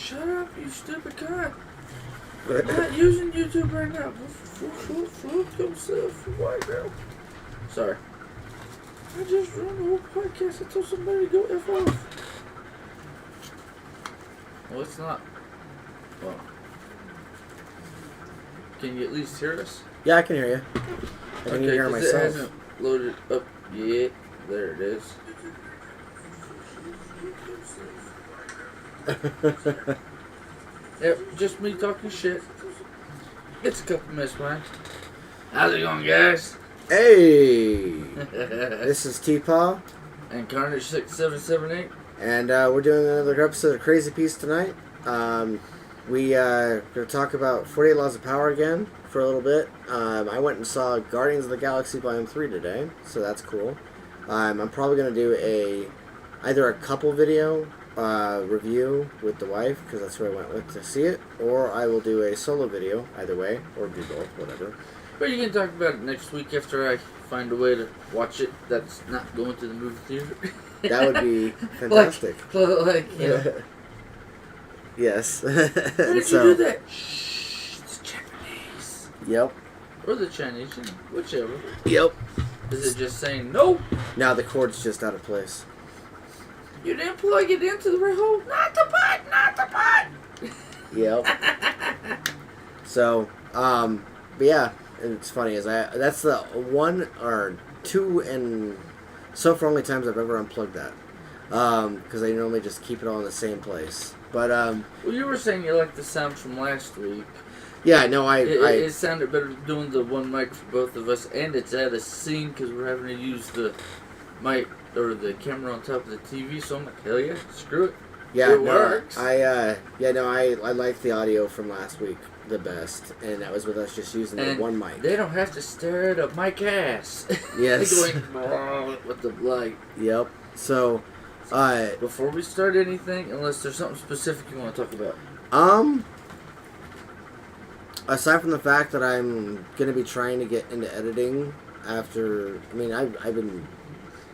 Shut up, you stupid cunt. I'm not using YouTube right now. Fuck yourself, white girl. Sorry. I just ruined the whole podcast. I told somebody to go F off. Well, it's not. Well. Can you at least hear us? Yeah, I can hear you. I can hear myself. It hasn't loaded up yet. There it is. Yep, just me talking shit. It's a couple minutes, man. How's it going, guys? Hey! This is TPAW. And Karnage 6778. And we're doing another episode of Crazy Piece tonight. We going to talk about 48 Laws of Power again for a little bit. I went and saw Guardians of the Galaxy Volume 3 today, so that's cool. I'm probably going to do either a couple video review with the wife, because that's who I went with to see it, or I will do a solo video, either way, or do both, whatever. But you can talk about it next week after I find a way to watch it that's not going to the movie theater. That would be fantastic. like you know. Yes. Why did you do that? Shh, it's Japanese. Yep. Or the Chinese, whichever. Yep. Is it just saying no? Now the cord's just out of place. You didn't plug it into the right hole? Not the butt! Not the butt! Yep. So, but yeah, it's funny, that's the one or two and so far only times I've ever unplugged that. Because I normally just keep it all in the same place. But, well, you were saying you liked the sound from last week. Yeah, no, it sounded better doing the one mic for both of us, and it's at a scene because we're having to use the mic or the camera on top of the TV, so I'm like, hell yeah, screw it. Yeah, it works. I like the audio from last week the best, and that was with us just using the one mic. They don't have to stare at a mic ass. Yes. Going with the light. Yep. So, before we start anything, unless there's something specific you want to talk about. Aside from the fact that I'm gonna be trying to get into editing after, I mean, I've been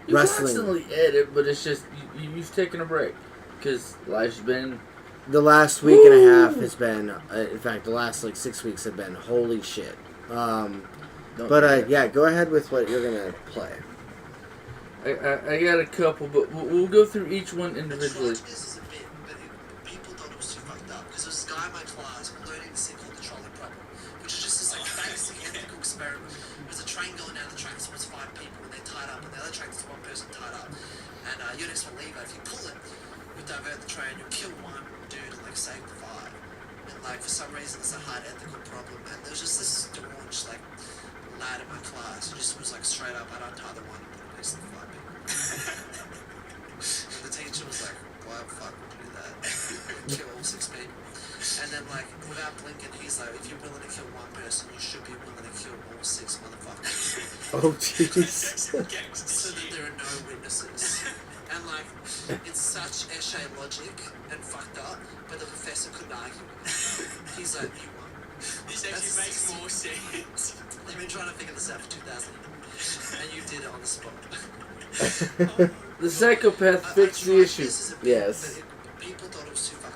you wrestling. Constantly edit, but it's just you've taken a break because life's been. The last week and a half has been, in fact, the last like 6 weeks have been holy shit. Yeah, go ahead with what you're gonna play. I got a couple, but we'll go through each one individually. People thought it was too fucked up because there was this guy in my class learning this thing called the trolley problem, which is just this like basic ethical experiment. There's a train going down the track, it's supposed to 5 people and they're tied up, and the other track is 1 person tied up. And you're next one lever. If you pull it, you divert the train, you'll kill 1 dude and like save the 5. And like for some reason it's a hard ethical problem. And there was just this staunch like lad in my class who just was like straight up, I'd untie the 1 and put a piece of the 5 people. And the teacher was like, why the fuck would you do that? Kill all 6 people. And then like without blinking, he's like, if you're willing to kill 1 person, you should be willing to kill all 6 motherfuckers. Oh jeez. So that there are no witnesses. And like, it's such echet logic and fucked up, but the professor couldn't argue with it. He's like, you won. This actually makes more sense. They've been trying to figure this out for 2,000 years, and you did it on the spot. The psychopath fixed the issue. Yes. People thought it was too fucking.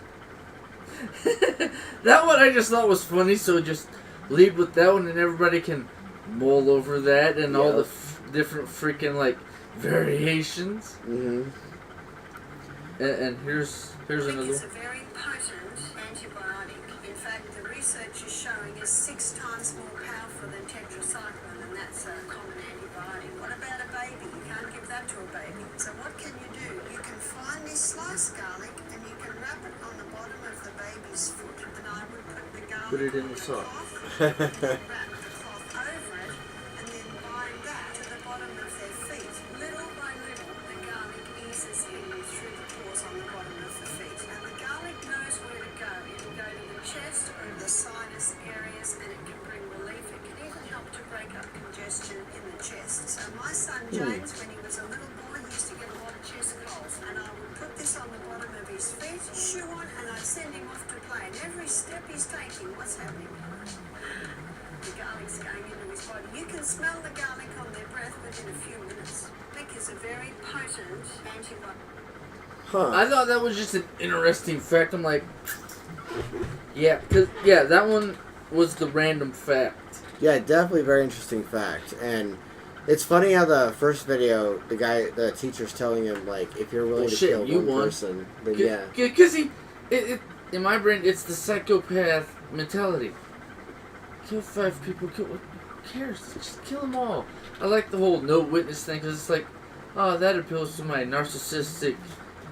That one I just thought was funny, so just lead with that one, and everybody can mull over that and all the different freaking like variations. Mm-hmm. And here's another. It's a very potent antibiotic. In fact, the research is showing is 6 times more powerful than tetracycline, and that's a common antibiotic. What about a baby? You can't give that to a baby. So what can you do? You can find this sliced garlic and you can wrap it on the bottom of the baby's foot. And I would put the garlic Put it in on the the sock. cloth, wrap the cloth over it, and then bind that to the bottom of their feet. Little by little, the garlic eases in through the pores on the bottom of the feet. And the garlic knows where to go. It'll go to the chest or the sinus areas, and it can bring relief. It can even help to break up congestion in the chest. So my son James, when he was a little boy, he used to get a lot of chest colds, and I would put this on the bottom of his feet, shoe on, and I'd send him off to play. And every step he's taking, what's happening? The garlic's going into his body. You can smell the garlic on their breath within a few minutes. Garlic is a very potent antibiotic. Huh. I thought that was just an interesting fact. I'm like, Yeah, cause that one was the random fact. Yeah, definitely very interesting fact. And it's funny how the first video, the teacher's telling him, like, if you're willing Well, to shit, kill you one won. person, then yeah. Because in my brain, it's the psychopath mentality. Kill 5 people, who cares? Just kill them all. I like the whole no witness thing, because it's like, oh, that appeals to my narcissistic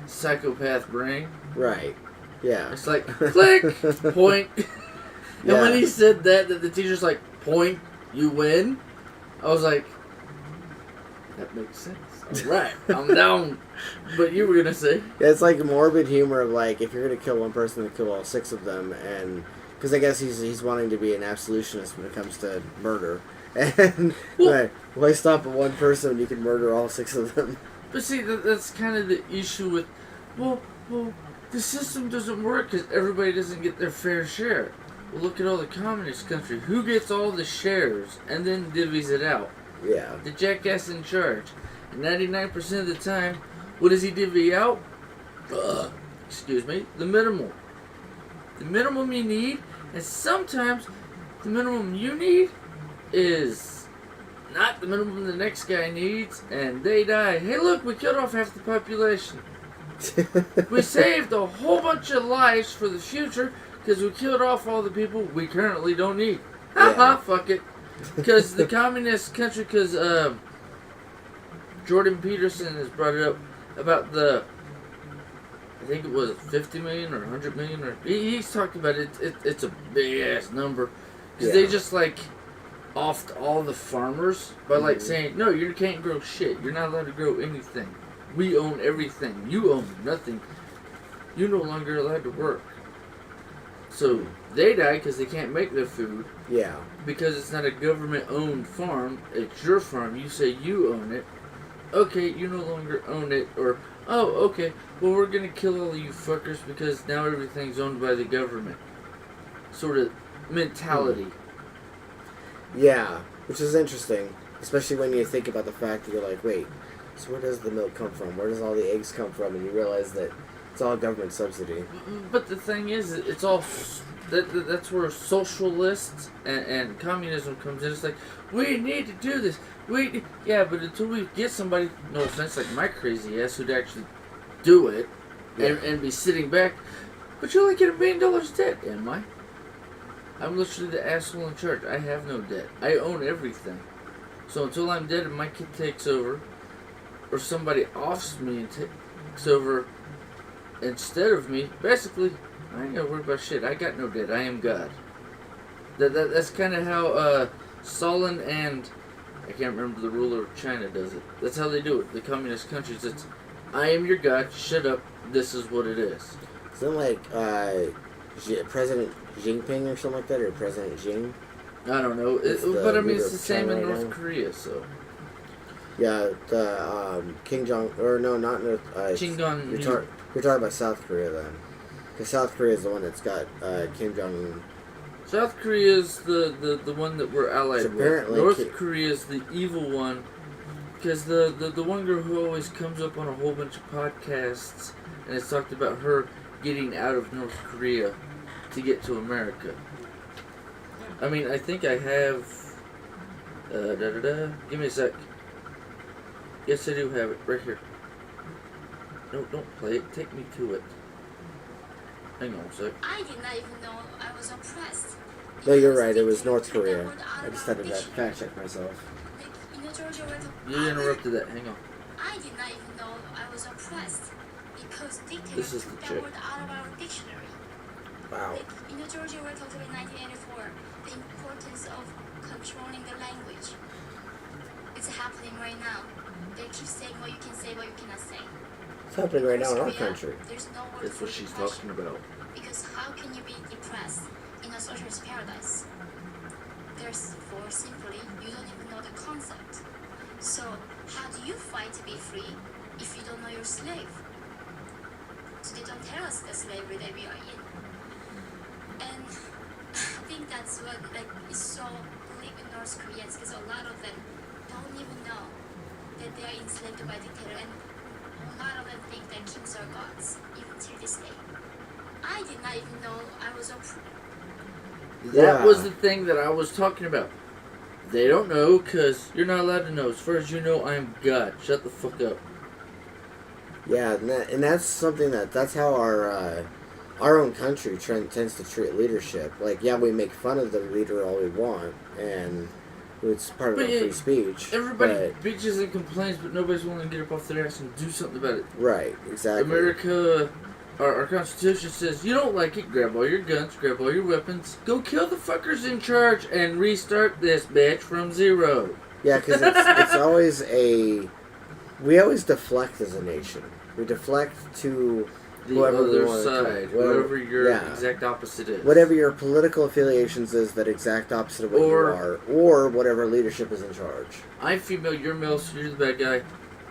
psychopath brain. Right. Yeah. It's like, click, point. And Yeah. when he said that the teacher's like, point, you win, I was like, that makes sense. Alright, I'm down. But you were going to say? Yeah, it's like morbid humor of, like, if you're going to kill one person, then kill all 6 of them. And because I guess he's wanting to be an absolutionist when it comes to murder. And why stop at one person when you can murder all 6 of them? But see, that's kind of the issue with, well, the system doesn't work because everybody doesn't get their fair share. Well, look at all the communist countries. Who gets all the shares and then divvies it out? Yeah. The jackass in charge. And 99% of the time, what does he divvy out? Excuse me, the minimum. The minimum you need, and sometimes the minimum you need is not the minimum the next guy needs, and they die. Hey, look, we killed off half the population. We saved a whole bunch of lives for the future because we killed off all the people we currently don't need. Haha, fuck it. Because the communist country, because Jordan Peterson has brought it up about the, I think it was 50 million or 100 million, or he's talked about it. It's a big ass number because they just like offed all the farmers by like saying, no, you can't grow shit. You're not allowed to grow anything. We own everything. You own nothing. You're no longer allowed to work. So they die because they can't make their food. Yeah. Because it's not a government-owned farm. It's your farm. You say you own it. Okay, you no longer own it. Or, oh, okay, well, we're going to kill all of you fuckers because now everything's owned by the government. Sort of mentality. Yeah, which is interesting. Especially when you think about the fact that you're like, wait, so where does the milk come from? Where does all the eggs come from? And you realize that it's all government subsidy. But the thing is, it's all... That's where socialists and communism comes in. It's like, we need to do this. Yeah, but until we get somebody, no offense, like my crazy ass, who'd actually do it and be sitting back. But you only get $1 million debt, am I? I'm literally the asshole in charge. I have no debt. I own everything. So until I'm dead and my kid takes over, or somebody offs me and takes over instead of me, basically, I ain't gotta worry about shit. I got no debt. I am God. That's kind of how Stalin and I can't remember the ruler of China does it. That's how they do it. The communist countries. It's I am your God. Shut up. This is what it is. Isn't like President Jinping or something like that, or President Xing? I don't know, but I mean it's the same in North Korea. So yeah, the King Jong or no, not North. Kim Jong. You're talking about South Korea then. Because South Korea is the one that's got Kim Jong-un. South Korea is the one that we're allied with. North Korea is the evil one. Because the one girl who always comes up on a whole bunch of podcasts and it's talked about her getting out of North Korea to get to America. I mean, I think I have... Give me a sec. Yes, I do have it. Right here. No, don't play it. Take me to it. Hang on a sec. I did not even know I was oppressed. No, you're right. It was North Korea. I just had to fact check myself. You interrupted that. Hang on. I did not even know I was oppressed because This is dictators the took chick. that word out of our dictionary. Wow. Georgia were talked about in 1984 the importance of controlling the language. It's happening right now. They keep saying what you can say, what you cannot say. It's happening right now in our country. There's no word That's for what she's depression. talking about. Because how can you be depressed in a socialist paradise? Therefore, simply, you don't even know the concept. So, how do you fight to be free if you don't know you're a slave? So they don't tell us the slavery that we are in. And I think that's what is so believed in North Koreans, because a lot of them don't even know that they are enslaved by dictator, and a lot of them think that kings are gods, even till this day. I did not even know I was a That was the thing that I was talking about. They don't know because you're not allowed to know. As far as you know, I am God. Shut the fuck up. Yeah, and that's something that's how our own country tends to treat leadership. Like, yeah, we make fun of the leader all we want, and it's part of our free speech. Everybody bitches and complains, but nobody's willing to get up off their ass and do something about it. Right, exactly. America, our Constitution says, you don't like it, grab all your guns, grab all your weapons, go kill the fuckers in charge, and restart this bitch from zero. Yeah, because it's always we always deflect as a nation. We deflect to The whoever we other want side, to, whatever your exact opposite is. whatever your political affiliations is, that exact opposite of what you are, or whatever leadership is in charge. I'm female, you're male, so you're the bad guy.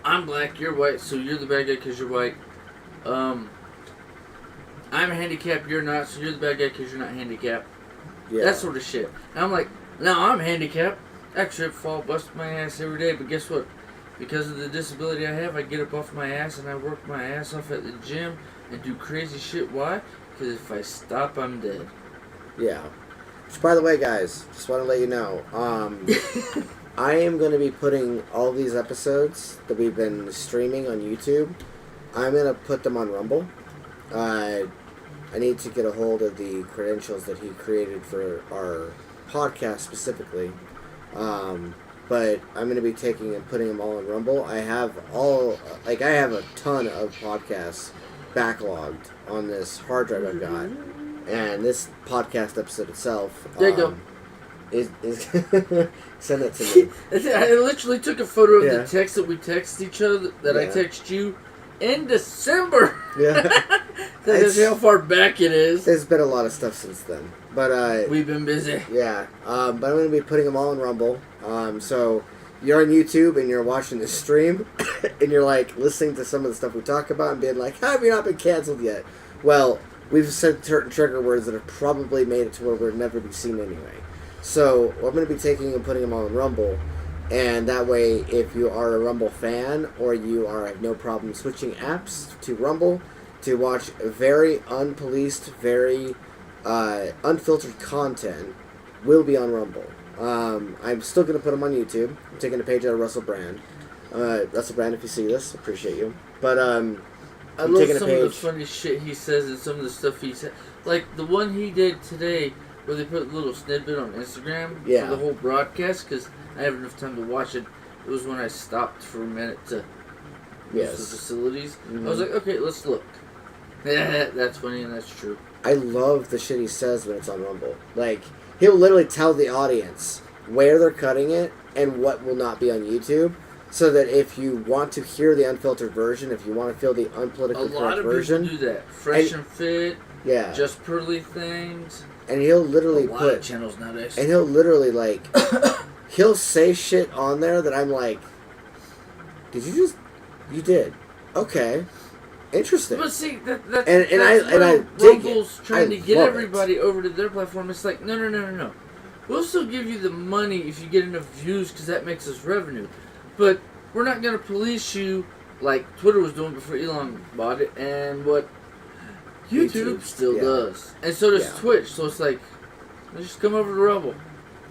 I'm black, you're white, so you're the bad guy because you're white. I'm handicapped, you're not, so you're the bad guy because you're not handicapped. Yeah. That sort of shit. And I'm like, no, I'm handicapped. I trip, fall, bust my ass every day, but guess what? Because of the disability I have, I get up off my ass and I work my ass off at the gym and do crazy shit. Why? Because if I stop, I'm dead. Yeah. Which, by the way, guys, just want to let you know, I am going to be putting all these episodes that we've been streaming on YouTube, I'm going to put them on Rumble. I need to get a hold of the credentials that he created for our podcast specifically. But I'm going to be taking and putting them all in Rumble. I have a ton of podcasts backlogged on this hard drive I've got. And this podcast episode itself, there you go. Is send it to me. I literally took a photo of Yeah. the text that we text each other, that I Yeah. text you in December. Yeah. That's how far back it is. There's been a lot of stuff since then. But, We've been busy. yeah. But I'm going to be putting them all in Rumble. So you're on YouTube and you're watching the stream and you're like listening to some of the stuff we talk about and being like, how have you not been canceled yet? Well, we've said certain trigger words that have probably made it to where we'll never be seen anyway. So I'm going to be taking and putting them all in Rumble. And that way, if you are a Rumble fan or you have no problem switching apps to Rumble to watch very unpoliced, very unfiltered content, will be on Rumble. I'm still going to put them on YouTube. I'm taking a page out of Russell Brand. Russell Brand, if you see this, appreciate you. But I I'm love taking a some of the page. funny shit he says and some of the stuff he said. Like the one he did today where they put a little snippet on Instagram Yeah. for the whole broadcast because I have enough time to watch it. It was when I stopped for a minute to use the facilities. I was like, okay, let's look. Yeah, that's funny and that's true. I love the shit he says when it's on Rumble. Like, he'll literally tell the audience where they're cutting it and what will not be on YouTube, so that if you want to hear the unfiltered version, if you want to feel the unpolitically A lot correct of version, people do that. Fresh and Fit, yeah, Just Pearly Things. and he'll literally A lot of put, channels nowadays. and he'll literally like, he'll say shit on there that I'm like, you did, okay. Interesting. But see, that's I dig Rumble's it. trying I to get love everybody over to their platform. It's like, no. We'll still give you the money if you get enough views because that makes us revenue. But we're not going to police you like Twitter was doing before Elon bought it and what YouTube still does. And so does Twitch. So it's like, let's just come over to Rumble.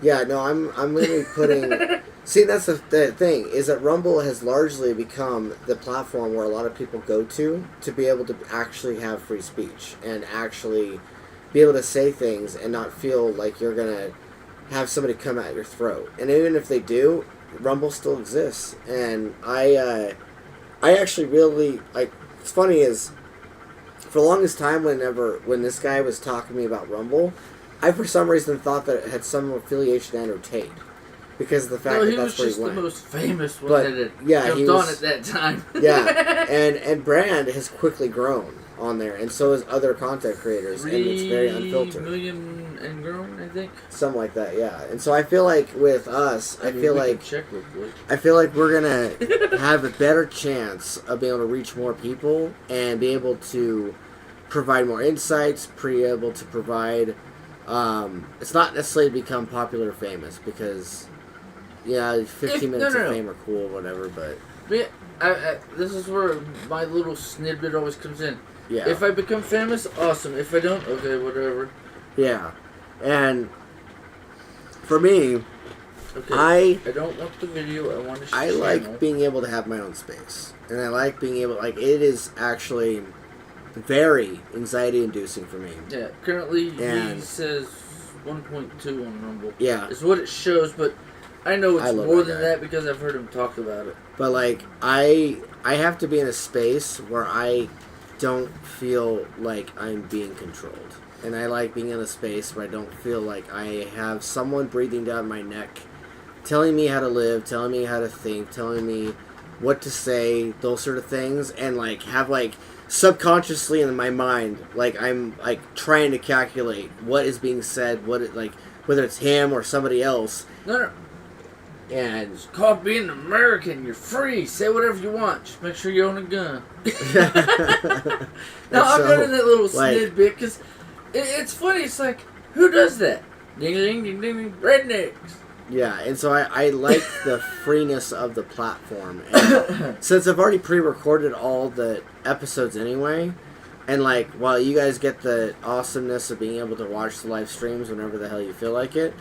Yeah, no, I'm literally putting... See, that's the thing, is that Rumble has largely become the platform where a lot of people go to be able to actually have free speech and actually be able to say things and not feel like you're going to have somebody come at your throat. And even if they do, Rumble still exists. And I actually really... What's funny is, for the longest time, when this guy was talking to me about Rumble, I for some reason thought that it had some affiliation to Andrew Tate. Because of the fact that that's where he went. He was just the most famous one But, that had yeah, jumped he on was- at that time. Yeah, and Brand has quickly grown on there, and so has other content creators, and it's very 3 unfiltered. million and grown, I think. Something like that, yeah. And so I feel like with us, I feel we like can check real quick. we're gonna have a better chance of being able to reach more people and be able to provide more insights, be able to provide. It's not necessarily to become popular or famous because, 15 minutes of fame are cool or whatever, but this is where my little snippet always comes in. Yeah. If I become famous, awesome. If I don't, okay, whatever. Yeah. And for me, Okay. I don't want the video. I want to. I like being able to have my own space, and I like being able, like, it is actually very anxiety inducing for me. Yeah. Currently, And- he says 1.2 on Rumble. Yeah. It's what it shows, but I know I it's love more that than guy. that because I've heard him talk about it. But like I have to be in a space where I don't feel like I'm being controlled. And I like being in a space where I don't feel like I have someone breathing down my neck, telling me how to live, telling me how to think, telling me what to say, those sort of things, and like have like subconsciously in my mind, like I'm like trying to calculate what is being said, what it, like whether it's him or somebody else. No. And It's called being American. You're free. Say whatever you want. Just make sure you own a gun. No, I'm so, doing that little like- snid bit because it's funny. It's like, who does that? Ding ding ding ding. Rednecks. yeah, and so I like the freeness of the platform. And since I've already pre-recorded all the episodes anyway, and like while you guys get the awesomeness of being able to watch the live streams whenever the hell you feel like it,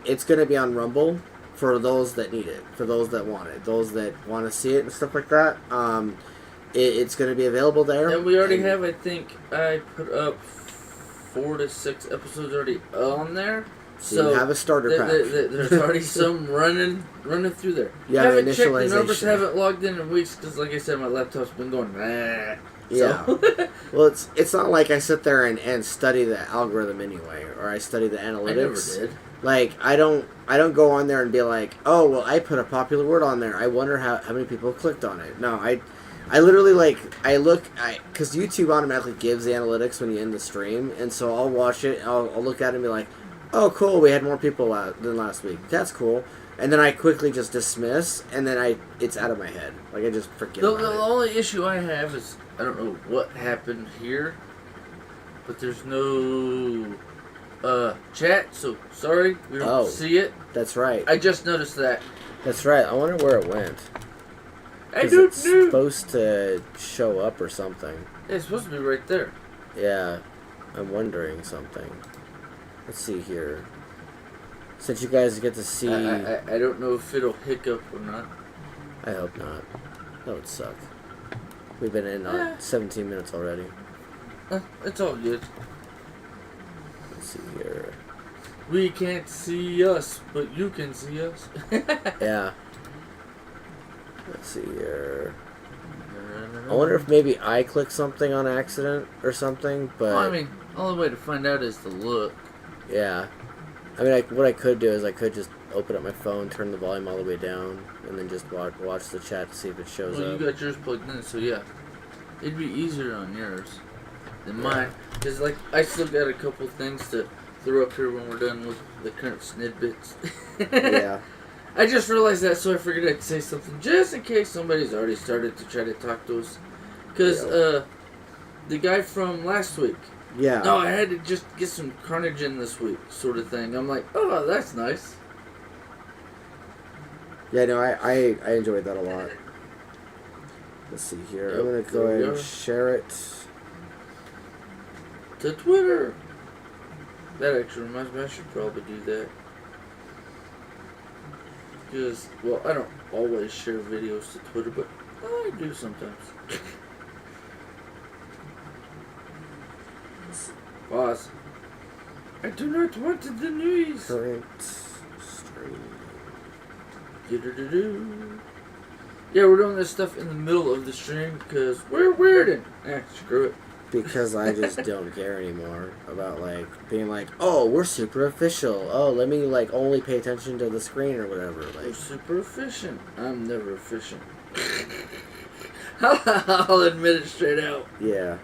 it's going to be on Rumble for those that need it, for those that want it, those that want to see it and stuff like that. It's going to be available there. And we already have, I think, I put up 4 to 6 episodes already on there. So you have a starter pack. There's already some running through there. Yeah, haven't checked the numbers, initialization. haven't logged in weeks because, like I said, my laptop's been going. Nah. Yeah. So, Well, it's not like I sit there and study the algorithm anyway, or I study the I never analytics. did. Like I don't go on there and be like, oh well, I put a popular word on there. I wonder how many people clicked on it. No, I literally because YouTube automatically gives the analytics when you end the stream, and so I'll watch it. I'll look at it and be like, oh cool, we had more people than last week. That's cool. And then I quickly just dismiss, and then it's out of my head. Like I just forget The about it. only issue I have is I don't know what happened here, but there's no chat. So sorry, we don't see it. That's right. I just noticed that. That's right. I wonder where it went. I 'Cause don't it's know. supposed to show up or something. It's supposed to be right there. Yeah, I'm wondering something. Let's see here. Since you guys get to see, I don't know if it'll hiccup or not. I hope not. That would suck. We've been in 17 minutes already. It's all good. Let's see here. We can't see us, but you can see us. Yeah. Let's see here. I wonder if maybe I clicked something on accident or something, but Well, I mean, only way to find out is to look. yeah. I mean, what I could do is I could just open up my phone, turn the volume all the way down, and then just watch the chat to see if it shows Well, up. you got yours plugged in, so yeah. It'd be easier on yours than mine. Because, like, I still got a couple things to throw up here when we're done with the current snid bits. Yeah. I just realized that, so I figured I'd say something just in case somebody's already started to try to talk to us. Because, the guy from last week, Yeah. no, I had to just get some Karnage in this week, sort of thing. I'm like, oh, that's nice. Yeah, no, I enjoyed that a lot. Let's see here. Yep, I'm going to go there we ahead and go. share it. To Twitter. That actually reminds me, I should probably do that. Because, well, I don't always share videos to Twitter, but I do sometimes. Pause. I do not want the noise. Current stream. Do-do-do-do. Yeah, we're doing this stuff in the middle of the stream because we're weirding. Screw it. Because I just don't care anymore about, like, being like, oh, we're super official. Oh, let me, like, only pay attention to the screen or whatever. We're Like, super efficient. I'm never efficient. I'll admit it straight out. yeah.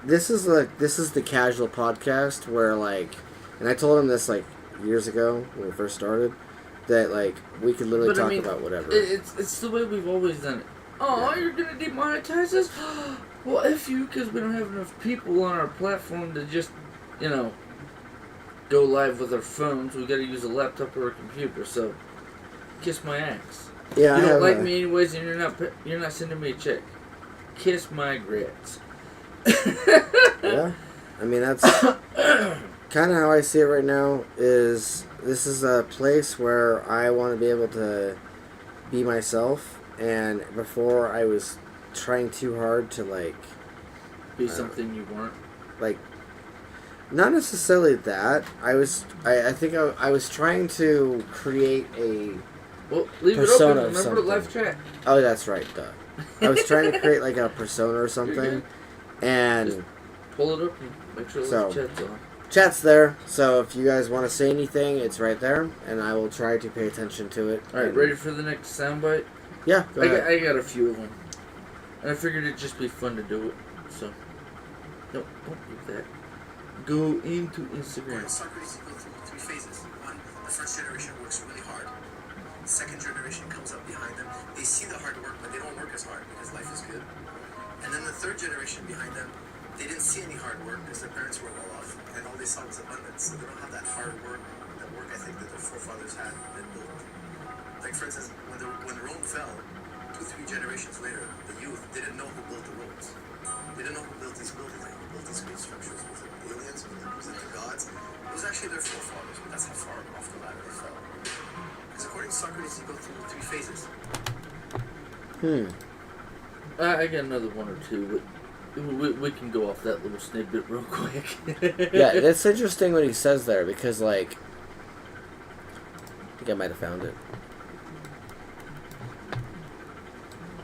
This is the casual podcast where, like, and I told him this, like, years ago when we first started, that, like, we could literally But, I talk mean, about whatever. It's the way we've always done it. Oh, Yeah. you're gonna demonetize us? Well, if you, because we don't have enough people on our platform to just, go live with our phones. We gotta use a laptop or a computer, so kiss my ass. Yeah, I You don't have like a- me anyways, and you're not sending me a check. Kiss my grits. Yeah, I mean that's kind of how I see it right now. Is this is a place where I want to be able to be myself, and before I was trying too hard to Be something you weren't. like not necessarily that I think I was trying to create a Well, leave it persona open. of Remember the live something. chat. oh that's right duh I was trying to create like a persona or something, and Pull it up and make sure the So- live chat's on. chat's there, so if you guys want to say anything, it's right there, and I will try to pay attention to it. All right, And- ready for the next soundbite? Yeah, go ahead. I got a few of them, and I figured it'd just be fun to do it. So, no, don't do that. Go into Instagram. Socrates, you go through three phases. One, the first generation works really hard. The second generation comes up behind them. They see the hard work, but they don't work as hard because life is good. And then the third generation behind them, they didn't see any hard work because their parents were well off, and all they saw was abundance. So they don't have that hard work, that work ethic that their forefathers had that built. Like for instance, when Rome fell, 2-3 generations later, the youth didn't know who built the roads. They didn't know who built these buildings, like who built these great structures. Was it aliens? Was it the gods? It was actually their forefathers, but that's how far off the ladder they fell. Because according to Socrates, you go through 3 phases. I got another one or two, but we can go off that little snippet real quick. Yeah, that's interesting what he says there, because I think I might have found it.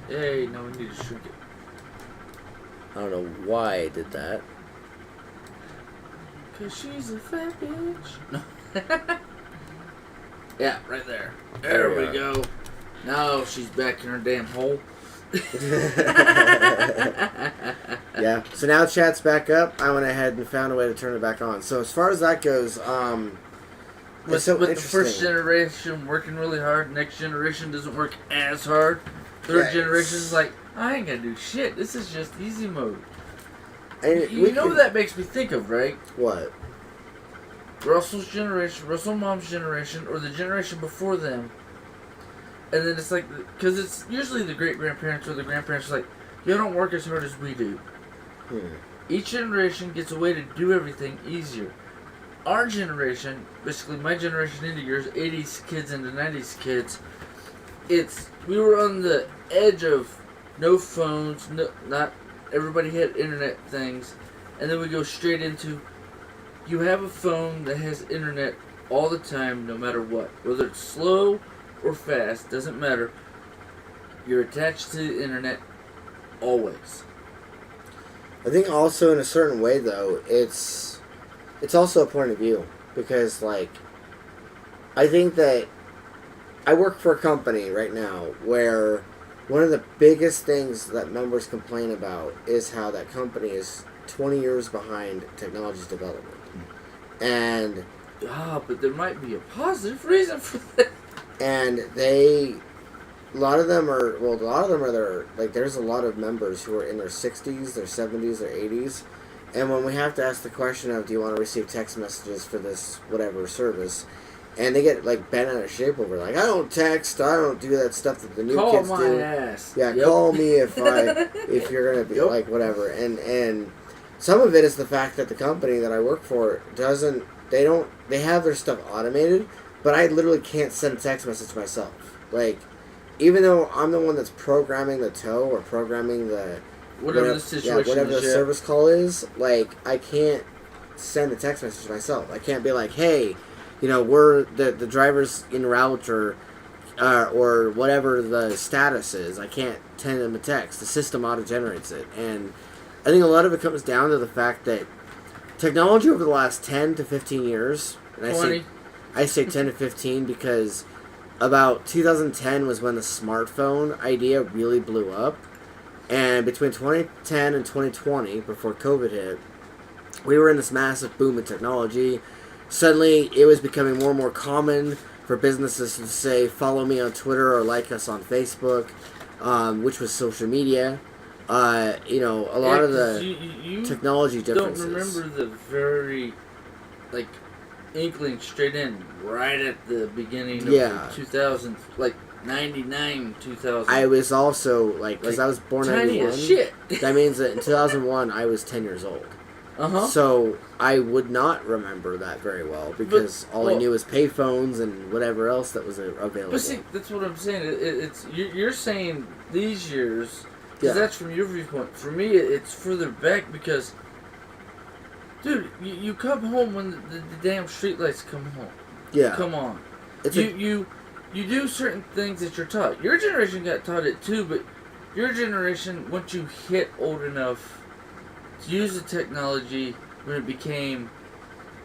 Hey, now we need to shrink it. I don't know why I did that. Cause she's a fat bitch. No. Yeah, right there. There we go. Now she's back in her damn hole. Yeah. So now chat's back up. I went ahead and found a way to turn it back on. So as far as that goes, it's so with the interesting. first generation working really hard, next generation doesn't work as hard. Third Yeah, generation is like, I ain't gonna do shit. This is just easy mode. And You know what that makes me think of, right? What? Russell's generation, Russell Mom's generation, or the generation before them. And then it's like, because it's usually the great-grandparents or the grandparents are like, you don't work as hard as we do. Each generation gets a way to do everything easier. Our generation, basically my generation into yours, 80s kids into 90s kids, we were on the edge of no phones, not everybody had internet things, and then we go straight into, you have a phone that has internet all the time, no matter what. Whether it's slow or fast, doesn't matter. You're attached to the internet always. I think also in a certain way though, it's also a point of view, because I think that I work for a company right now where one of the biggest things that members complain about is how that company is 20 years behind technology's development. And but there might be a positive reason for that. and a lot of them are there's a lot of members who are in their 60s, their 70s, their 80s, and when we have to ask the question of, do you want to receive text messages for this whatever service, and they get bent out of shape over I don't text, I don't do that stuff that the new Call kids my do. ass. Yeah, Yep. call me if you're gonna be whatever. And some of it is the fact that the company that I work for they have their stuff automated, but I literally can't send a text message myself. Even though I'm the one that's programming the tow or programming the Whatever the situation whatever is, the service call is, I can't send a text message myself. I can't be like, hey, we're the driver's en route or whatever the status is. I can't send them a text. The system auto-generates it. And I think a lot of it comes down to the fact that technology over the last 10 to 15 years, and 20. I say 10 to 15 because about 2010 was when the smartphone idea really blew up. And between 2010 and 2020, before COVID hit, we were in this massive boom in technology. Suddenly, it was becoming more and more common for businesses to say, follow me on Twitter or like us on Facebook, which was social media. A lot of the you technology differences. don't remember the very, inkling straight in, right at the beginning of the 2000s, 99, 2000. I was also, like, because I was born in tiny 91. as shit. That means that in 2001, I was 10 years old. Uh-huh. So I would not remember that very well because all I knew was payphones and whatever else that was available. But see, that's what I'm saying. It's you're saying these years, because Yeah. that's from your viewpoint. For me, it's further back because, dude, you come home when the damn streetlights come home. Yeah. Come on. It's You do certain things that you're taught. Your generation got taught it too, but your generation, once you hit old enough to use the technology, when it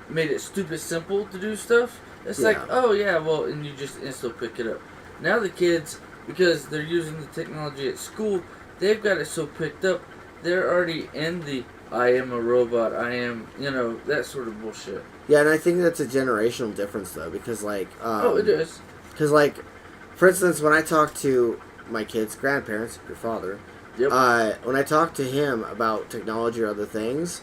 made it stupid simple to do stuff, it's like, Yeah. oh yeah, well, and you just instantly pick it up. Now the kids, because they're using the technology at school, they've got it so picked up, they're already in the I am a robot, I am, that sort of bullshit. Yeah, and I think that's a generational difference, though, because, like... Oh, it is. Because, like, for instance, when I talk to my kids' grandparents, your father, Yep. when I talk to him about technology or other things,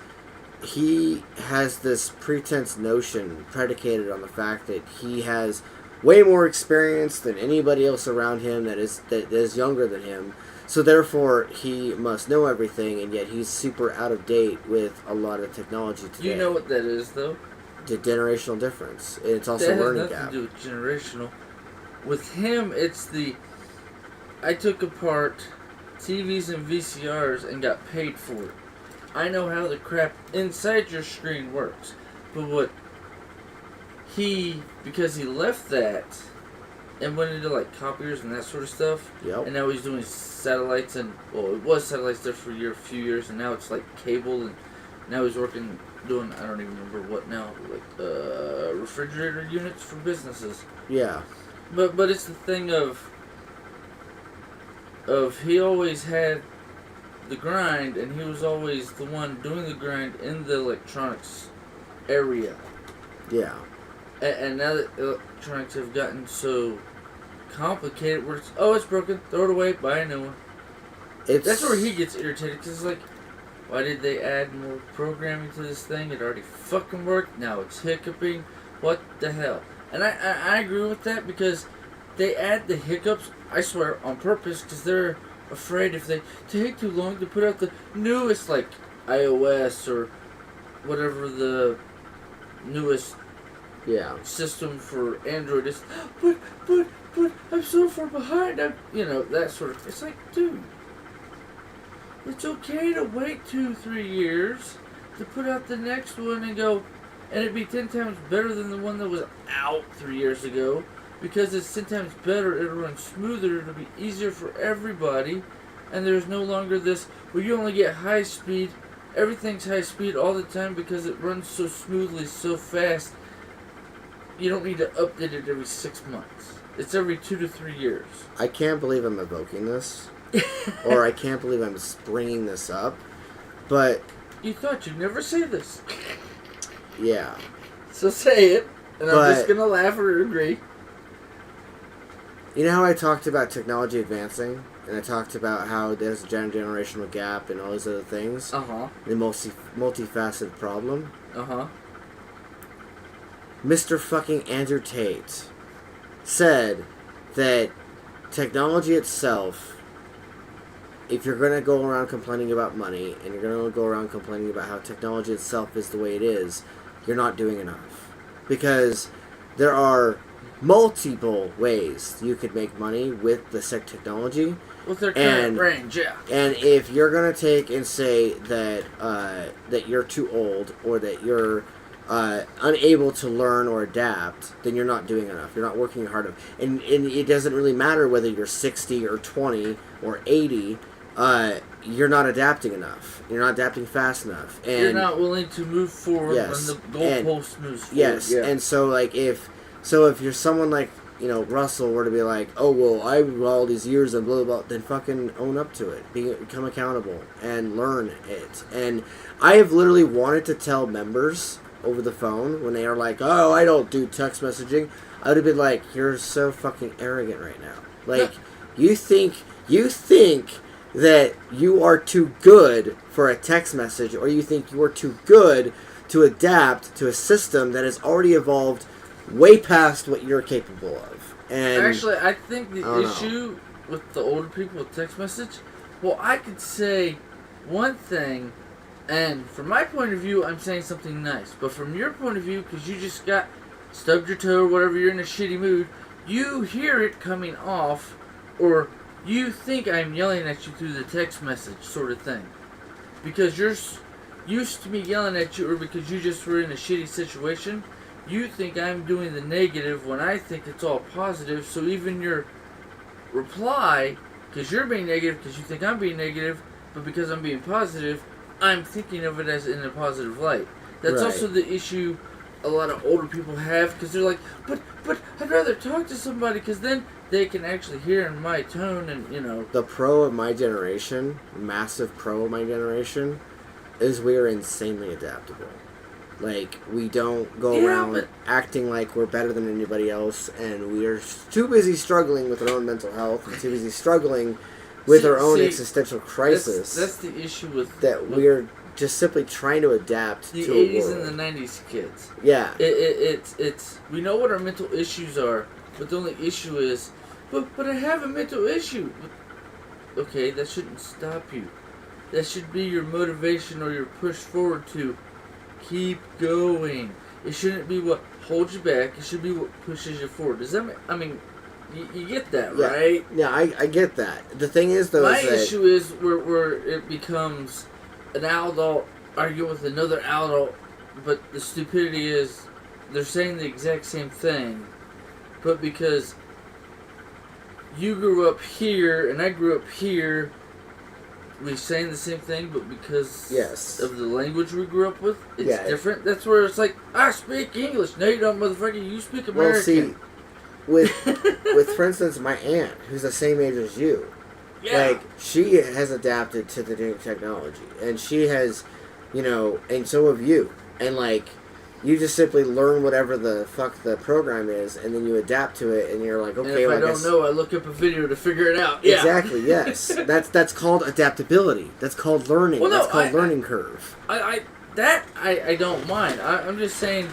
he has this pretense notion predicated on the fact that he has way more experience than anybody else around him that is younger than him. So therefore, he must know everything, and yet he's super out of date with a lot of technology today. You know what that is, though? The generational difference. It's also That a has learning nothing gap. to do with generational. With him, it's I took apart TVs and VCRs and got paid for it. I know how the crap inside your screen works. But because he left that and went into like copiers and that sort of stuff, Yep. and now he's doing satellites and, well, it was satellites there for a few years, and now it's like cable, and now he's doing, I don't even remember what now, like refrigerator units for businesses. Yeah. But it's the thing of he always had the grind, and he was always the one doing the grind in the electronics area. Yeah. And now that electronics have gotten so complicated, where it's broken, throw it away, buy a new one. That's where he gets irritated, because it's like, why did they add more programming to this thing? It already fucking worked, now it's hiccuping, what the hell? And I agree with that, because they add the hiccups, I swear, on purpose, because they're afraid if they take too long to put out the newest, like, iOS or whatever the newest system for Android is. But, I'm so far behind. That sort of. It's like, dude, it's okay to wait 2-3 years to put out the next one and go, and it'd be 10 times better than the one that was out 3 years ago, because it's 10 times better, it'll run smoother, it'll be easier for everybody, and there's no longer this, where you only get high speed, everything's high speed all the time because it runs so smoothly, so fast, you don't need to update it every 6 months. It's every 2 to 3 years. I can't believe I'm evoking this, or I can't believe I'm bringing this up, but... You thought you'd never say this. Yeah. So say it, and I'm just gonna laugh or agree. You know how I talked about technology advancing, and I talked about how there's a generational gap and all these other things? Uh-huh. The multifaceted problem? Uh-huh. Mr. fucking Andrew Tate said that technology itself, if you're going to go around complaining about money, and you're going to go around complaining about how technology itself is the way it is, you're not doing enough. Because there are multiple ways you could make money with the technology. With their current range, yeah. And if you're going to take and say that that you're too old, or that you're unable to learn or adapt, then you're not doing enough. You're not working hard enough. And it doesn't really matter whether you're 60 or 20 or 80, you're not adapting enough. You're not adapting fast enough. And you're not willing to move forward when the goalpost moves forward. Yes, yeah. And so like if you're someone like, Russell were to be like, oh, well, I all these years and blah, blah, blah, then fucking own up to it. Become accountable and learn it. And I have literally wanted to tell members over the phone when they are like, oh, I don't do text messaging. I would have been like, you're so fucking arrogant right now. Like, you think that you are too good for a text message, or you think you are too good to adapt to a system that has already evolved way past what you're capable of. And actually, I think the I don't issue with the older people with text message, well, I could say one thing, and from my point of view, I'm saying something nice. But from your point of view, because you just got stubbed your toe or whatever, you're in a shitty mood, you hear it coming off, or you think I'm yelling at you through the text message sort of thing. Because you're used to me yelling at you, or because you just were in a shitty situation, you think I'm doing the negative when I think it's all positive. So even your reply, because you're being negative because you think I'm being negative, but because I'm being positive, I'm thinking of it as in a positive light. That's Right. also the issue a lot of older people have, because they're like, but I'd rather talk to somebody, because then they can actually hear in my tone, and, you know. the pro of my generation, massive pro of my generation, is we are insanely adaptable. Like, we don't go around acting like we're better than anybody else, and we are too busy struggling with our own mental health, and too busy struggling with our own existential crisis. That's the issue with that we're just simply trying to adapt the to a 80s world. and the 90s kids. Yeah. It's we know what our mental issues are, but the only issue is, but I have a mental issue. Okay, that shouldn't stop you. That should be your motivation or your push forward to keep going. It shouldn't be what holds you back. It should be what pushes you forward. Does that make, I mean, you get that, Yeah. right? Yeah, I get that. The thing is, though, My is that issue is where it becomes an adult arguing with another adult, but the stupidity is they're saying the exact same thing, but because you grew up here and I grew up here, we're saying the same thing, but because of the language we grew up with, it's different. That's where it's like, I speak English. No, you don't, motherfucker. You speak American. Well, see, with for instance, my aunt, who's the same age as you, like, she has adapted to the new technology, and she has, you know, and so have you, and like, you just simply learn whatever the fuck the program is, and then you adapt to it, and you're like, okay, and if well, I don't know, I look up a video to figure it out. Yeah. Exactly. Yes. that's called adaptability. That's called learning. Well, no, that's called learning curve. I don't mind. I'm just saying.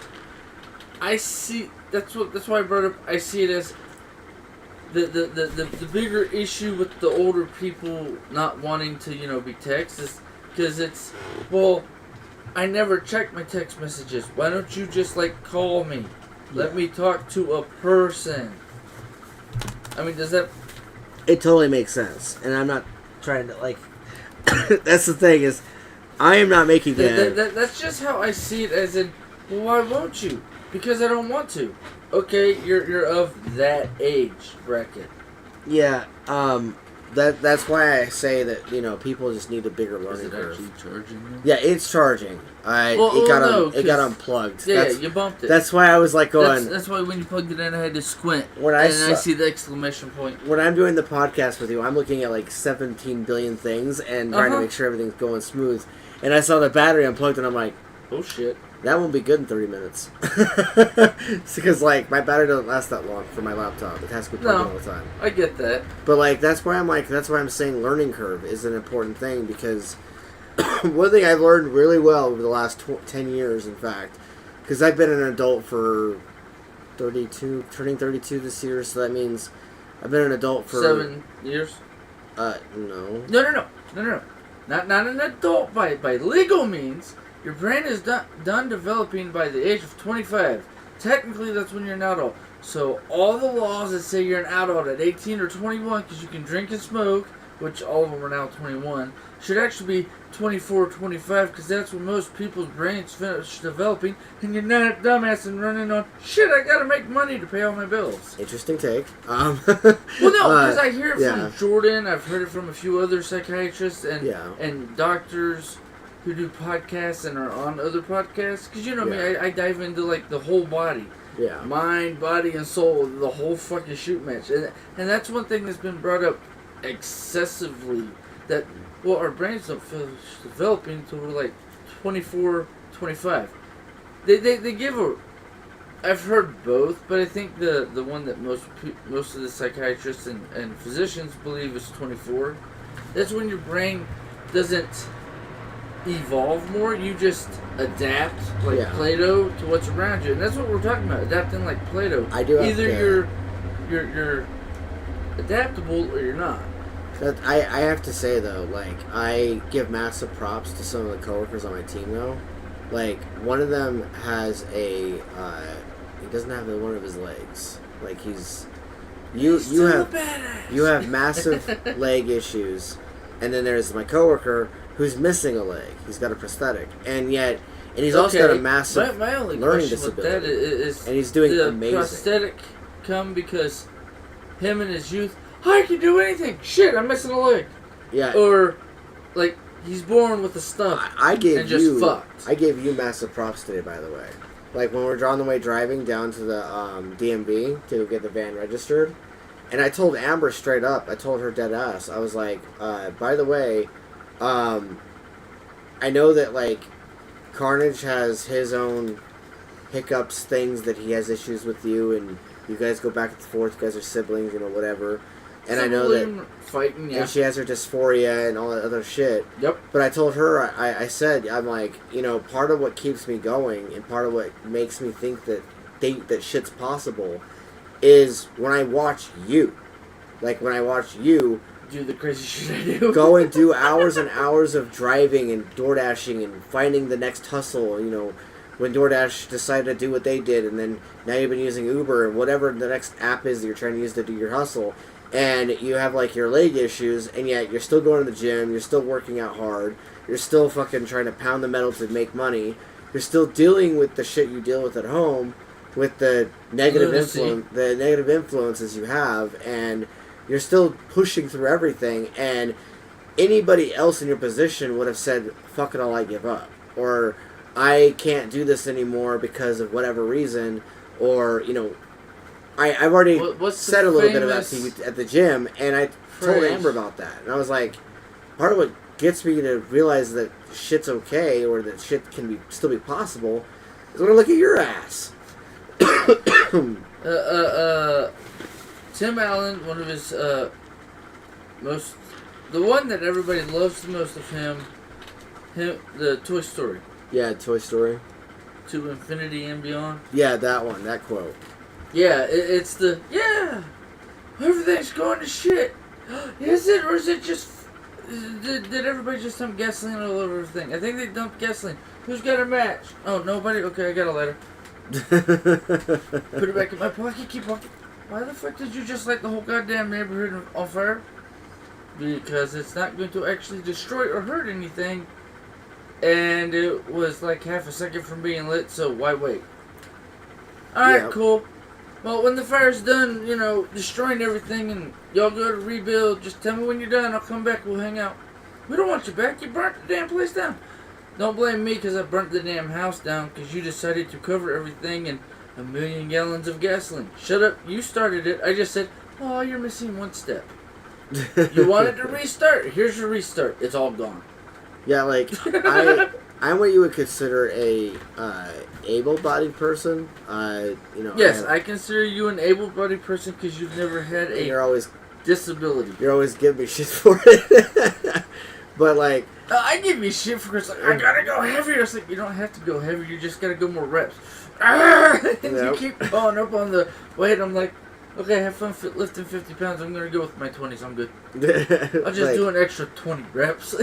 I see. That's why I brought up. I see it as the bigger issue with the older people not wanting to, you know, be text is because it's, well, I never check my text messages. Why don't you just, like, call me? Let me talk to a person. I mean, does that... It totally makes sense. And I'm not trying to, like... That's the thing, is I am not making that... That's just how I see it, as in, well, why won't you? Because I don't want to. Okay, you're of that age bracket. Yeah, that's why I say that, you know, people just need a bigger learning curve. Is it actually charging you? Yeah, it's charging. It got unplugged. Yeah, you bumped it. That's why I was like going... That's why when you plugged it in, I had to squint. I see the exclamation point. When I'm doing the podcast with you, I'm looking at like 17 billion things and trying to make sure everything's going smooth. And I saw the battery unplugged, and I'm like, oh shit. That won't be good in 30 minutes. Because, like, my battery doesn't last that long for my laptop. It has to be plugged in all the time. I get that. But, like, that's why I'm saying learning curve is an important thing, because one thing I've learned really well over the last 10 years, in fact, because I've been an adult for 32, turning 32 this year, so that means I've been an adult for... 7 years? No. No. Not an adult by legal means. Your brain is done developing by the age of 25. Technically, that's when you're an adult. So all the laws that say you're an adult at 18 or 21 because you can drink and smoke, which all of them are now 21, should actually be 24 or 25 because that's when most people's brains finish developing, and you're not a dumbass and running on, shit, I gotta make money to pay all my bills. Interesting take. Well, no, because I hear it yeah. from Jordan, I've heard it from a few other psychiatrists and doctors who do podcasts and are on other podcasts, because you know me, I dive into like the whole body. Yeah. Mind, body, and soul, the whole fucking shoot match. And that's one thing that's been brought up excessively, that, well, our brains don't finish developing until we're like 24, 25. They give a... I've heard both, but I think the one that most of the psychiatrists and physicians believe is 24. That's when your brain doesn't evolve more, you just adapt like Play-Doh to what's around you, and that's what we're talking about, adapting like Play-Doh. I do. Either you're you're adaptable or you're not. I have to say though, like, I give massive props to some of the coworkers on my team though. Like, one of them has a he doesn't have one of his legs. Like, you have massive leg issues, and then there's my coworker who's missing a leg. He's got a prosthetic, and he's also got a massive my only learning question disability. with that is and he's doing the amazing. prosthetic come because him in his youth, I can do anything. Shit, I'm missing a leg. Yeah. Or like he's born with the stuff. I gave and just you fucked. I gave you massive props today, by the way. Like, when we're on the way driving down to the DMV to get the van registered, and I told Amber straight up, I told her dead ass, I was like, by the way, I know that, like, Karnage has his own hiccups, things that he has issues with you, and you guys go back and forth, you guys are siblings, you know, whatever. And I know that fighting, yeah. and she has her dysphoria and all that other shit. Yep. But I told her, I said, I'm like, you know, part of what keeps me going and part of what makes me think that shit's possible is when I watch you. Like, when I watch you do the crazy shit I do. go and do hours and hours of driving and DoorDashing and finding the next hustle, you know, when DoorDash decided to do what they did, and then now you've been using Uber and whatever the next app is that you're trying to use to do your hustle, and you have, like, your leg issues, and yet you're still going to the gym, you're still working out hard, you're still fucking trying to pound the metal to make money, you're still dealing with the shit you deal with at home, with the negative influences you have, and you're still pushing through everything, and anybody else in your position would have said, fuck it all, I give up, or I can't do this anymore because of whatever reason, or, you know, I've already said a little bit about to you at the gym, and I told Amber about that, and I was like, part of what gets me to realize that shit's okay, or that shit can still be possible, is when I look at your ass. Tim Allen, one of his the one that everybody loves the most of him, the Toy Story. Yeah, Toy Story. To Infinity and Beyond. Yeah, that one, that quote. Yeah, it's the, everything's going to shit. Is it, or is it just, did everybody just dump gasoline all over everything? I think they dumped gasoline. Who's got a match? Oh, nobody? Okay, I got a lighter. Put it back in my pocket, keep walking. Why the fuck did you just light the whole goddamn neighborhood on fire? Because it's not going to actually destroy or hurt anything. And it was like half a second from being lit, so why wait? Alright, cool. Well, when the fire's done, you know, destroying everything, and y'all go to rebuild, just tell me when you're done, I'll come back, we'll hang out. We don't want you back, you burnt the damn place down. Don't blame me because I burnt the damn house down because you decided to cover everything in 1 million gallons of gasoline. Shut up, you started it. I just said, oh, you're missing one step. You wanted to restart? Here's your restart. It's all gone. Yeah, like, I'm what you would consider a able-bodied person. You know. Yes, I consider you an able-bodied person because you've never had a disability. You're always giving me shit for it. But, like, I give you shit for it's like, I gotta go heavier. It's like, you don't have to go heavier. You just gotta go more reps. You keep going up on the weight. I'm like, okay, have fun lifting 50 pounds. I'm gonna go with my 20s. I'm good. I'll just do an extra 20 reps.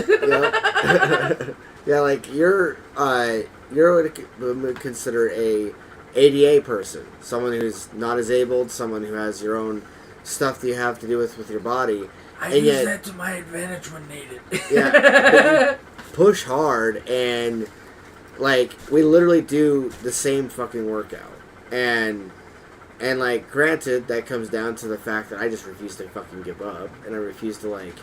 Yeah, like, you're what I would consider a ADA person, someone who's not as abled, someone who has your own stuff that you have to do with your body. I use that to my advantage when needed. Yeah, push hard, and like, we literally do the same fucking workout, and like, granted, that comes down to the fact that I just refuse to fucking give up, and I refuse to, like,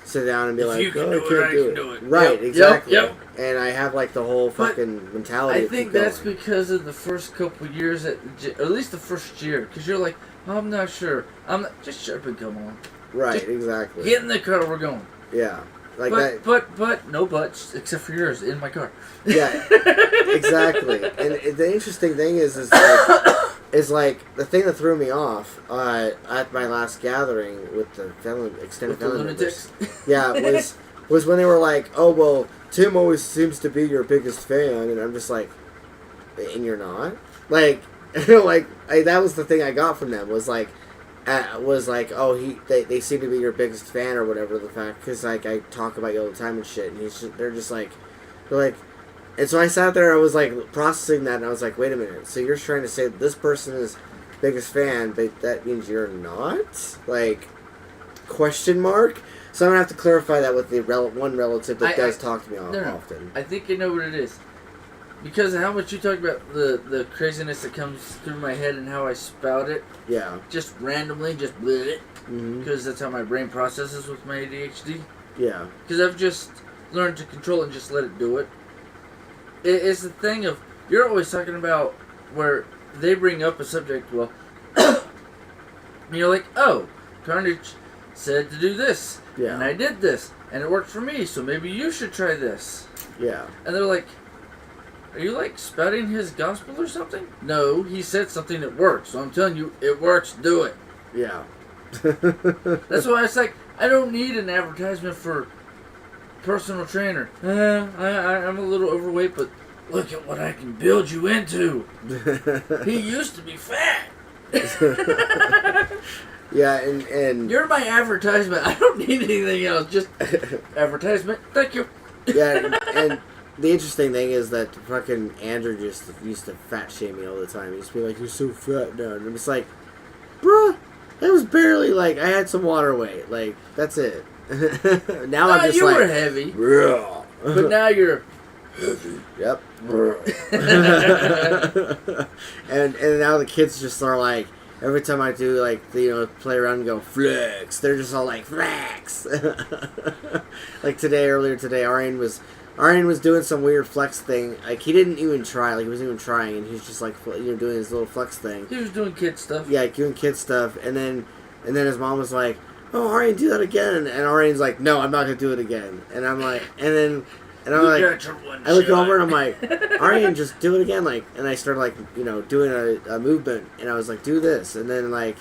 sit down and be like, I can't do it. Right, exactly. Yep. And I have, like, the whole fucking mentality. I think that's because of the first couple years or at least the first year, because you're like, I'm not sure. Just shut up and come on. Right, just exactly. Get in the car, we're going. Yeah. Like but no buts, except for yours, in my car. Yeah, exactly. And the interesting thing is like the thing that threw me off at my last gathering with the extended family members. Yeah, was when they were like, oh, well, Tim always seems to be your biggest fan, and I'm just like, and you're not? Like, like, that was the thing I got from them, was like, was like, oh, they seem to be your biggest fan or whatever the fact, because like I talk about you all the time and shit, and they're like, and so I sat there and I was like processing that, and I was like, wait a minute, so you're trying to say that this person is biggest fan, but that means you're not? Like, question mark? So I'm gonna have to clarify that with the one relative that does talk to me often. I think you know what it is. Because of how much you talk about the craziness that comes through my head and how I spout it. Yeah. Just randomly, just bleh it. Mm-hmm. Because that's how my brain processes with my ADHD. Yeah. Because I've just learned to control it and just let it do it. It's the thing of, you're always talking about where they bring up a subject, well, and you're like, oh, Karnage said to do this. Yeah. And I did this. And it worked for me, so maybe you should try this. Yeah. And they're like, are you like spouting his gospel or something? No, he said something that works. So I'm telling you, it works. Do it. Yeah. That's why it's like, I don't need an advertisement for personal trainer. I'm a little overweight, but look at what I can build you into. He used to be fat. Yeah, and You're my advertisement. I don't need anything else. Just advertisement. Thank you. Yeah, and the interesting thing is that fucking Andrew just used to fat shame me all the time. He used to be like, you're so fat now. And I'm just like, bruh, that was barely like, I had some water weight. Like, that's it. Now I'm just you like, were heavy. bruh. But now you're Yep. and now the kids just are like, every time I do like play around and go flex, they're just all like flex. Like earlier today, Arian was doing some weird flex thing. Like he didn't even try. Like he wasn't even trying, and he's just like doing his little flex thing. He was doing kid stuff. Yeah, doing kid stuff, and then his mom was like, "Oh, Arian, do that again." And Arian's like, "No, I'm not gonna do it again." And I'm like, and I'm like, I look over and I'm like, Arian, just do it again. Like, and I started like, doing a movement, and I was like, do this. And then like,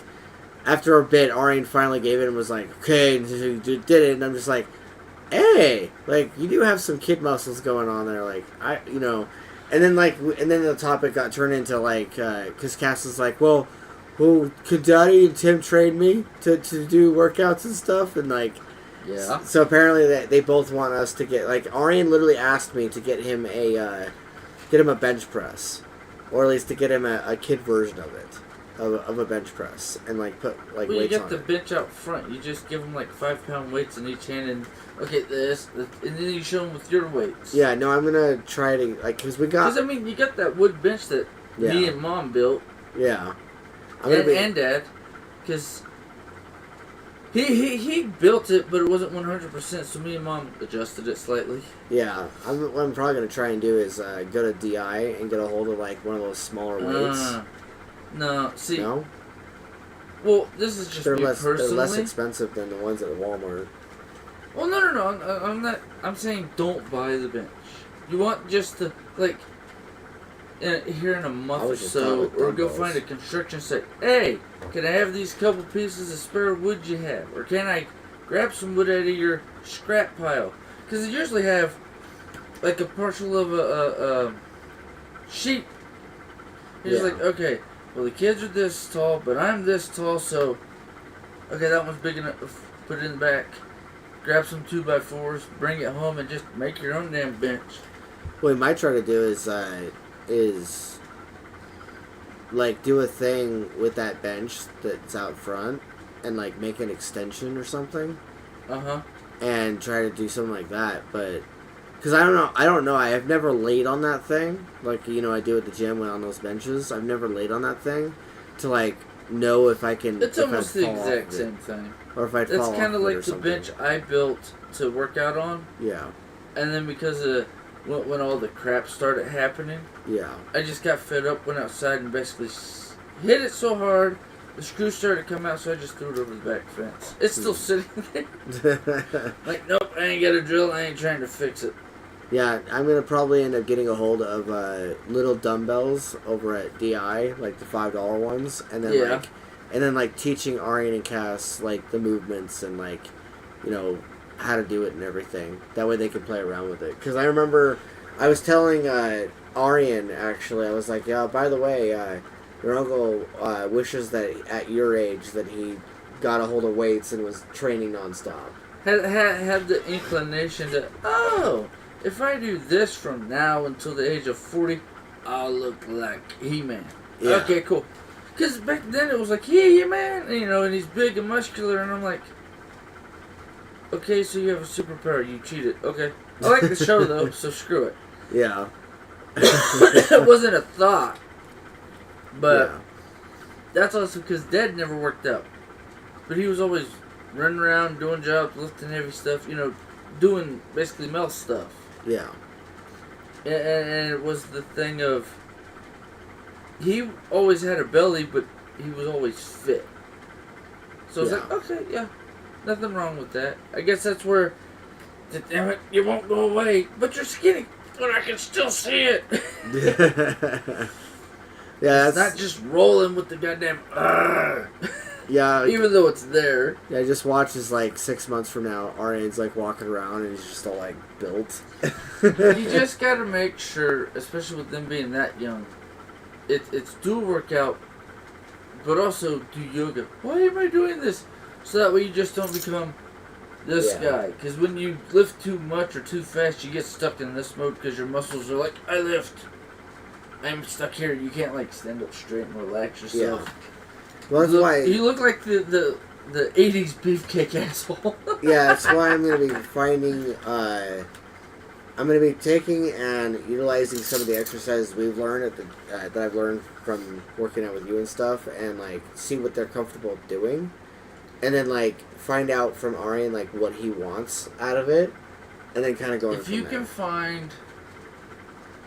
after a bit, Arian finally gave it and was like, okay, and he did it. And I'm just like, hey, like, you do have some kid muscles going on there. Like, and then the topic got turned into like, because Cass was like, well, could Daddy and Tim train me to do workouts and stuff? And like, yeah. So apparently they both want us to get, like, Arian literally asked me to get him a bench press, or at least to get him a kid version of it, of a bench press, and like put like weights on it. You get the bench out front. You just give him like 5-pound weights in each hand, and this, and then you show him with your weights. Yeah, no, I'm gonna try to because we got. Because I mean, you got that wood bench that me and Mom built. Yeah. And Dad, because. He built it, but it wasn't 100%, so me and Mom adjusted it slightly. Yeah, what I'm probably going to try and do is go to DI and get a hold of, like, one of those smaller weights. No, see... No? Well, this is just me personally. They're less expensive than the ones at Walmart. Well, no, I'm not... I'm saying don't buy the bench. You want just to, like... here in a month or so, or go find a construction site. Hey, can I have these couple pieces of spare wood you have? Or can I grab some wood out of your scrap pile? Because they usually have like a partial of a sheet. You're just like, okay, well the kids are this tall, but I'm this tall, so okay, that one's big enough. Put it in the back. Grab some 2x4s, bring it home, and just make your own damn bench. What we might try to do is like do a thing with that bench that's out front and like make an extension or something. And try to do something like that, but because I don't know, I have never laid on that thing like I do at the gym when on those benches. I've never laid on that thing to like know if I can. It's almost the exact same thing. Or if I fall off. It's kind of like the bench I built to work out on. Yeah. And then because of when all the crap started happening, I just got fed up, went outside and basically hit it so hard, the screws started to come out, so I just threw it over the back fence. It's still sitting there. Like, nope, I ain't got a drill, I ain't trying to fix it. Yeah, I'm going to probably end up getting a hold of little dumbbells over at DI, like the $5 ones, and then like teaching Arian and Cass like the movements and like, how to do it and everything. That way they can play around with it. Because I remember I was telling Arian, actually, I was like, yeah, by the way, your uncle wishes that at your age that he got a hold of weights and was training nonstop. Had the inclination to, oh, if I do this from now until the age of 40, I'll look like He-Man. Yeah. Okay, cool. Because back then it was like, yeah, yeah, man, and, you know, and he's big and muscular, and I'm like, okay, so you have a superpower, you cheated. Okay. I like the show, though, so screw it. Yeah. It wasn't a thought. But Yeah. that's also because Dad never worked out. But he was always running around, doing jobs, lifting heavy stuff, you know, doing basically male stuff. Yeah. And it was the thing of, he always had a belly, but he was always fit. So I was Yeah. like, okay, yeah, nothing wrong with that. I guess that's where, damn it, you won't go away, but you're skinny, but I can still see it. Yeah, It's not just rolling with the goddamn, yeah. even though it's there. Yeah, I just watched this like 6 months from now. Arian's like walking around and he's just all like built. You just gotta make sure, especially with them being that young, it's do workout, but also do yoga. Why am I doing this? So that way you just don't become this Yeah. guy. Because when you lift too much or too fast, you get stuck in this mode because your muscles are like, I lift. I'm stuck here. You can't like stand up straight and relax yourself. Yeah. Well, that's why. You look like the 80s beefcake asshole. Yeah, that's why I'm gonna be finding. I'm gonna be taking and utilizing some of the exercises we've learned at the that I've learned from working out with you and stuff, and like see what they're comfortable doing, and then like find out from Arian like what he wants out of it, and then kind of going. If from you there. can find,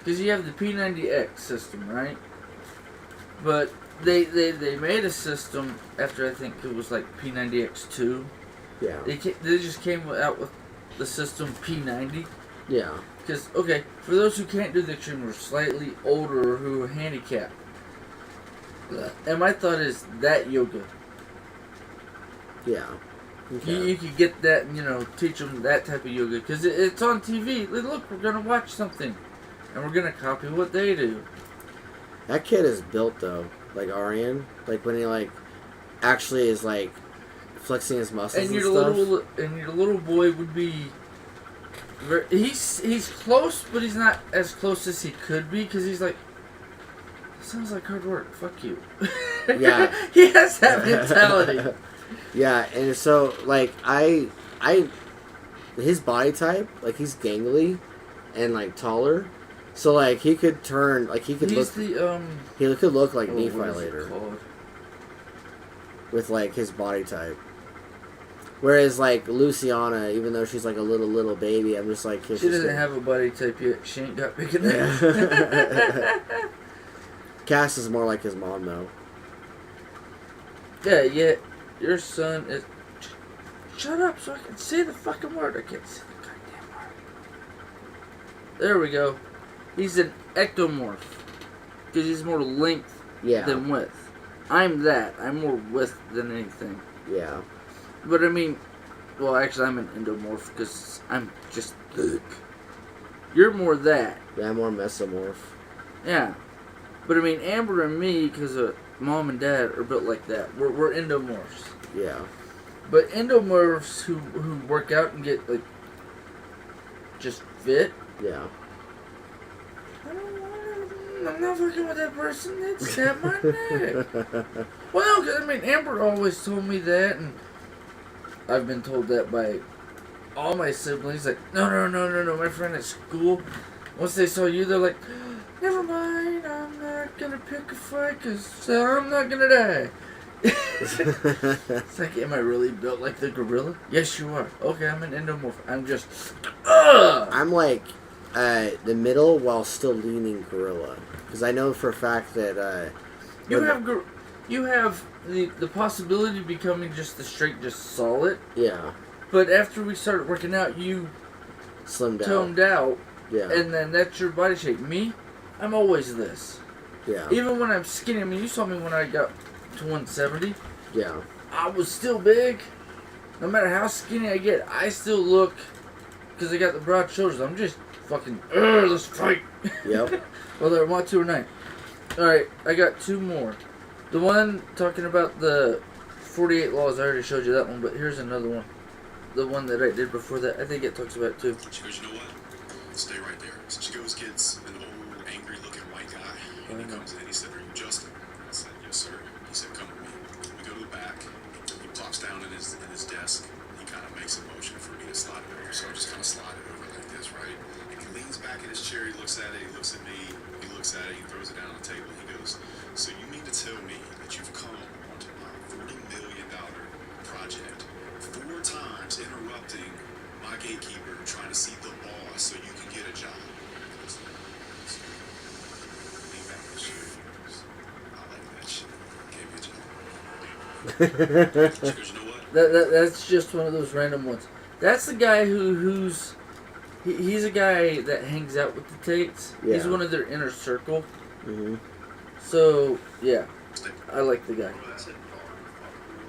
because you have the P90X system, right? But they made a system after I think it was like P90X2. Yeah. They just came out with the system P90. Yeah. Because, okay, for those who can't do the extreme or slightly older or who are handicapped, and my thought is that yoga. Yeah. Okay. You could get that and, you know, teach them that type of yoga. Because it's on TV. Look, we're going to watch something. And we're going to copy what they do. That kid is built though, like Arian. Like when he like actually is like flexing his muscles and stuff. Your little boy would be. He's close, but he's not as close as he could be because he's like. Sounds like hard work. Fuck you. Yeah. He has that mentality. Yeah, and so like his body type, like he's gangly and like taller. So like he could turn like he could He's look he could look like Nephi what is it later called? with like his body type. Whereas like Luciana, even though she's like a little baby, I'm just like She doesn't have a body type yet. She ain't got big enough. Yeah. Cass is more like his mom though. Yeah. Your son is. Shut up so I can say the fucking word. I can't say the goddamn word. There we go. He's an ectomorph. Because he's more length than width. I'm that. I'm more width than anything. Yeah. But I mean, well, actually, I'm an endomorph because I'm just thick. You're more that. Yeah, I'm more mesomorph. Yeah. But I mean, Amber and me, because of mom and dad, are built like that. We're endomorphs. Yeah. But endomorphs who work out and get, like, just fit. Yeah. I'm not fucking with that person that snapped my neck. Well, 'cause, I mean, Amber always told me that, and I've been told that by all my siblings. Like, no, my friend at school, once they saw you, they're like, never mind, I'm not gonna pick a fight because I'm not gonna die. It's like, am I really built like the gorilla? Yes, you are. Okay, I'm an endomorph. I'm just, I'm like the middle while still leaning gorilla. Because I know for a fact that you have the possibility of becoming just the straight, just solid. Yeah. But after we started working out, you Slimmed toned out. Yeah. And then that's your body shape. Me, I'm always this. Yeah. Even when I'm skinny, I mean, you saw me when I got to 170. Yeah. I was still big. No matter how skinny I get, I still look, because I got the broad shoulders, I'm just fucking, let's fight. Yep. Whether I want to or not. Alright, I got two more. The one talking about the 48 laws, I already showed you that one, but here's another one. The one that I did before that, I think it talks about it too. She goes, you know what? Stay right there. So she goes, gets an old, angry-looking white guy, and he comes in. He said, are you Justin? I said, yes, sir. He said, come with me. We go to the back. He plops down in his desk. He kind of makes a motion for me to slide it over. So I just kind of slide it over like this, right? And he leans back in his chair. He looks at it. He looks at me. He looks at it. He throws it down on the table. He goes, so you mean to tell me that you've come onto my $40 million project 4 times, interrupting my gatekeeper, trying to see the boss so you can get a job? Lean back in the chair. I like that shit. Gave me a job. She goes, you know what? That's just one of those random ones. That's the guy he's a guy that hangs out with the Tates. Yeah. He's one of their inner circle. Mm-hmm. So, yeah. I like the guy.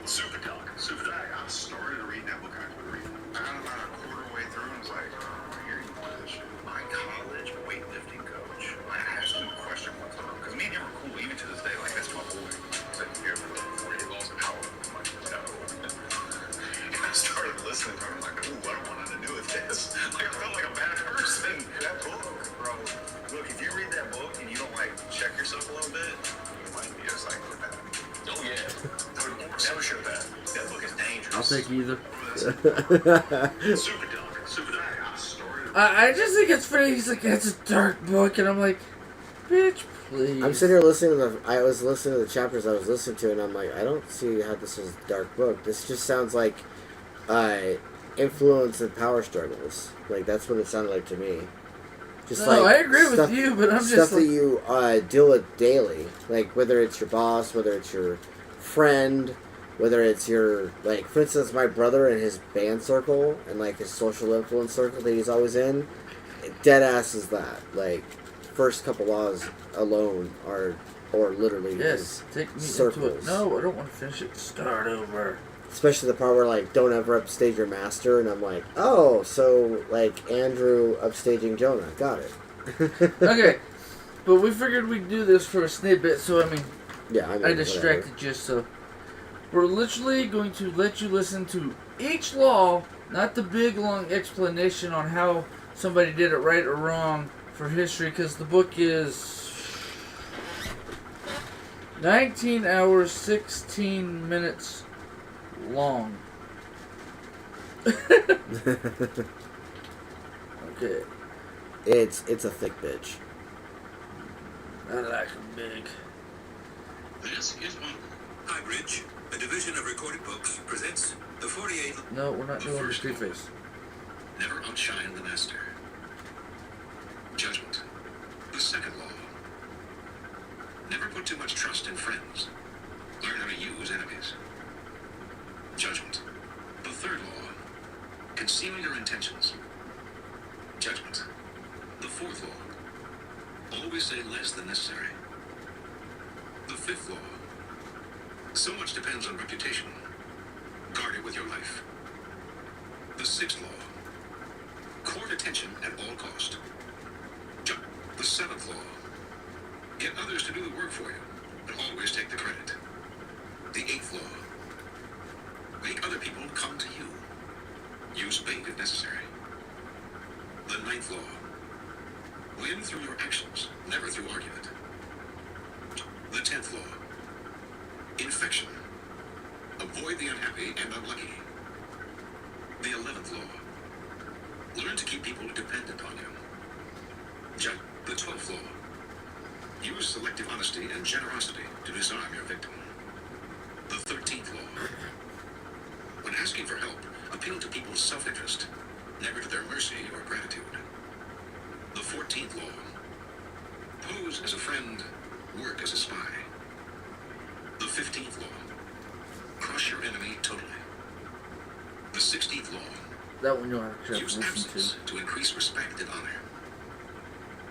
Super Dog. I started reading that book. I couldn't read it. I got about a quarter way through and was like, I hear you want this shit. My college weightlifting coach, I asked him a question one time, because me and him were cool even to this day. Like, that's my boy. He's like, you ever read 48 Laws of Power? I'm like, no. And I started listening to him. I'm like, ooh, I don't want nothing to do with this. Like, I felt like a bad person. That book, bro. Look, if you read that book and you don't, like, check yourself a little bit, you might be a psychopath. Oh, yeah. Or sociopath. That book is dangerous. I'll take either. Super Dog. I started. I just think it's funny. He's like, that's a dark book. And I'm like, bitch, please. I'm sitting here listening to I was listening to the chapters I was listening to, and I'm like, I don't see how this is a dark book. This just sounds like influence and power struggles. Like, that's what it sounded like to me. Just No, like I agree stuff, with you, but I'm stuff just that like, you deal with daily. Like, whether it's your boss, whether it's your friend, whether it's your, like, for instance, my brother and his band circle and, like, his social influence circle that he's always in, dead ass is that. Like, first couple laws alone are, or literally yes, take me circles. into it. No, I don't want to finish it. Start over. Especially the part where, like, don't ever upstage your master, and I'm like, oh, so, like, Andrew upstaging Jonah. Got it. Okay, but we figured we'd do this for a snippet, so, I mean, Yeah, I mean, I distracted you, so we're literally going to let you listen to each law, not the big long explanation on how somebody did it right or wrong for history, because the book is 19 hours, 16 minutes long. Okay, It's a thick bitch. I like them big. This is Audible. Hi, Bridge. A division of Recorded Books presents the 48. No, we're not doing the street face. Never outshine the master. Judgment. The second law. Never put too much trust in friends. Learn how to use enemies. Judgment. The third law. Conceal your intentions. Judgment. The fourth law. Always say less than necessary. The fifth law. So much depends on reputation. Guard it with your life. The sixth law. Court attention at all cost. The seventh law. Get others to do the work for you, but always take the credit. The eighth law. Make other people come to you. Use bait if necessary. The ninth law. Win through your actions, never through argument. The 10th law. Infection. Avoid the unhappy and unlucky. The 11th law. Learn to keep people dependent on you. The 12th law. Use selective honesty and generosity to disarm your victim. The 13th law. When asking for help, appeal to people's self-interest, never to their mercy or gratitude. The 14th law. Pose as a friend, work as a spy. The 15th law. Crush your enemy totally. The 16th law. That one you'll actually have Use to listen absence to increase respect and honor.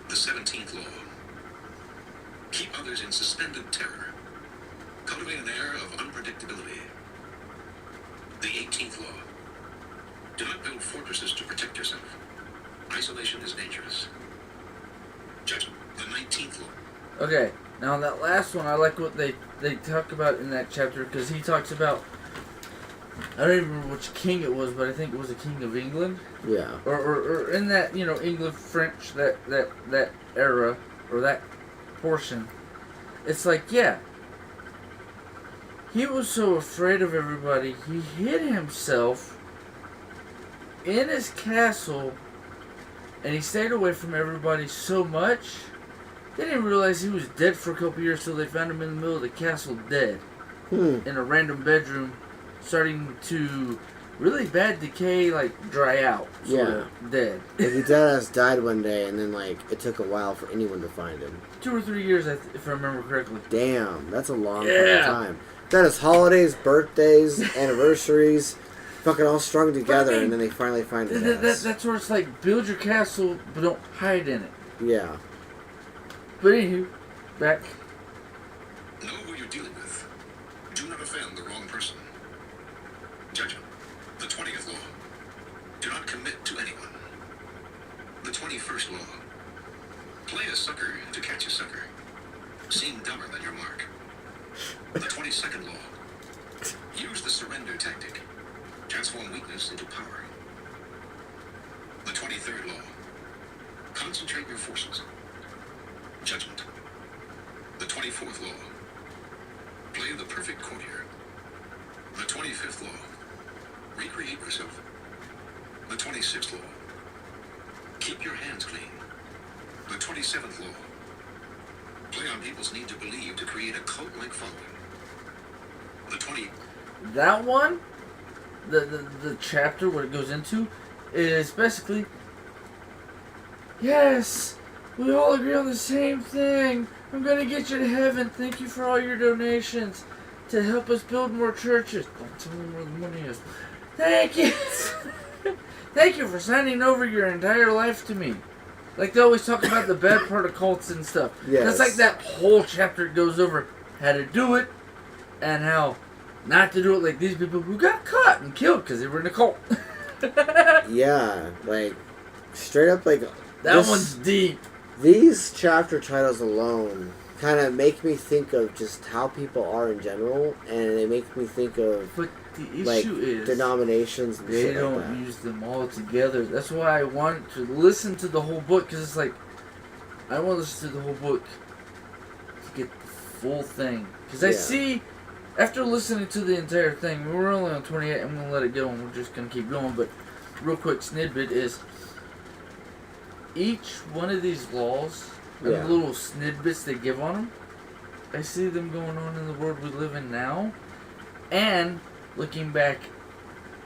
The 17th law. Keep others in suspended terror. Cultivate an air of unpredictability. The 18th law. Do not build fortresses to protect yourself. Isolation is dangerous. Judgment. The 19th law. to. Okay, Now that last one, I like what they talk about in that chapter, because he talks about, I don't even remember which king it was, but I think it was a king of England. Yeah. Or in that, England French, that era, or that portion. It's like, yeah, he was so afraid of everybody, he hid himself in his castle, and he stayed away from everybody so much, they didn't realize he was dead for a couple years, so they found him in the middle of the castle dead. In a random bedroom, starting to really bad decay, like dry out. Dead. Like his deadass died one day, and then like it took a while for anyone to find him. 2 or 3 years, if I remember correctly. Damn, that's a long fucking time. That is holidays, birthdays, anniversaries, fucking all strung together, and then they finally find his ass. That's where it's like, build your castle, but don't hide in it. Yeah. But anywho, back. Know who you're dealing with. Do not offend the wrong person. Judgment. The 20th law. Do not commit to anyone. The 21st law. Play a sucker to catch a sucker. Seem dumber than your mark. The 22nd law. Use the surrender tactic. Transform weakness into power. The 23rd law. Concentrate your forces. Judgment. The 24th law. Play the perfect courtier. The 25th law. Recreate yourself. The 26th law. Keep your hands clean. The 27th law. Play on people's need to believe to create a cult-like following. The 20... That one, the chapter, what it goes into, is basically, yes, we all agree on the same thing. I'm going to get you to heaven. Thank you for all your donations to help us build more churches. Don't tell me where the money is. Thank you. Thank you for signing over your entire life to me. Like they always talk about the bad part of cults and stuff. Yes. That's like that whole chapter goes over how to do it and how not to do it, like these people who got caught and killed because they were in a cult. Yeah, like straight up, like that one's deep. These chapter titles alone kind of make me think of just how people are in general, and they make me think of But the issue like is denominations and they shit don't like that. use them all together. That's why I want to listen to the whole book, because it's like I want to listen to the whole book to get the full thing. Because I see, after listening to the entire thing, we're only on 28. I'm gonna let it go, and we're just gonna keep going. But real quick snippet is each one of these laws and the little snippets they give on them. I see them going on in the world we live in now, and looking back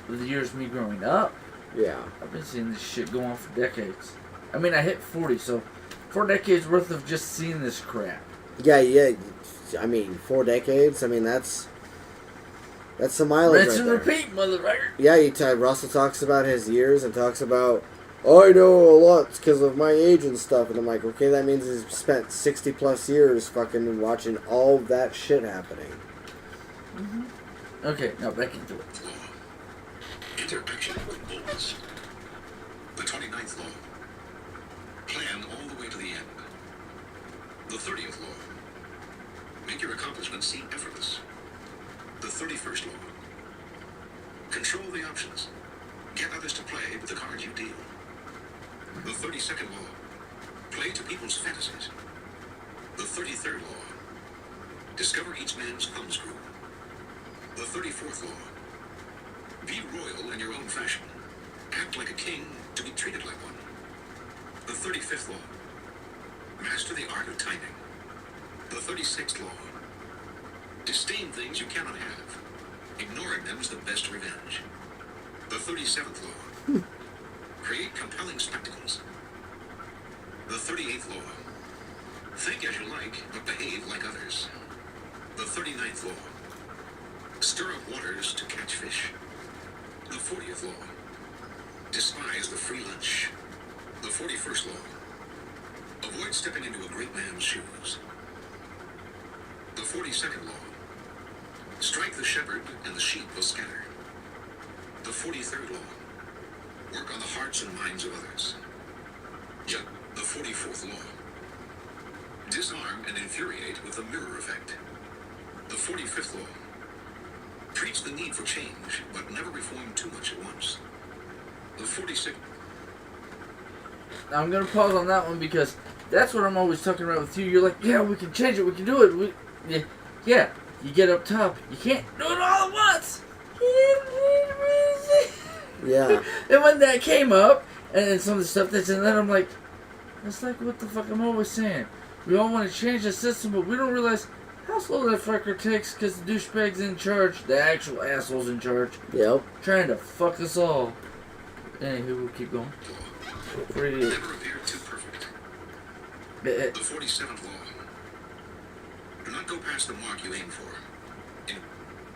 the years of me growing up, I've been seeing this shit go on for decades. I mean, I hit 40, so 4 decades worth of just seeing this crap. Yeah. I mean, 4 decades. I mean, that's some mileage. Rinse right and there. repeat, motherfucker. Yeah, Russell talks about his years and talks about, I know a lot because of my age and stuff. And I'm like, okay, that means he's spent 60 plus years fucking watching all that shit happening. Mm-hmm. Okay, now back into it. Law. Interaction with boldness. The 29th law. Plan all the way to the end. The 30th law. Make your accomplishments seem effortless. The 31st law. Control the options. Get others to play with the cards you deal. The 32nd law. Play to people's fantasies. The 33rd law. Discover each man's thumbscrew. The 34th law. Be royal in your own fashion. Act like a king to be treated like one. The 35th law. Master the art of timing. The 36th law. Disdain things you cannot have. Ignoring them is the best revenge. The 37th law. Create compelling spectacles. The 38th law. Think as you like, but behave like others. The 39th law. Stir up waters to catch fish. The 40th law. Despise the free lunch. The 41st law. Avoid stepping into a great man's shoes. The 42nd law. Strike the shepherd and the sheep will scatter. The 43rd law. Work on the hearts and minds of others. Yet, the 44th law. disarm and infuriate with the mirror effect. The 45th law. Preach the need for change, but never reform too much at once. The 46th. Now I'm gonna pause on that one because that's what I'm always talking about with you. You're like, yeah, we can change it, we can do it. Yeah, you get up top, you can't do it all at once. Yeah. And when that came up, and then some of the stuff that's in that, I'm like, that's like what the fuck I'm always saying. We all want to change the system, but we don't realize how slow that fucker takes because the douchebag's in charge, the actual asshole's in charge, Yep. trying to fuck us all. Anywho, we'll keep going. Pretty. Never appeared too perfect. The 47th law. Do not go past the mark you aim for. In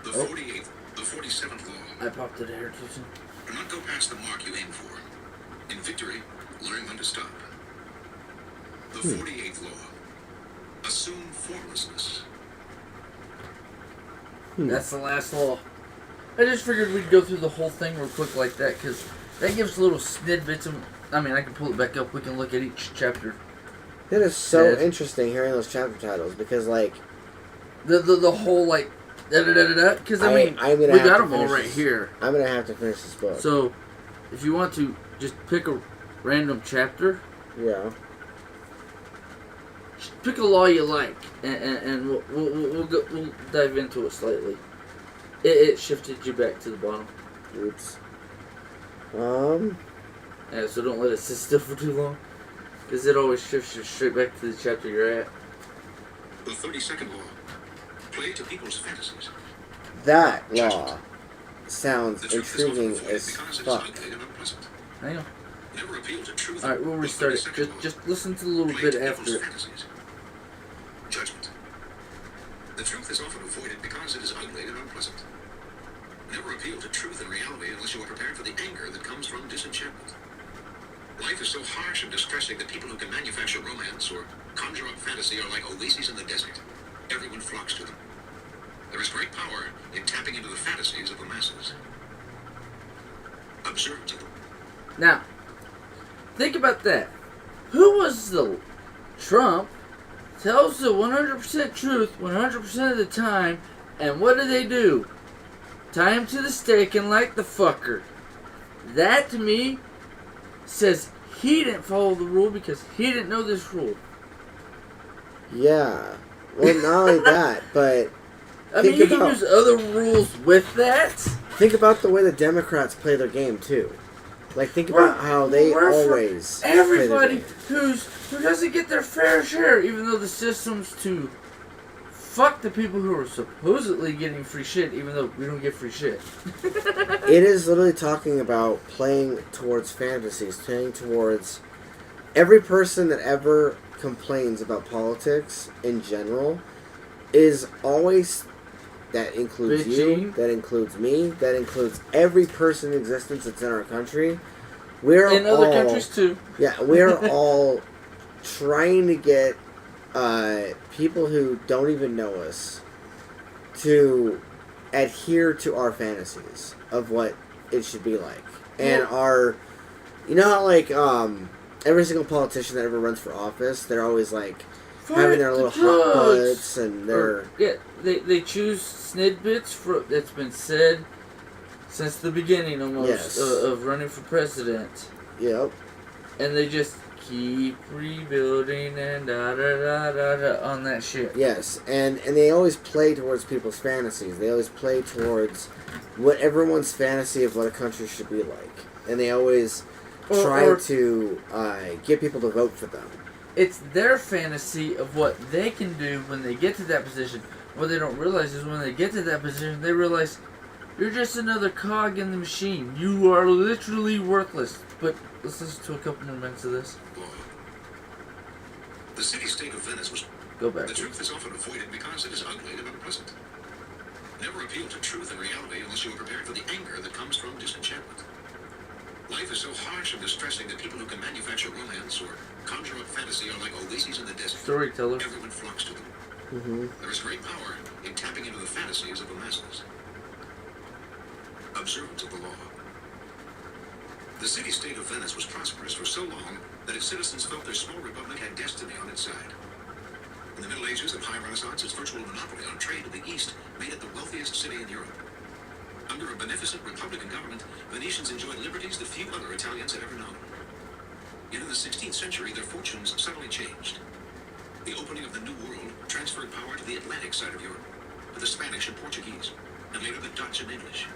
the 47th law. I popped it here too soon. Do not go past the mark you aim for. In victory, learn when to stop. The 48th law. Assume formlessness. That's the last law. I just figured we'd go through the whole thing real quick like that because that gives little snidbits of. I mean, I can pull it back up. We can look at each chapter. It is so interesting hearing those chapter titles because, like, the whole like da-da-da-da-da. Because I mean, we got them all right here. I'm gonna have to finish this book. So, if you want to just pick a random chapter, yeah, just pick a law you like, and we'll dive into it slightly. It shifted you back to the bottom. Oops. Yeah, so don't let it sit still for too long, because it always shifts you straight back to the chapter you're at. The 32nd law. Play to people's fantasies. That law sounds intriguing as fuck. Hang on. Never appeal to truth. Alright, we'll restart it. Just listen to a little bit after it. Judgment. The truth is often avoided because it is ugly and unpleasant. Never appeal to truth and reality unless you are prepared for the anger that comes from disenchantment. Life is so harsh and distressing that people who can manufacture romance or conjure up fantasy are like oases in the desert. Everyone flocks to them. There is great power in tapping into the fantasies of the masses. Observance of them. Now, think about that. Who was the Trump tells the 100% truth 100% of the time, and what do? Tie him to the stake and light the fucker. That to me says he didn't follow the rule because he didn't know this rule. Yeah. Well, not only that, but I mean, you can use other rules with that. Think about the way the Democrats play their game too. Like, think about how they always everybody play their game. who doesn't get their fair share, even though the system's to fuck the people who are supposedly getting free shit, even though we don't get free shit. It is literally talking about playing towards fantasies, playing towards every person that ever complains about politics in general is always, that includes you, that includes me, that includes every person in existence that's in our country. We're in other countries too. Yeah, we're all trying to get people who don't even know us to adhere to our fantasies of what it should be like. And our, you know how like every single politician that ever runs for office, they're always like having their little hot butts and their they choose snidbits that's been said since the beginning almost of running for president. Yep. And they just keep rebuilding and da on that shit. Yes, and they always play towards people's fantasies. They always play towards what everyone's fantasy of what a country should be like. And they always try to get people to vote for them. It's their fantasy of what they can do when they get to that position. What they don't realize is when they get to that position, they realize you're just another cog in the machine. You are literally worthless. But let's listen to a couple more minutes of this. The city-state of Venice was... Go back. The truth is often avoided because it is ugly and unpleasant. Never appeal to truth and reality unless you are prepared for the anger that comes from disenchantment. Life is so harsh and distressing that people who can manufacture romance or conjure up fantasy are like oases in the desert. Storyteller. Everyone flocks to them. There is great power in tapping into the fantasies of the masses. Observance of the law. The city-state of Venice was prosperous for so long that its citizens felt their small republic had destiny on its side. In the Middle Ages and High Renaissance, its virtual monopoly on trade to the East made it the wealthiest city in Europe. Under a beneficent Republican government, Venetians enjoyed liberties that few other Italians had ever known. Yet in the 16th century, their fortunes suddenly changed. The opening of the New World transferred power to the Atlantic side of Europe, to the Spanish and Portuguese, and later the Dutch and English.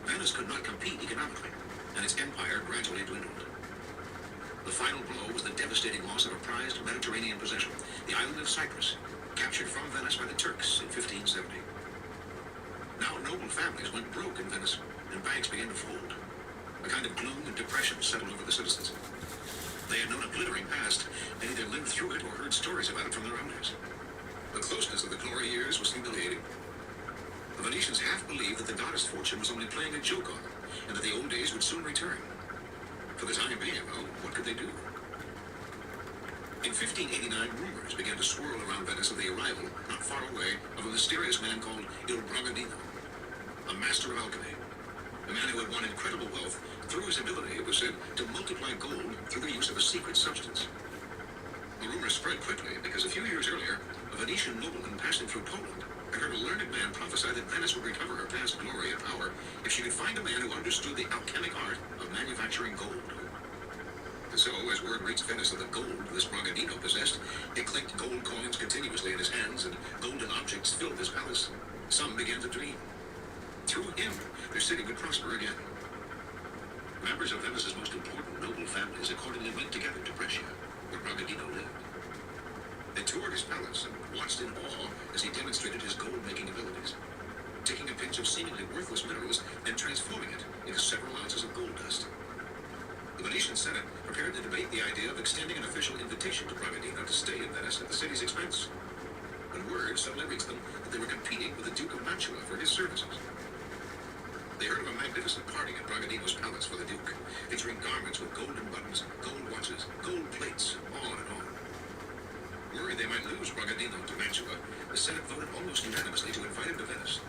Venice could not compete economically, and its empire gradually dwindled. The final blow was the devastating loss of a prized Mediterranean possession, the island of Cyprus, captured from Venice by the Turks in 1570. Now noble families went broke in Venice, and banks began to fold. A kind of gloom and depression settled over the citizens. They had known a glittering past, and either lived through it or heard stories about it from their elders. The closeness of the glory years was humiliating. The Venetians half believed that the goddess Fortune was only playing a joke on them, and that the old days would soon return. For the time being, though, what could they do? In 1589, rumors began to swirl around Venice of the arrival, not far away, of a mysterious man called Il Bragadino, a master of alchemy. A man who had won incredible wealth through his ability, it was said, to multiply gold through the use of a secret substance. The rumor spread quickly because a few years earlier, a Venetian nobleman passing through Poland had heard a learned man prophesy that Venice would recover her past glory and power if she could find a man who understood the alchemic art of manufacturing gold. And so, as word reached Venice of the gold this Bragadino possessed, it clinked gold coins continuously in his hands, and golden objects filled his palace. Some began to dream. Through him, their city would prosper again. Members of Venice's most important noble families accordingly went together to Brescia, where Bragadino lived. They toured his palace and watched in awe as he demonstrated his gold-making abilities, taking a pinch of seemingly worthless minerals and transforming it into several ounces of gold dust. The Venetian Senate prepared to debate the idea of extending an official invitation to Bragadino to stay in Venice at the city's expense, when word suddenly reached them that they were competing with the Duke of Mantua for his services. They heard of a magnificent party at Bragadino's palace for the Duke, featuring garments with golden buttons, gold watches, gold plates, on and on. Worried they might lose Bragadino to Mantua, the Senate voted almost unanimously to invite him to Venice,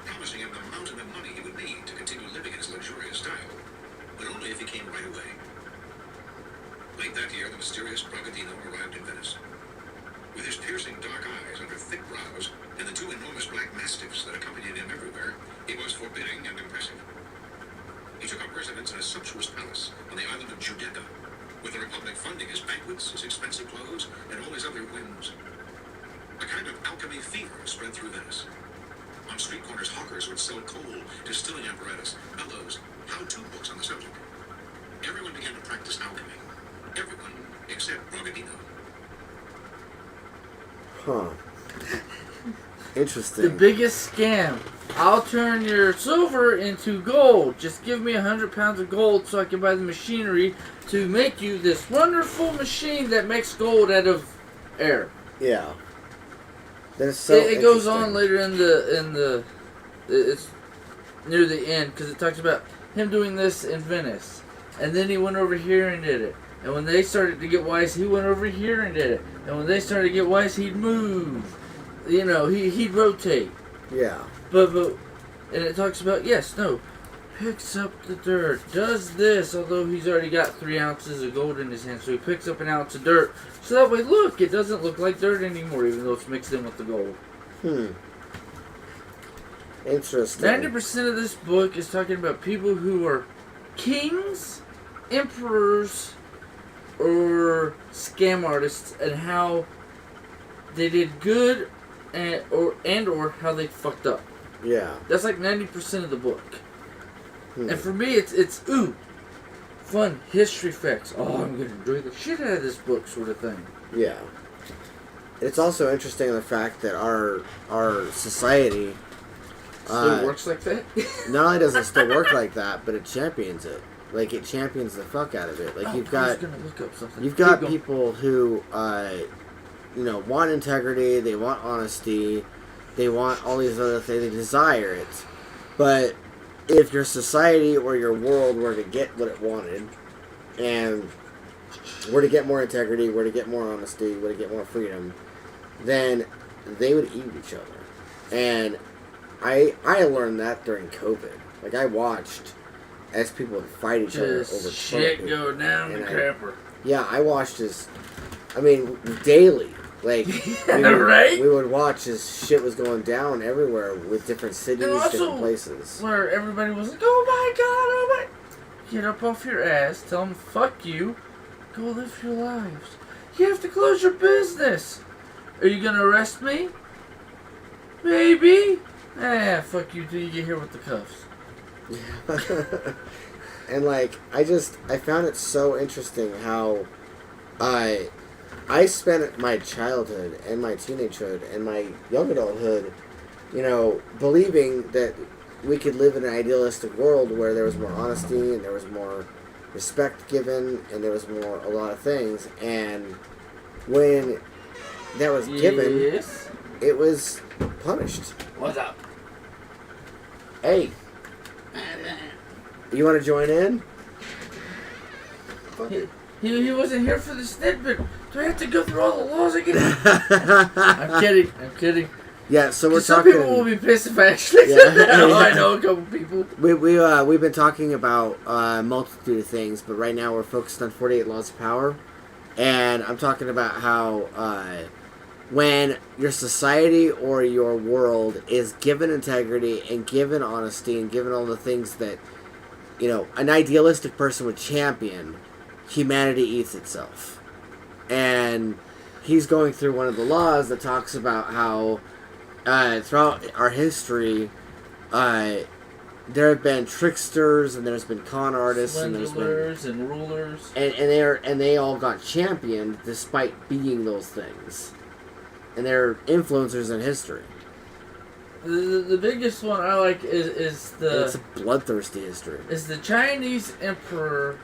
promising him the mountain of money he would need to continue living in his luxurious style, but only if he came right away. Late that year, the mysterious Bragadino arrived in Venice. With his piercing dark eyes under thick brows and the two enormous black mastiffs that accompanied him everywhere, he was forbidding and impressive. He took up residence in a sumptuous palace on the island of Giudecca, with the Republic funding his banquets, his expensive clothes, and all his other whims. A kind of alchemy fever spread through Venice. On street corners, hawkers would sell coal, distilling apparatus, bellows, how-to books on the subject. Everyone began to practice alchemy. Everyone except Bragadino. Huh. Interesting. The biggest scam. I'll turn your silver into gold. Just give me 100 pounds of gold so I can buy the machinery to make you this wonderful machine that makes gold out of air. Yeah. That's so It goes on later in the it's near the end because it talks about him doing this in Venice, and then he went over here and did it. And when they started to get wise, he went over here and did it. And when they started to get wise, he'd move. You know, he'd rotate. Yeah. But and it talks about picks up the dirt, does this, although he's already got 3 ounces of gold in his hand, so he picks up an ounce of dirt. So that way, look, it doesn't look like dirt anymore, even though it's mixed in with the gold. Interesting. 90% of this book is talking about people who are kings, emperors, or scam artists, and how they did good, or how they fucked up. Yeah. That's like 90% of the book. And for me, it's fun history facts. Oh, I'm gonna enjoy the shit out of this book, sort of thing. Yeah. It's also interesting the fact that our society still works like that. Not only does it still work like that, but it champions it. Like, it champions the fuck out of it. Like, you've got people who want integrity, they want honesty, they want all these other things, they desire it. But if your society or your world were to get what it wanted, and were to get more integrity, were to get more honesty, were to get more freedom, then they would eat each other. And I learned that during COVID. Like, I watched as people would fight each other over shit go down the crapper. Yeah, I watched daily Like, Right? we would watch as shit was going down everywhere with different cities, And also, different places. where everybody was like, oh my god, oh my... Get up off your ass, tell them fuck you, go live your lives. You have to close your business. Are you gonna arrest me? Maybe. Fuck you till you get here with the cuffs. Yeah. And like, I found it so interesting how I spent my childhood and my teenagehood and my young adulthood, you know, believing that we could live in an idealistic world where there was more honesty and there was more respect given and there was a lot of things. And when that was given, Yes. it was punished. What's up? Hey, you want to join in? He wasn't here for the snippet. Do I have to go through all the laws again? I'm kidding. Yeah, so we're Some talking. people will be pissed if I actually Yeah. said that. Oh, I know a couple people. We've been talking about a multitude of things, but right now we're focused on 48 Laws of Power, and I'm talking about how when your society or your world is given integrity and given honesty and given all the things that, you know, an idealistic person would champion, humanity eats itself. And he's going through one of the laws that talks about how throughout our history, there have been tricksters and there's been con artists and there's been and rulers, and they all got championed despite being those things, and they're influencers in history. The biggest one I like is the... It's a bloodthirsty history. Is the Chinese emperor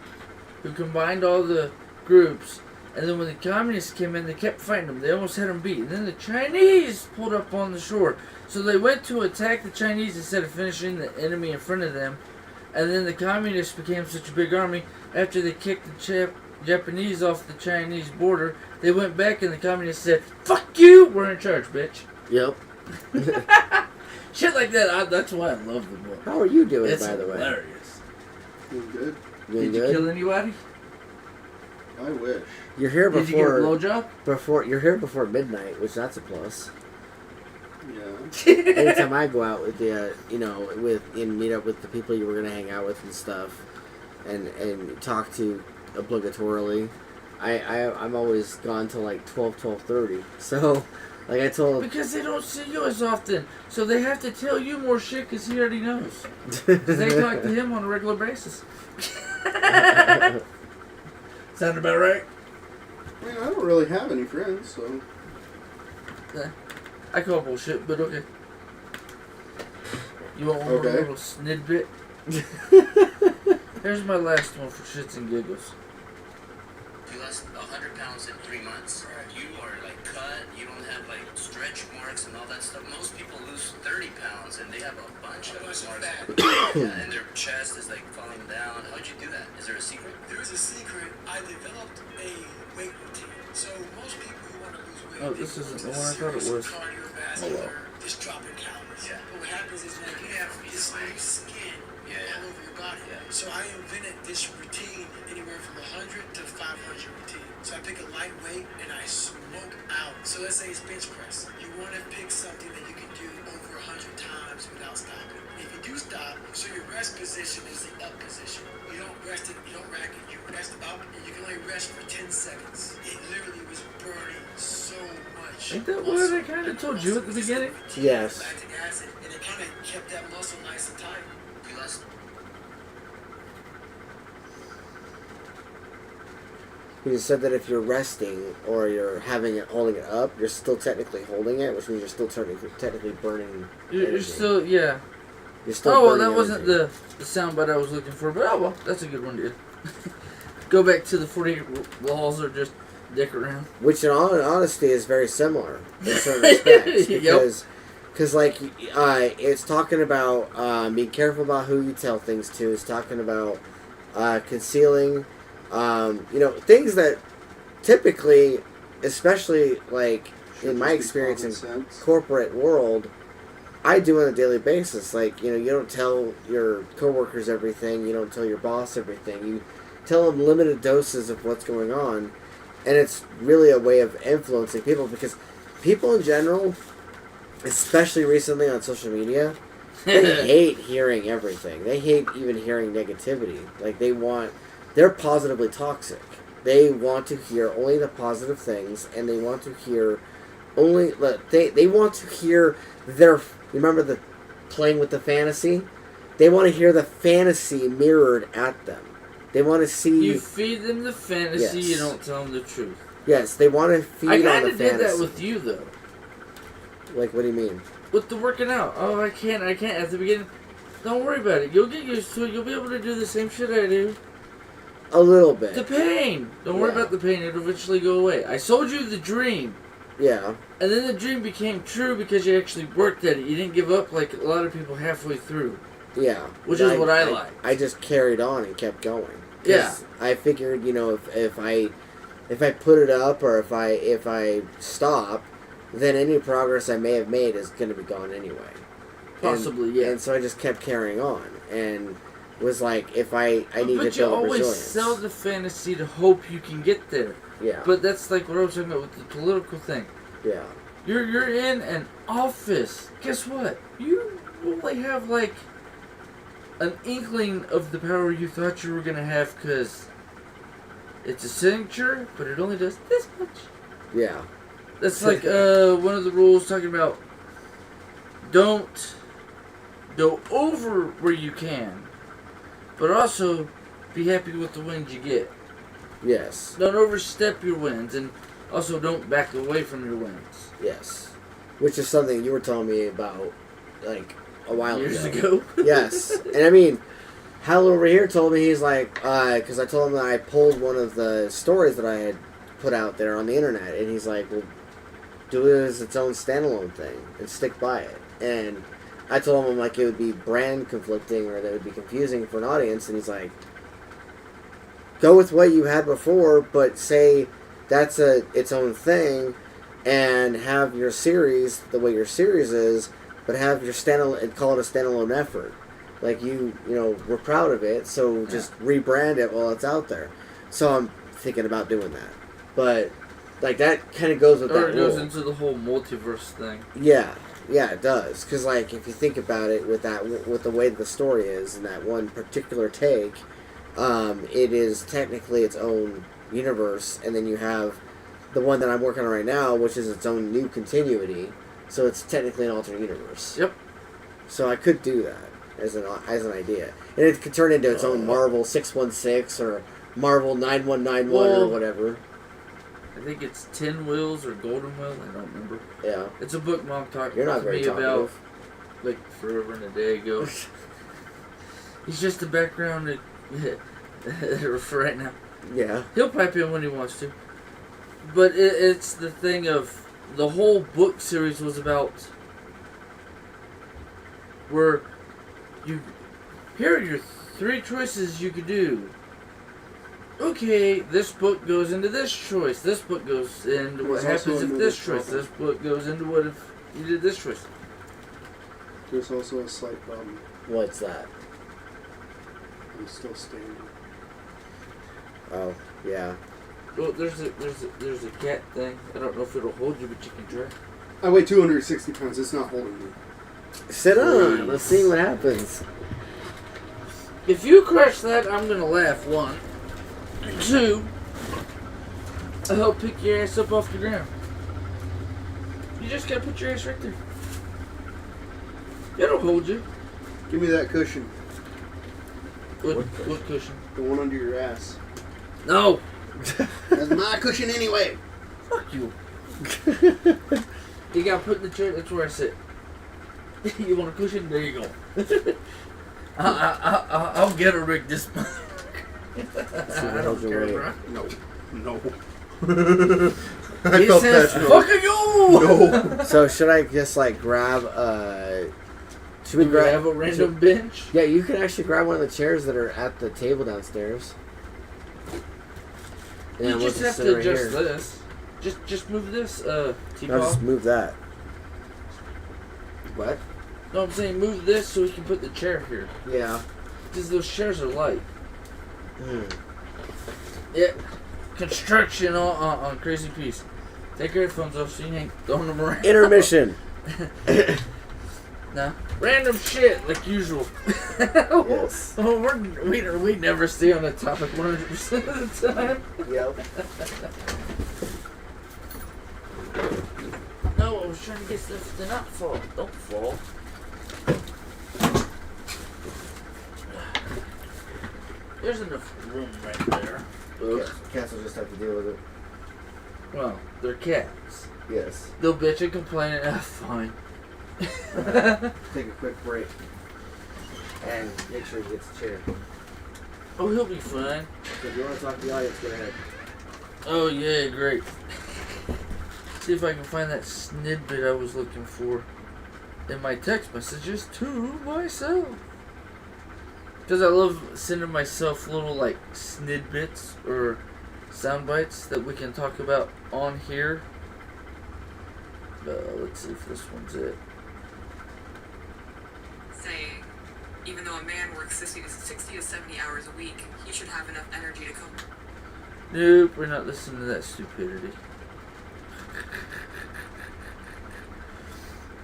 who combined all the groups, and then when the communists came in, they kept fighting them. They almost had them beat. And then the Chinese pulled up on the shore. So they went to attack the Chinese instead of finishing the enemy in front of them. And then the communists became such a big army. After they kicked the Japanese off the Chinese border, they went back and the communists said, "Fuck you! We're in charge, bitch." Yep. Shit like that. That's why I love the book. How are you doing, It's by the way? hilarious. Doing good. Doing Did you good? kill anybody? I wish. You're here Did you get a before blowjob? you're here before midnight, which that's a plus. Yeah. Anytime I go out with the, and meet up with the people you were gonna hang out with and stuff, and talk to obligatorily, I'm always gone till like 12:30. So, like I told. Because they don't see you as often, so they have to tell you more shit because he already knows. 'Cause they talk to him on a regular basis. Sound about right? I mean, I don't really have any friends, so. I call bullshit, but okay. You want one more Okay. little snidbit? Here's my last one for shits and giggles. You lost 100 pounds in 3 months. You are like cut. You don't have like stretch marks and all that stuff. Most people lose 30 pounds and they have a bunch of marks. Yeah, and their chest is like falling down. How'd you do that? Is there a secret? There is a secret. I developed a weight routine. So most people who want to lose weight, Oh, this isn't the one I thought it was. Cardiovascular, just dropping calories. Yeah. But what happens is like you have this new skin all over your body. Yeah. So I invented this routine anywhere from 100 to 500 routine. So I pick a lightweight and I smoke out. So let's say it's bench press. You want to pick something that you can do over 100 times without stopping. If you do stop, so your rest position is the up position. You don't rest it, you don't rack it, you rest up, and you can only rest for 10 seconds. It literally was burning so much. Ain't that what I kind of told you at the beginning? Yes. Lactic acid, and it kind of kept that muscle nice and tight. You lost. He said that if you're resting or you're holding it up, you're still technically holding it, which means you're still technically burning. You're energy. still, yeah. You're still. Oh, well, burning that wasn't energy. the soundbite I was looking for, but oh well, that's a good one, dude. Go back to the 48 laws or just dick around. Which, in all honesty, is very similar in certain respects. Because, like, it's talking about being careful about who you tell things to. It's talking about concealing, things that typically, especially, like, in my experience in corporate world, I do on a daily basis. Like, you don't tell your coworkers everything. You don't tell your boss everything. You tell them limited doses of what's going on. And it's really a way of influencing people because people in general, especially recently on social media, they hate hearing everything. They hate even hearing negativity. Like, they're positively toxic. They want to hear only the positive things, and they want to hear only, they want to hear remember the playing with the fantasy? They want to hear the fantasy mirrored at them. They want to see... You feed them the fantasy, Yes. you don't tell them the truth. Yes, they want to feed I on the kind fantasy. of did that with you, though. Like, what do you mean? With the working out. Oh, I can't. At the beginning, don't worry about it. You'll get used to it. You'll be able to do the same shit I do. A little bit. The pain. Don't worry Yeah. about the pain. It'll eventually go away. I sold you the dream. Yeah. And then the dream became true because you actually worked at it. You didn't give up like a lot of people halfway through. Yeah. Which is what I like. I just carried on and kept going. Yeah. I figured, if I put it up or if I stop, then any progress I may have made is going to be gone anyway. Possibly, yeah. And so I just kept carrying on and was like, if I need But to you build always resilience. sell the fantasy to hope you can get there. Yeah. But that's like what I was talking about with the political thing. Yeah. You're in an office. Guess what? You only have like an inkling of the power you thought you were gonna have because it's a signature, but it only does this much. Yeah. That's like one of the rules talking about don't go over where you can, but also be happy with the wins you get. Yes. Don't overstep your wins, and also don't back away from your wins. Yes. Which is something you were telling me about, like, a while Years ago? Yes. And I mean, Hal over here told me, he's like, because I told him that I pulled one of the stories that I had put out there on the internet, and he's like, well, do it as its own standalone thing and stick by it. And I told him, like, it would be brand conflicting or that would be confusing for an audience, and he's like, go with what you had before, but say that's its own thing, and have your series the way your series is, but have your standalone and call it a standalone effort. Like we're proud of it, so just rebrand it while it's out there. So I'm thinking about doing that, but like that kind of goes with that. Or it goes rule. into the whole multiverse thing. Yeah, it does. Because like if you think about it, with the way that the story is and that one particular take, it is technically its own universe, and then you have the one that I'm working on right now, which is its own new continuity. So it's technically an alternate universe. Yep. So I could do that as an idea, and it could turn into its own Marvel 616 or Marvel 9191 or whatever. I think it's Tin Wheels or Golden Wheel. I don't remember. Yeah. It's a book Mom talked You're not to very me about talkative. like forever and a day ago. He's just the background for right now. Yeah. He'll pipe in when he wants to. But it's the thing of the whole book series was about where here are your 3 choices you could do. Okay, this book goes into this choice. This book goes into what There's happens also if this another choice. problem. This book goes into what if you did this choice. There's also a slight problem. What's that? I'm still standing. Oh, yeah. Well, there's a cat thing. I don't know if it'll hold you, but you can try. I weigh 260 pounds. It's not holding me. Sit on. Let's see what happens. If you crush that, I'm gonna laugh. 1, 2. I'll help pick your ass up off the ground. You just gotta put your ass right there. It'll hold you. Give me that cushion. What cushion? The one under your ass. No. That's my cushion anyway. Fuck you. You gotta put in the chair. That's where I sit. You want a cushion? There you go. I'll get a rig this month. I don't care, bro. No. He says, "Fuck you!" No. So should I just like grab should we grab have a random bench? Yeah, you can actually grab one of the chairs that are at the table downstairs. And You we'll just have sit to right adjust here. this. Just move this, I'll TPAW. just move that. What? No, I'm saying move this so we can put the chair here. Yeah. Because those chairs are light. Hmm. Yeah. construction on Crazy Piece. Take your headphones off so you ain't throwing them around. Intermission. No. Random shit, like usual. Yes. we never stay on the topic 100% of the time. Yep. No, I was trying to get stuff to not fall. Don't fall. There's enough room right there. Yes. Cats will just have to deal with it. Well, they're cats. Yes. They'll bitch and complain and fine. Take a quick break. And make sure he gets a chair. Oh, he'll be fine. So if you want to talk to the audience, go ahead. Oh, yeah, great. See if I can find that snidbit I was looking for in my text messages to myself. Because I love sending myself little, like, snidbits or sound bites that we can talk about on here. Let's see if this one's it. Saying, even though a man works 60 to 70 hours a week, he should have enough energy to come. Nope, we're not listening to that stupidity.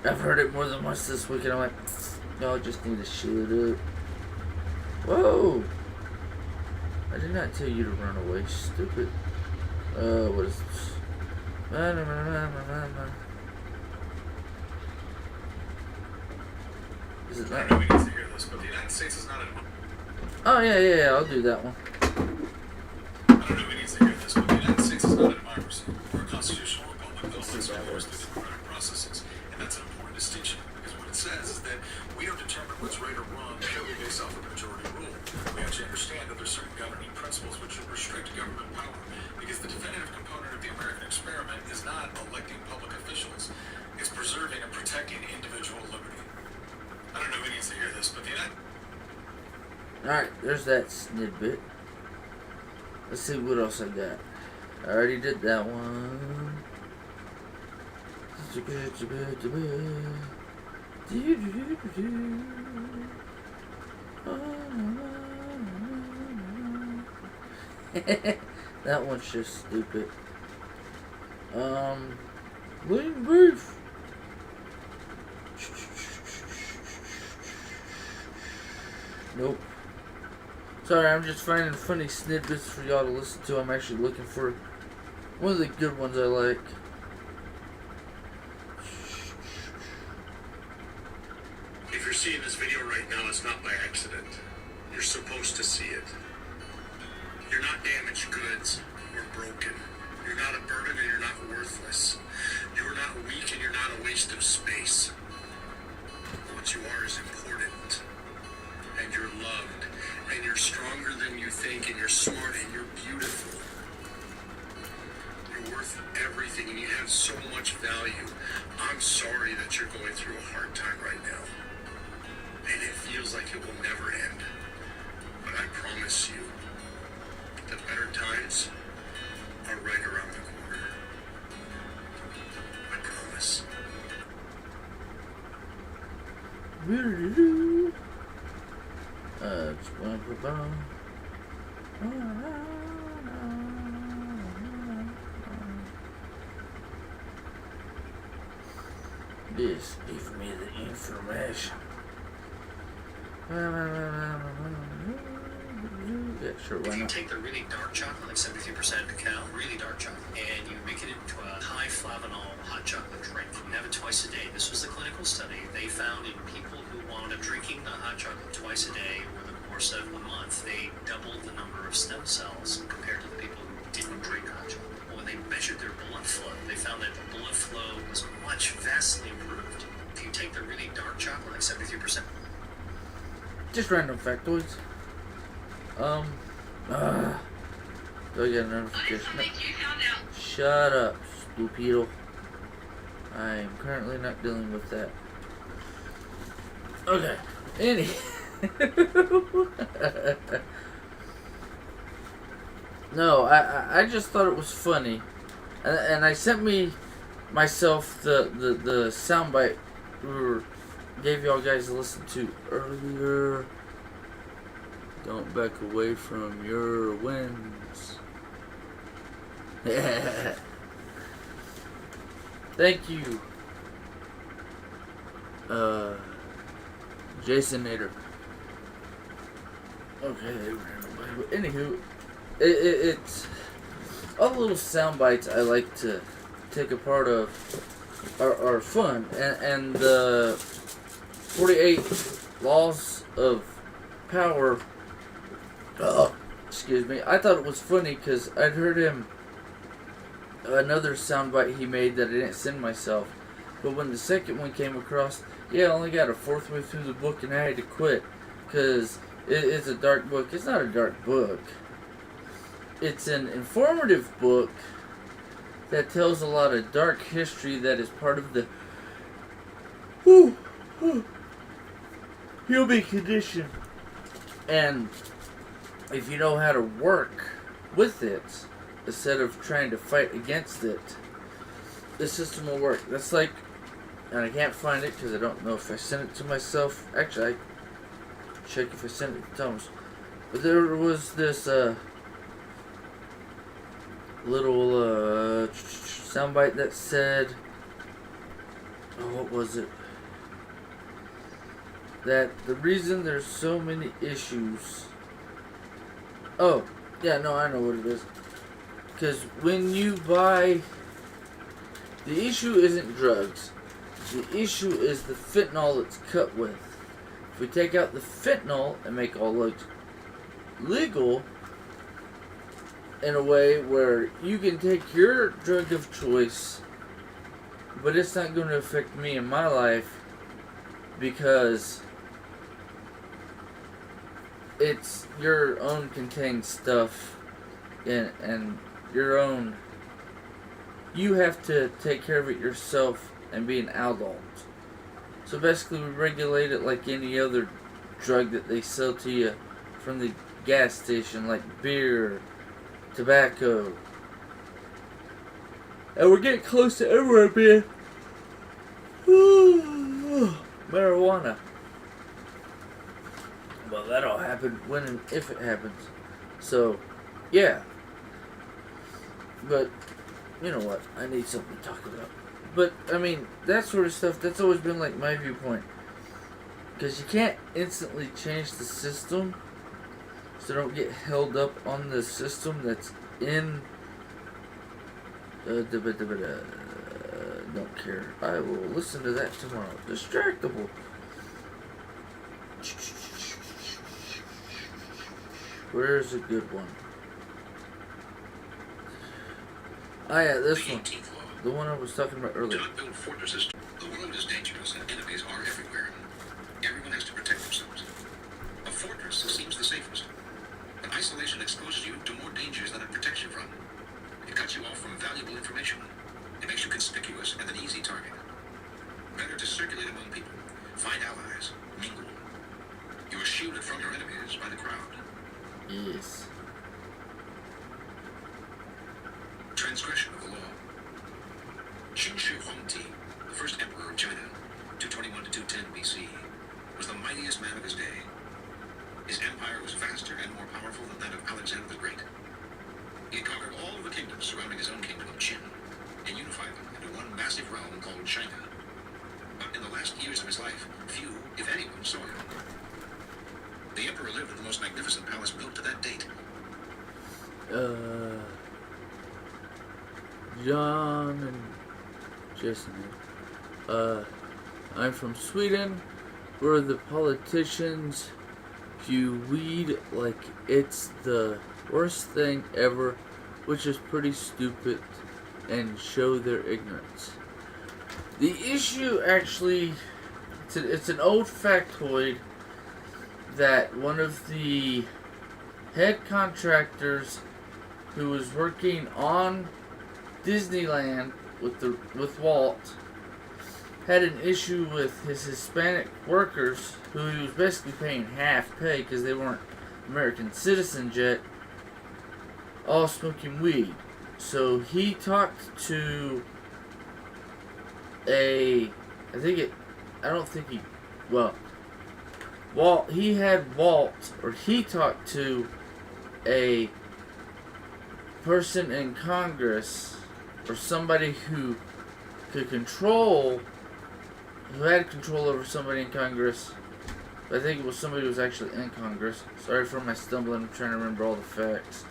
I've heard it more than once this week and I'm like, y'all just need to shut up. Whoa! I did not tell you to run away, stupid. What is this? Is it I not? know we need to hear this, but the United States is not a... Oh, yeah, I'll do that one. I don't know who needs to hear this, but the United States is not a democracy. We're a constitutional republic built on civil wars through democratic processes. And that's an important distinction, because what it says is that we don't determine what's right or wrong purely based off of majority rule. We actually understand that there's certain governing principles which restrict government power, because the definitive component of the American experiment is not electing public officials, it's preserving and protecting individual liberty. I don't know who needs to hear this, but the United... Alright, there's that snidbit. Let's see what else I got. I already did that one. That one's just stupid. Lean beef. Nope. Sorry, I'm just finding funny snippets for y'all to listen to. I'm actually looking for one of the good ones I like. If you're seeing this video right now, it's not by accident. You're supposed to see it. You're not damaged goods or broken. You're not a burden and you're not worthless. You're not weak and you're not a waste of space. What you are is important. And you're loved. And you're stronger than you think. And you're smart and you're beautiful. You're worth everything and you have so much value. I'm sorry that you're going through a hard time right now. And it feels like it will never end. But I promise you, the better times are right around the corner. I promise. This give me the information. Yeah, sure, why If you not? take the really dark chocolate, like 73% cacao, really dark chocolate, and you make it into a high flavanol hot chocolate drink, you have it twice a day. This was the clinical study. They found in people who wound up drinking the hot chocolate twice a day over the course of a month, they doubled the number of stem cells compared to the people who didn't drink hot chocolate. Well, when they measured their blood flow, they found that the blood flow was vastly improved. If you take the really dark chocolate, like 73%. Just random factoids. Do I get a notification? No. Shut up, stupido. I am currently not dealing with that. Okay. No, I just thought it was funny. And I sent myself the soundbite we gave y'all guys to listen to earlier. Don't back away from your wins. Thank you, Jason Nader. Okay, they ran away. But anywho, it's all the little sound bites I like to take a part of are fun, and the 48 Laws of Power. Excuse me. I thought it was funny because I'd heard him another soundbite he made that I didn't send myself. But when the second one came across, I only got a fourth way through the book and I had to quit because it's a dark book. It's not a dark book. It's an informative book that tells a lot of dark history that is part of the human condition. And if you know how to work with it, instead of trying to fight against it, the system will work. That's like, and I can't find it because I don't know if I sent it to myself. Actually, I check if I sent it to Thomas. But there was this little soundbite that said, what was it? That the reason there's so many issues. Oh, yeah, no, I know what it is. Because when you buy, the issue isn't drugs. The issue is the fentanyl it's cut with. If we take out the fentanyl and make all drugs legal in a way where you can take your drug of choice, but it's not going to affect me in my life because it's your own contained stuff and your own. You have to take care of it yourself and be an adult. So basically we regulate it like any other drug that they sell to you from the gas station, like beer, tobacco. And we're getting close to everywhere being marijuana. Well, that'll happen when and if it happens. So, yeah. But, you know what? I need something to talk about. But, I mean, that sort of stuff, that's always been like my viewpoint. Because you can't instantly change the system. So don't get held up on the system that's in. Don't care. I will listen to that tomorrow. Distractible. Where's a good one? Ah, yeah, this one. The one I was talking about earlier. Do not build fortresses. The world is dangerous and enemies are everywhere. Everyone has to protect themselves. A fortress seems the safest. But isolation exposes you to more dangers than it protects you from. It cuts you off from valuable information. It makes you conspicuous and an easy target. Better to circulate among people. Find allies. Mingle. You are shielded from your enemies by the crowd. Yes. Transgression of the law. Qin Shi Huangdi, the first emperor of China, 221 to 210 BC, was the mightiest man of his day. His empire was vaster and more powerful than that of Alexander the Great. He had conquered all of the kingdoms surrounding his own kingdom of Qin and unified them into one massive realm called China. But in the last years of his life, few, if anyone, saw him. The emperor lived in the most magnificent palace built to that date. John and Jason. I'm from Sweden, where the politicians view weed like it's the worst thing ever, which is pretty stupid, and show their ignorance. The issue actually, it's an old factoid that one of the head contractors who was working on Disneyland with Walt had an issue with his Hispanic workers, who he was basically paying half pay because they weren't American citizens yet, all smoking weed. So he talked to he talked to a person in Congress or somebody who could control, who had control over somebody in Congress. I think it was somebody who was actually in Congress. Sorry for my stumbling. I'm trying to remember all the facts.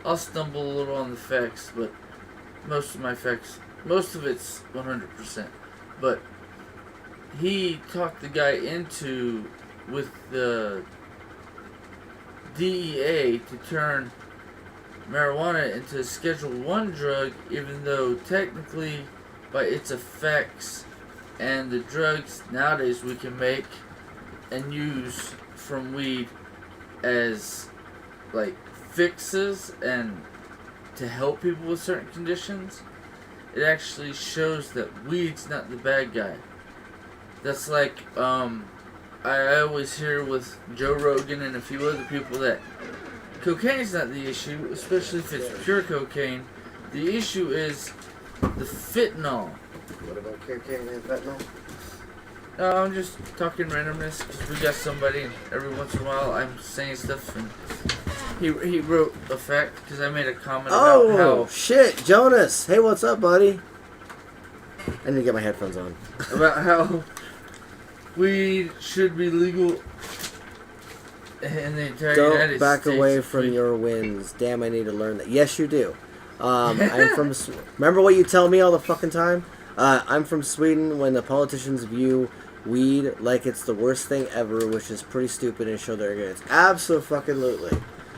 I'll stumble a little on the facts, but most of it's 100%. But he talked the guy into, with the DEA, to turn marijuana into a Schedule I drug, even though technically, by its effects and the drugs nowadays we can make and use from weed as like fixes and to help people with certain conditions, it actually shows that weed's not the bad guy. That's like I always hear with Joe Rogan and a few other people that cocaine's not the issue, especially if it's pure cocaine. The issue is the fentanyl. What about cocaine and fentanyl? No, I'm just talking randomness because we got somebody, and every once in a while I'm saying stuff, and he wrote a fact because I made a comment about how. Oh shit, Jonas! Hey, what's up, buddy? I need to get my headphones on. About how weed should be legal in the entire United States. Don't back away from your wins. Damn, I need to learn that. Yes, you do. I'm from. Remember what you tell me all the fucking time? I'm from Sweden. When the politicians view weed like it's the worst thing ever, which is pretty stupid and show their ignorance. Absolutely.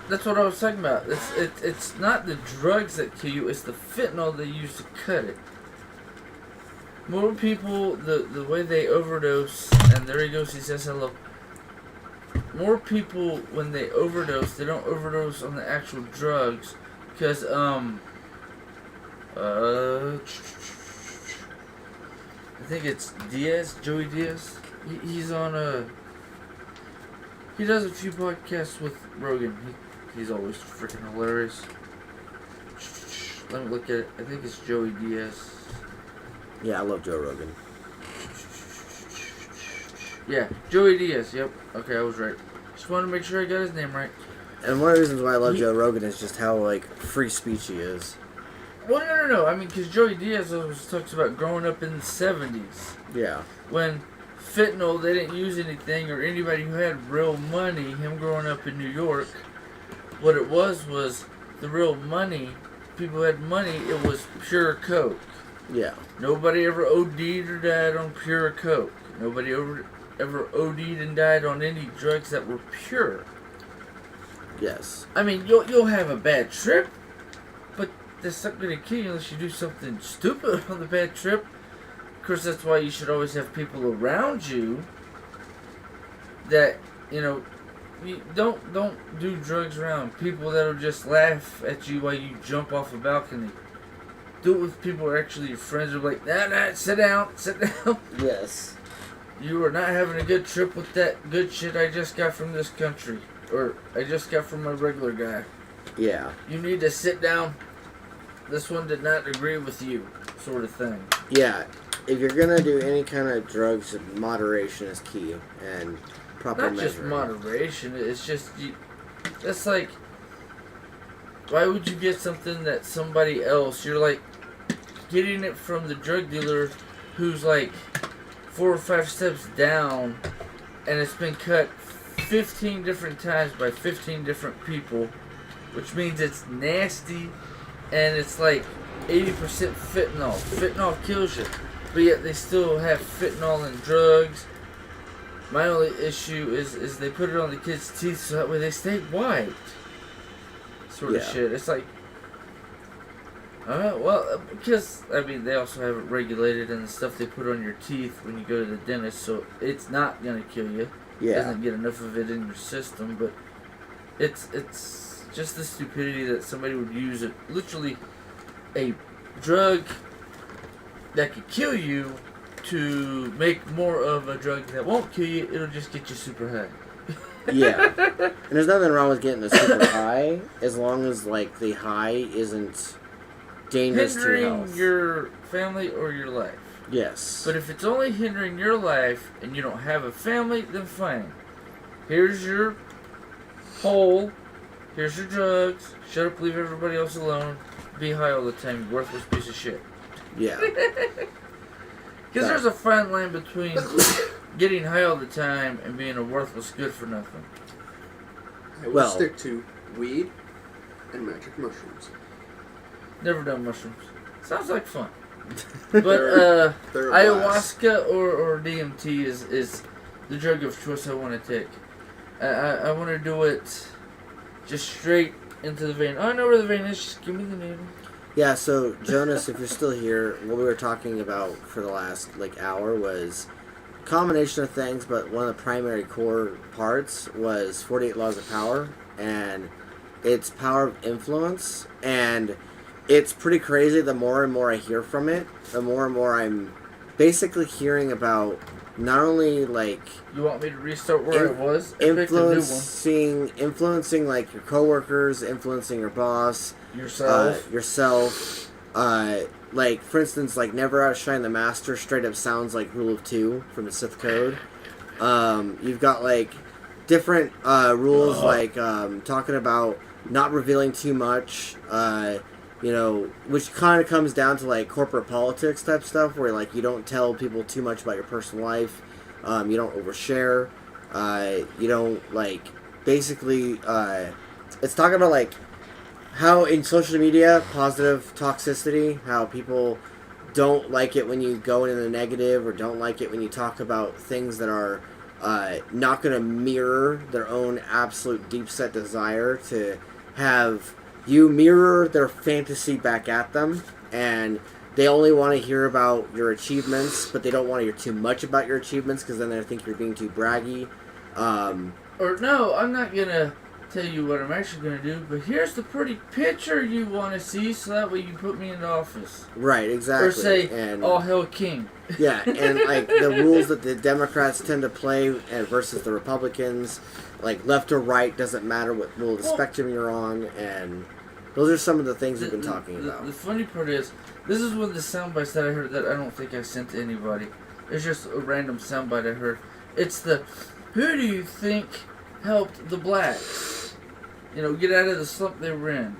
That's what I was talking about. It's not the drugs that kill you. It's the fentanyl they use to cut it. More people, the way they overdose, and there he goes, he says hello. More people, when they overdose, they don't overdose on the actual drugs, because, I think it's Joey Diaz. He's on he does a few podcasts with Rogan. He's always freaking hilarious. Let me look at it. I think it's Joey Diaz. Yeah, I love Joe Rogan. Yeah, Joey Diaz. Yep. Okay, I was right. Just wanted to make sure I got his name right. And one of the reasons why I love Joe Rogan is just how, like, free speech he is. Well, no. I mean, because Joey Diaz always talks about growing up in the 70s. Yeah. When fentanyl, they didn't use anything, or anybody who had real money, him growing up in New York, what it was the real money, people who had money, it was pure coke. Yeah. Nobody ever OD'd or died on pure coke. Nobody ever OD'd and died on any drugs that were pure. Yes. I mean, you'll have a bad trip, but that's not going to kill you unless you do something stupid on the bad trip. Of course, that's why you should always have people around you that, you don't do drugs around people that'll just laugh at you while you jump off a balcony. Do it with people who are actually your friends who are like, nah, sit down. Yes. You are not having a good trip with that good shit I just got from this country. Or I just got from my regular guy. Yeah. You need to sit down. This one did not agree with you, sort of thing. Yeah. If you're going to do any kind of drugs, moderation is key. And proper measuring. Not just moderation. It's just, that's like, why would you get something that somebody else, you're like getting it from the drug dealer who's like 4 or 5 steps down, and it's been cut 15 different times by 15 different people, which means it's nasty, and it's like 80% fentanyl. Fentanyl kills you, but yet they still have fentanyl in drugs. My only issue is they put it on the kids' teeth so that way they stay white. Sort of shit. It's like, well, because, I mean, they also have it regulated in the stuff they put on your teeth when you go to the dentist, so it's not going to kill you. Yeah. It doesn't get enough of it in your system, but it's just the stupidity that somebody would use literally a drug that could kill you to make more of a drug that won't kill you. It'll just get you super high. Yeah. And there's nothing wrong with getting a super high, as long as, like, the high isn't dangerous to your health. Hindering your family or your life. Yes. But if it's only hindering your life and you don't have a family, then fine. Here's your hole. Here's your drugs. Shut up, leave everybody else alone. Be high all the time, you worthless piece of shit. Yeah. Because there's a fine line between getting high all the time and being a worthless good for nothing. I will Well- stick to weed and magic mushrooms. Never done mushrooms. Sounds like fun. But They're a blast. ayahuasca or DMT is the drug of choice I want to take. I want to do it just straight into the vein. Oh, I know where the vein is. Just give me the needle. Yeah, so Jonas, if you're still here, what we were talking about for the last hour was a combination of things, but one of the primary core parts was 48 Laws of Power and its power of influence. And it's pretty crazy. The more and more I hear from it, the more and more I'm basically hearing about not only You want me to restart where I was? I picked a new influencing your coworkers, influencing your boss, yourself. For instance, never outshine the master straight up sounds like Rule of Two from the Sith Code. You've got different rules talking about not revealing too much, which kind of comes down to corporate politics type stuff where you don't tell people too much about your personal life, you don't overshare, you don't basically it's talking about how in social media positive toxicity, how people don't like it when you go into the negative or don't like it when you talk about things that are not going to mirror their own absolute deep set desire to have you mirror their fantasy back at them, and they only want to hear about your achievements, but they don't want to hear too much about your achievements because then they think you're being too braggy. Or no, I'm not going to tell you what I'm actually going to do, but here's the pretty picture you want to see so that way you put me into office. Right, exactly. Or say, all hell king. Yeah, and the rules that the Democrats tend to play versus the Republicans, left or right, doesn't matter what rule of the spectrum you're on, and those are some of the things we've been talking about. The funny part is, this is one of the sound bites that I heard that I don't think I sent to anybody. It's just a random sound bite I heard. It's who do you think helped the blacks, get out of the slump they were in?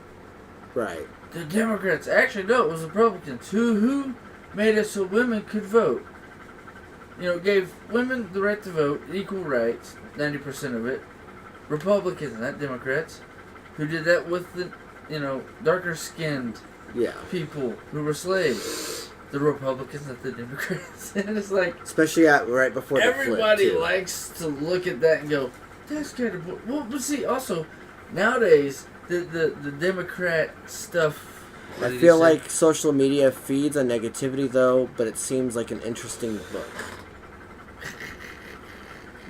Right. The Democrats. Actually, no, it was Republicans. Who made it so women could vote? Gave women the right to vote, equal rights, 90% of it. Republicans, not Democrats, who did that with the, darker skinned people who were slaves. The Republicans, not the Democrats. And it's especially right before the everybody flip, likes to look at that and go, that's kind of... Well, but see, also, nowadays, the Democrat stuff... I feel like social media feeds on negativity, though, but it seems like an interesting book.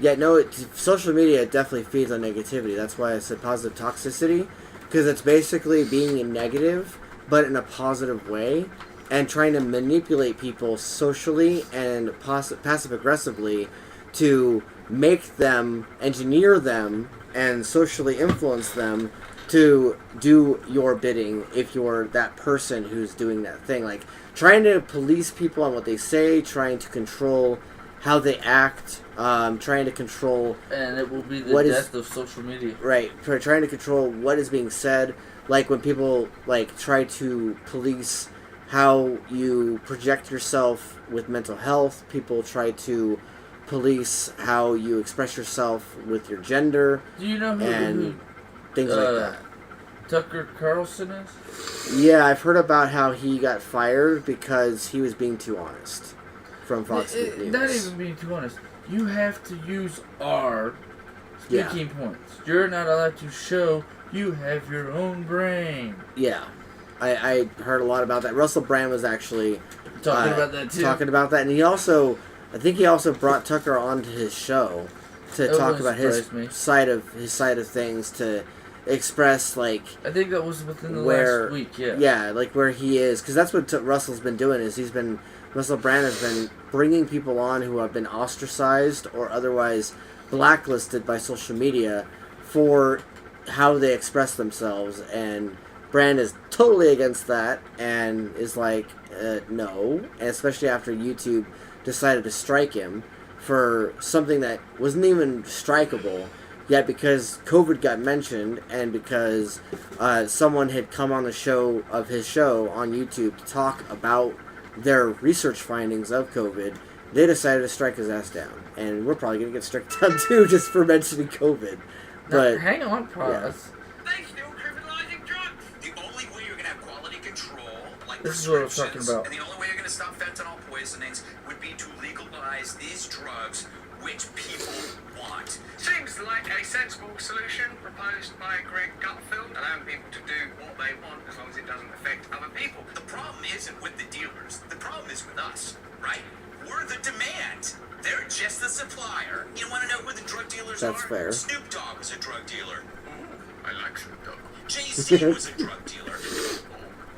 Yeah, no, social media definitely feeds on negativity. That's why I said positive toxicity, because it's basically being negative, but in a positive way, and trying to manipulate people socially and passive-aggressively to make them, engineer them, and socially influence them to do your bidding if you're that person who's doing that thing. Trying to police people on what they say, trying to control how they act, trying to control... And it will be the death of social media. Right. Trying to control what is being said. When people, try to police how you project yourself with mental health. People try to police how you express yourself with your gender. Do you know who things like that. Tucker Carlson is? Yeah, I've heard about how he got fired because he was being too honest from Fox News. Not even being too honest. You have to use our speaking points. You're not allowed to show you have your own brain. Yeah. I heard a lot about that. Russell Brand was actually talking about that too. Talking about that, and I think he also brought Tucker onto his show to talk about his side of things, to express I think that was within the last week. Yeah, where he is, because that's what Russell's been doing. Russell Brand has been bringing people on who have been ostracized or otherwise blacklisted by social media for how they express themselves, and Brand is totally against that and is no, and especially after YouTube decided to strike him for something that wasn't even strikeable, Yet because COVID got mentioned and because someone had come on the show of his show on YouTube to talk about their research findings of COVID, they decided to strike his ass down. And we're probably going to get struck down too just for mentioning COVID. But now, hang on, pause. They still criminalizing drugs. The only way you're gonna have quality control, like This is what I was talking about. and the only way you're gonna stop fentanyl poisonings would be to legalize these drugs, which people want. Seems like a sensible solution proposed by Greg Gutfeld, allowing people to do what they want as long as it doesn't affect other people. The problem isn't with the dealers. The problem is with us, right? We're the demand. They're just the supplier. You want to know who the drug dealers That's are? fair. Snoop Dogg was a drug dealer. I like Snoop Dogg. Jay-Z was a drug dealer.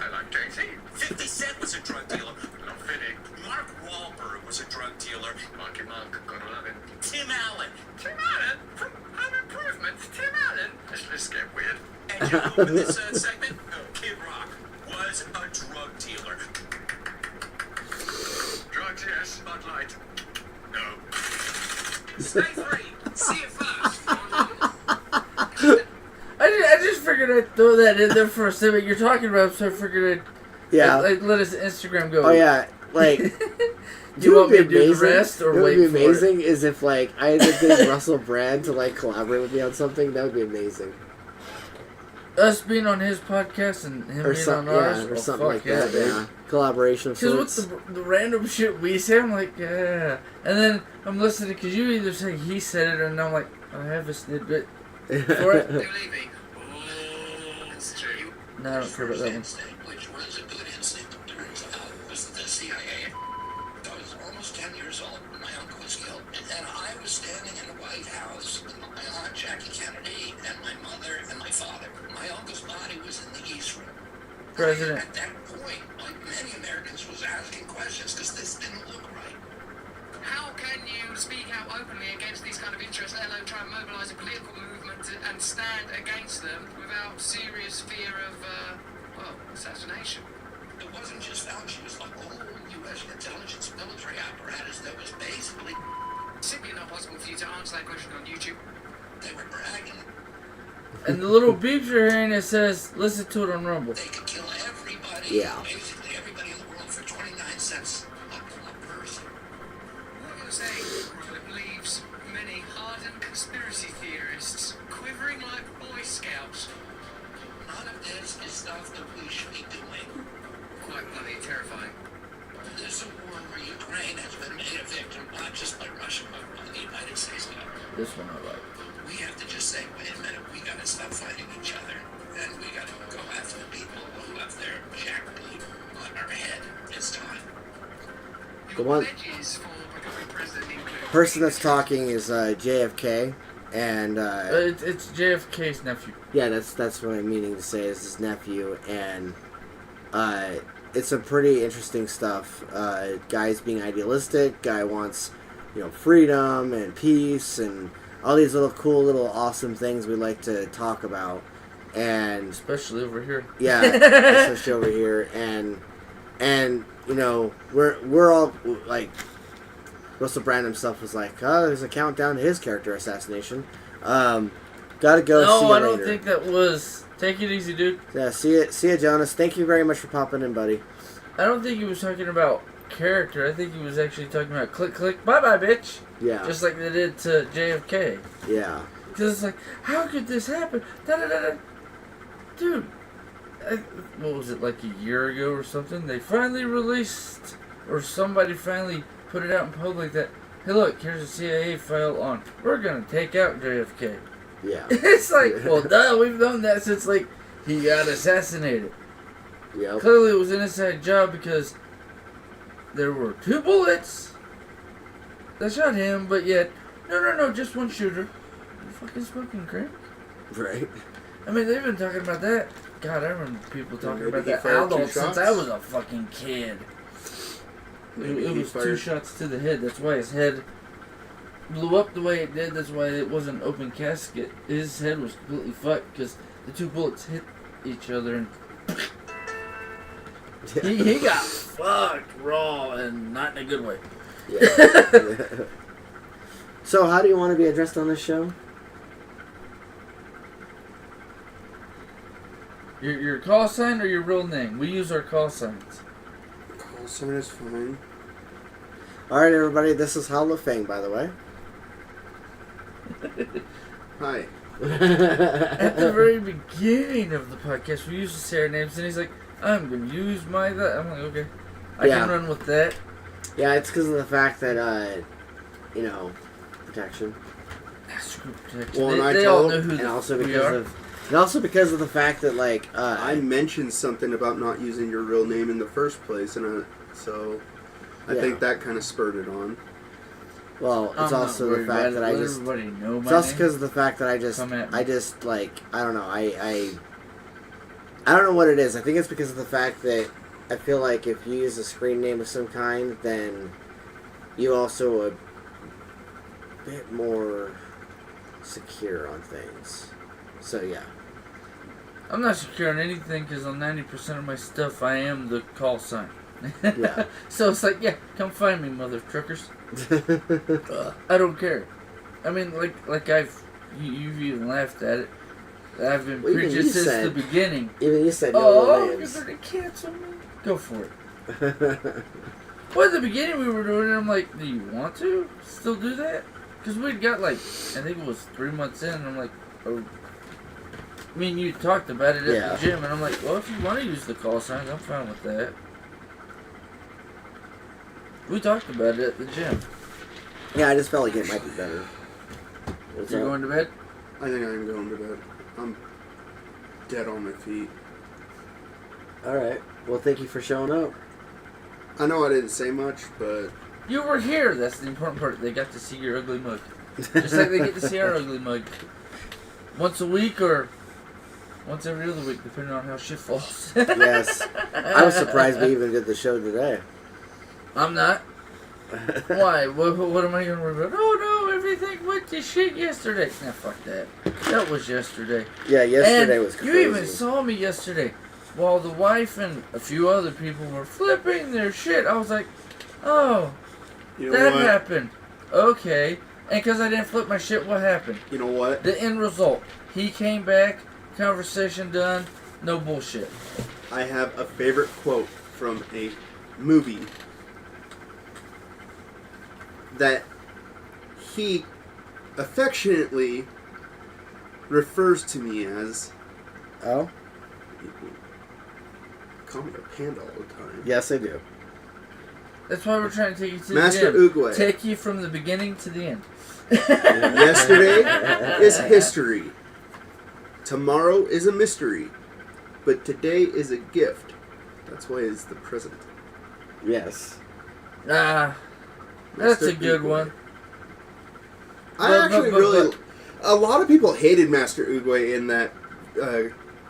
I like Jay-Z. 50 Cent was a drug dealer. Not Fiddy. Mark Wahlberg was a drug dealer. Marky Mark, gotta love him. Tim Allen. Tim Allen? From Home Improvement? Tim Allen? Let's get weird. And you know, in this segment, Kid Rock was a drug dealer. Drugs, yes. Bud Light. No. Stay free. See it first. I just figured I'd throw that in there for a second. You're talking about, so I figured I'd let his Instagram go. Oh yeah, like you want me to do the rest or what wait would be for it? amazing is if like I had to get Russell Brand to like collaborate with me on something. That would be amazing. Us being on his podcast and him Or being some, on ours, or oh, something fuck like yeah, that. dude. Yeah, collaboration of Because sorts. with the random shit we say, I'm like, yeah. And then I'm listening because you either say he said it, and I'm like, I have a snippet for it. They're leaving. It's true. No, I don't care about that one. Which was a good instinct, turns out, was the CIA. I was almost 10 years old when my uncle was killed. And then I was standing in the White House with my aunt Jackie Kennedy and my mother and my father. My uncle's body was in the East Room. President. At that point, like many Americans, was asking questions because this didn't look right. How can you speak out openly against these kind of interests, let alone try and mobilise a political movement and stand against them without serious fear of, assassination? It wasn't just Fauci, it was like the whole U.S. intelligence military apparatus that was basically... Simply not possible for you to answer that question on YouTube. They were bragging. And the little beeps you're hearing, it says, listen to it on Rumble. They could kill everybody, Yeah. basically everybody in the world for 29 cents a person. What you're saying leaves many hardened conspiracy theorists quivering like Boy Scouts. None of this is stuff that we should be doing. Quite bloody terrifying. This is a war where Ukraine has been made a victim, not just by Russia, but by the United States government. This one I like. We have to just say, wait a minute, we gotta stop fighting each other, and we gotta go after the people who have their jackboot on our head. It's time. The one person that's talking is JFK, and It's JFK's nephew. yeah, that's what I'm meaning to say is his nephew, and it's some pretty interesting stuff. Guy's being idealistic. Guy wants, freedom and peace and all these little cool, little awesome things we like to talk about, and Especially over here. yeah, especially over here, and we're all like, Russell Brand himself was like, there's a countdown to his character assassination. Gotta go. No, see you I don't later. think that was. Take it easy, dude. Yeah, see ya, Jonas. Thank you very much for popping in, buddy. I don't think he was talking about character. I think he was actually talking about click, click, bye, bye, bitch. Yeah. Just like they did to JFK. Yeah. Because it's like, how could this happen? Da da da da. Dude, what was it, like a year ago or something? They finally released, or somebody finally put it out in public that, hey, look, here's a CIA file on, we're gonna take out JFK. Yeah. It's like, well, duh, we've known that since, like, he got assassinated. Yep. Clearly it was an inside job because there were 2 bullets that shot him, but yet, no, just one shooter. You fucking smoking crack? Right. I mean, they've been talking about that. God, I remember people talking maybe about he that fired 2 adult since shots? I was a fucking kid. Maybe It he was 2 fired- shots to the head. That's why his head blew up the way it did. That's why it wasn't an open casket. His head was completely fucked because the 2 bullets hit each other and he got fucked raw and not in a good way. Yeah. So, how do you want to be addressed on this show? Your call sign or your real name? We use our call signs. Call sign is fine. Alright, everybody, this is Hal LaFang, by the way. Hi. At the very beginning of the podcast, we used to say our names, and he's like, I'm going to use my that. I'm like, okay. I can run with that. Yeah, it's because of the fact that, protection. Screw protection. Well, they all know who and also we because are. and also because of the fact that, like, I mentioned something about not using your real name in the first place, and I think that kind of spurred it on. Well, it's also the fact that I just. It's also because of the fact that I just like, I don't know, I don't know what it is. I think it's because of the fact that I feel like if you use a screen name of some kind, then you also a bit more secure on things. So, yeah. I'm not secure on anything because on 90% of my stuff, I am the call sign. Yeah. So it's like, yeah, come find me, mother truckers. I don't care. I mean, like you've even laughed at it. I've been preaching since the beginning. Even you said no names. You're going to cancel me? Go for it. Well, at the beginning we were doing it, I'm like, do you want to still do that? Because we'd got like, I think it was 3 months in, and I'm like, oh. I mean, you talked about it at the gym, and I'm like, well, if you want to use the call signs, I'm fine with that. We talked about it at the gym. Yeah, I just felt like it might be better. You're going to bed? I think I'm going to bed. I'm dead on my feet. Alright. Well, thank you for showing up. I know I didn't say much, but... You were here. That's the important part. They got to see your ugly mug. Just like they get to see our ugly mug. Once a week or once every other week, depending on how shit falls. Yes. I was surprised we even did the show today. I'm not. Why? What am I going to worry about? Oh no, everything went to shit yesterday. Nah, fuck that. That was yesterday. Yeah, yesterday was crazy. You even saw me yesterday while the wife and a few other people were flipping their shit. I was like, oh, that happened. Okay. And because I didn't flip my shit, what happened? You know what? The end result. He came back, conversation done, no bullshit. I have a favorite quote from a movie that he affectionately refers to me as... Oh? Call me a panda all the time. Yes, I do. That's why we're trying to take you to Master the end. Oogway. Take you from the beginning to the end. Yesterday is history. Tomorrow is a mystery. But today is a gift. That's why it's the present. Yes. That's a good one. I actually really... A lot of people hated Master Oogway in that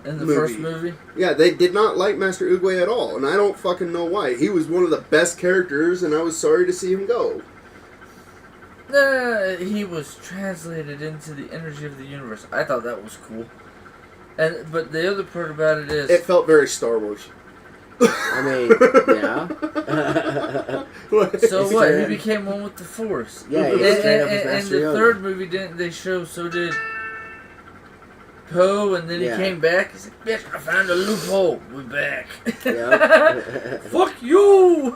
in the first movie? Yeah, they did not like Master Oogway at all. And I don't fucking know why. He was one of the best characters, and I was sorry to see him go. He was translated into the energy of the universe. I thought that was cool. But the other part about it is... It felt very Star Wars. I mean, yeah. So what? He became one with the Force. Yeah, and the third movie didn't they show? So did Poe, and then he came back. He's like, "Bitch, I found a loophole. We're back." Yep. Fuck you.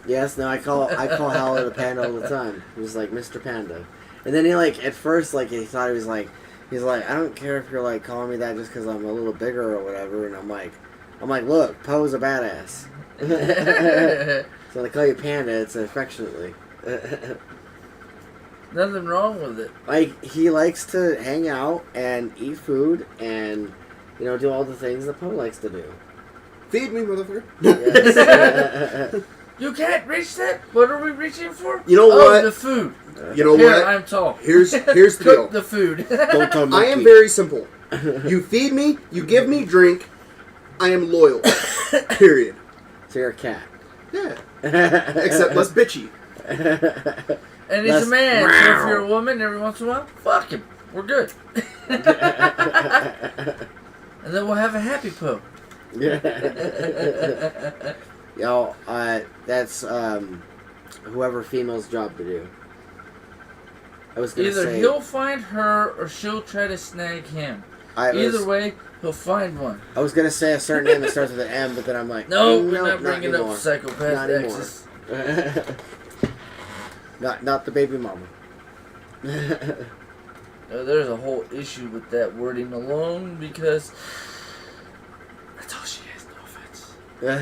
Yes, no, I call Howler the Panda all the time. He's like Mr. Panda, and then he at first he thought he was like, he's like, I don't care if you're calling me that just because I'm a little bigger or whatever, and I'm like, look, Poe's a badass. So when I call you Panda, it's affectionately. Nothing wrong with it. He likes to hang out and eat food and, do all the things that Poe likes to do. Feed me, motherfucker. Yes. You can't reach that? What are we reaching for? You know what? The food. You know Here, what? I'm tall. Here's the Cook deal. the food. Don't tell me. I am very simple. You feed me, you give me drink, I am loyal. Period. So you're a cat. Yeah. Except less bitchy. And he's a man, so if you're a woman, every once in a while, fuck him. We're good. And then we'll have a happy Poe. Yo, that's whoever female's job to do. I was gonna Either say, he'll find her or she'll try to snag him. Either way, he'll find one. I was gonna say a certain name that starts with an M, but then I'm like, No, nope, we're not bringing anymore. up psychopath Not anymore. exes. not the baby mama. There's a whole issue with that wording alone because that's all she has. No offense,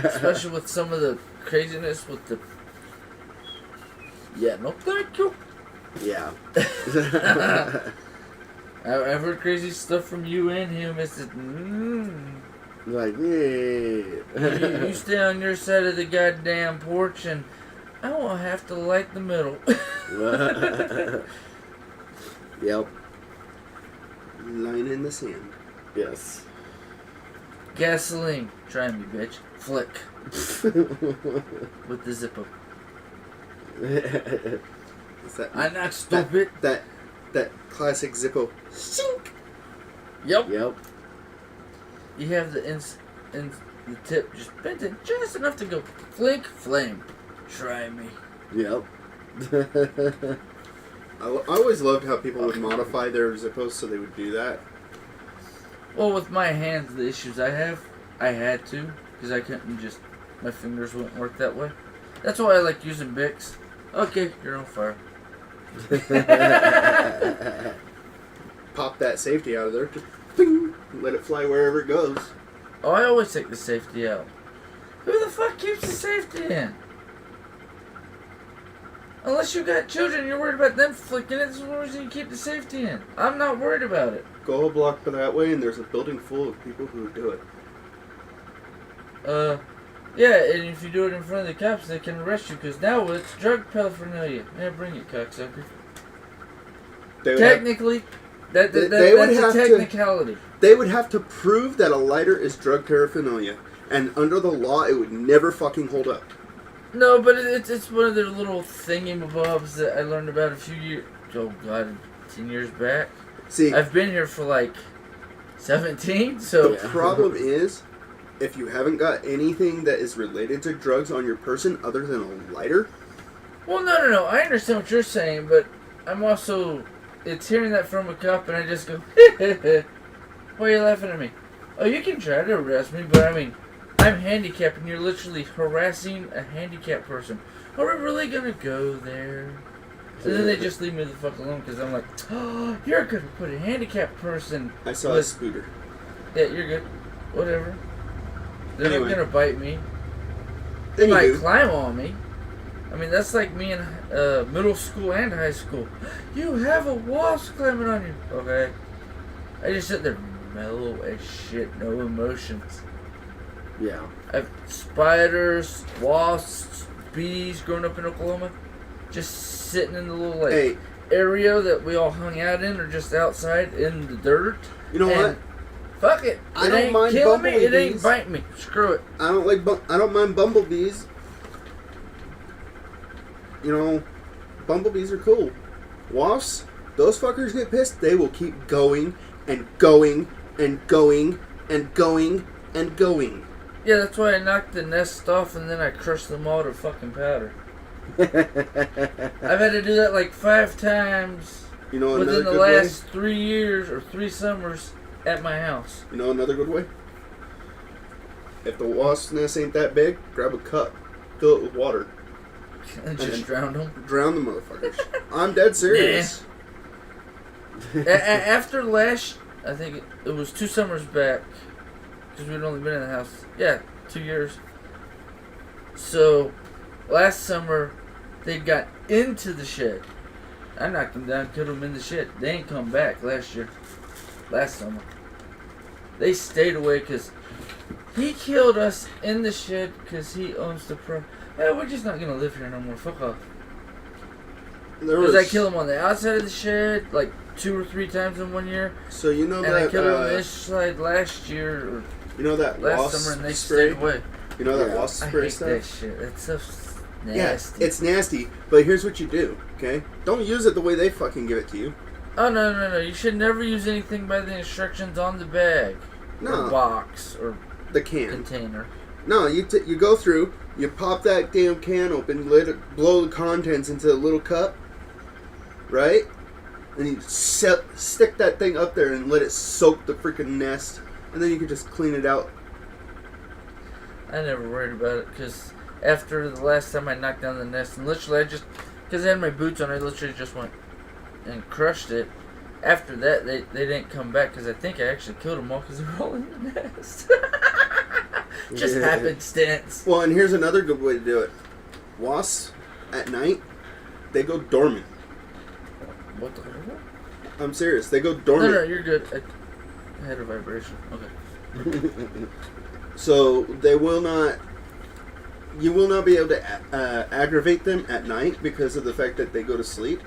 especially with some of the craziness with the. Yeah, no, thank you. Yeah. I've heard crazy stuff from you and him. It's just, Like, yeah. you stay on your side of the goddamn porch, and I won't have to light the middle. Yep. Line in the sand. Yes. Gasoline. Try me, bitch. Flick. With the Zippo. Is that, I'm not stupid. That classic Zippo. Shink. Yep. Yep. You have the the tip just bent in just enough to go flick, flame. Try me. Yep. I always loved how people would modify their Zippos so they would do that. Well, with my hands, the issues I have, I had to because I couldn't just. My fingers wouldn't work that way. That's why I like using Bics. Okay, you're on fire. Pop that safety out of there. Just ping, let it fly wherever it goes. Oh, I always take the safety out. Who the fuck keeps the safety in? Unless you got children, you're worried about them flicking it. That's the reason you keep the safety in. I'm not worried about it. Go a block that way, and there's a building full of people who would do it. Yeah, and if you do it in front of the cops, they can arrest you, because now it's drug paraphernalia. Yeah, bring it, cocksucker. Technically, that's a technicality. They would have to prove that a lighter is drug paraphernalia, and under the law, it would never fucking hold up. No, but it's one of their little thingy-mabobs that I learned about a few years... Oh, God, 10 years back. See, I've been here for, like, 17, so... The problem is, if you haven't got anything that is related to drugs on your person other than a lighter... Well, no. I understand what you're saying, but I'm also... It's hearing that from a cop, and I just go, why are you laughing at me? Oh, you can try to arrest me, but I mean, I'm handicapped, and you're literally harassing a handicapped person. Are we really gonna go there? And then they just leave me the fuck alone, because I'm like, oh, you're gonna put a handicapped person... I saw a scooter. Yeah, you're good. Whatever. They're not gonna bite me. They Anywho. might climb on me. I mean, that's like me in middle school and high school. You have a wasp climbing on you. Okay. I just sit there mellow as shit, no emotions. Yeah. I have spiders, wasps, bees growing up in Oklahoma. Just sitting in the little area that we all hung out in or just outside in the dirt. You know what? Fuck it. I It don't ain't mind killing me. It bumblebees. ain't biting me. Screw it. I don't mind bumblebees. You know, bumblebees are cool. Wasps, those fuckers get pissed, they will keep going and going and going and going and going. Yeah, that's why I knocked the nest off and then I crushed them all to fucking powder. I've had to do that like 5 times You know within another the good last 3 years or 3 summers at my house. way? You know another good way? If the wasp nest ain't that big, grab a cup, fill it with water. And just drown them. Drown the motherfuckers. I'm dead serious. After last, I think it was 2 summers back, because we'd only been in the house. Yeah, 2 years. So, last summer, they got into the shed. I knocked them down, killed them in the shed. They ain't come back last summer. They stayed away because he killed us in the shed because he owns the Hey, we're just not gonna live here no more. Fuck off. Because I killed him on the outside of the shed like 2 or 3 times in 1 year. So you know and that I killed him on this side last year or you know that last wasp summer, and they spray? stayed away. You know that wasp spray I hate stuff? that shit. It's so nasty. Yeah, it's nasty. But here's what you do, okay? Don't use it the way they fucking give it to you. Oh no! You should never use anything by the instructions on the bag, No. or box, or The can. container. No, you go through, you pop that damn can open, blow the contents into a little cup, right? and you stick that thing up there and let it soak the freaking nest, and then you can just clean it out. I never worried about it because after the last time I knocked down the nest, and literally because I had my boots on, I literally just went and crushed it. After that, they didn't come back because I think I actually killed them all because they were all in the nest. Just happenstance. Well, and here's another good way to do it. Wasps, at night, they go dormant. What the hell? I'm serious. They go dormant. No, you're good. I had a vibration. Okay. So they will not. You will not be able to aggravate them at night because of the fact that they go to sleep.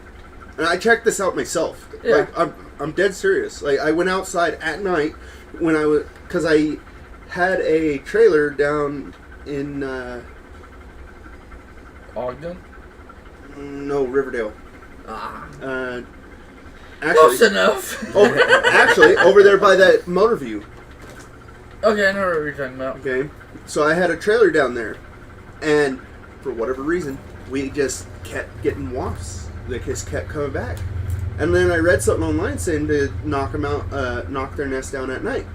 And I checked this out myself. Yeah. Like I'm dead serious. Like I went outside at night when I was because I had a trailer down in Ogden? No, Riverdale. Close Actually, enough. actually, over there by that motor view. Okay, I know what you're talking about. Okay, so I had a trailer down there, and for whatever reason, we just kept getting wasps. They just kept coming back, and then I read something online saying to knock them out, knock their nest down at night.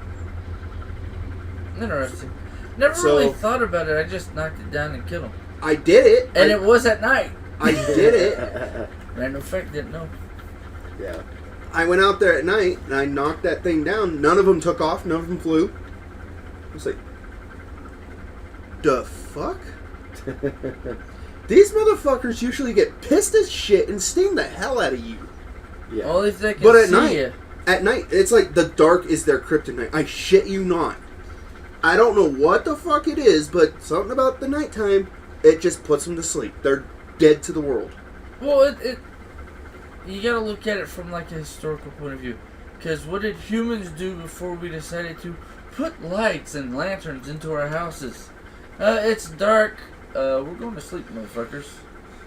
Interesting. Never really thought about it. I just knocked it down and killed him. I did it, and it was at night. I did it. Random fact, didn't know. Yeah. I went out there at night and I knocked that thing down. None of them took off. None of them flew. I was like, the fuck? These motherfuckers usually get pissed as shit and sting the hell out of you. Yeah. Only if they can But at see night, you. at night, it's like the dark is their kryptonite. I shit you not. I don't know what the fuck it is, but something about the nighttime, it just puts them to sleep. They're dead to the world. Well, you gotta look at it from like a historical point of view. Because what did humans do before we decided to put lights and lanterns into our houses? It's dark. We're going to sleep, motherfuckers.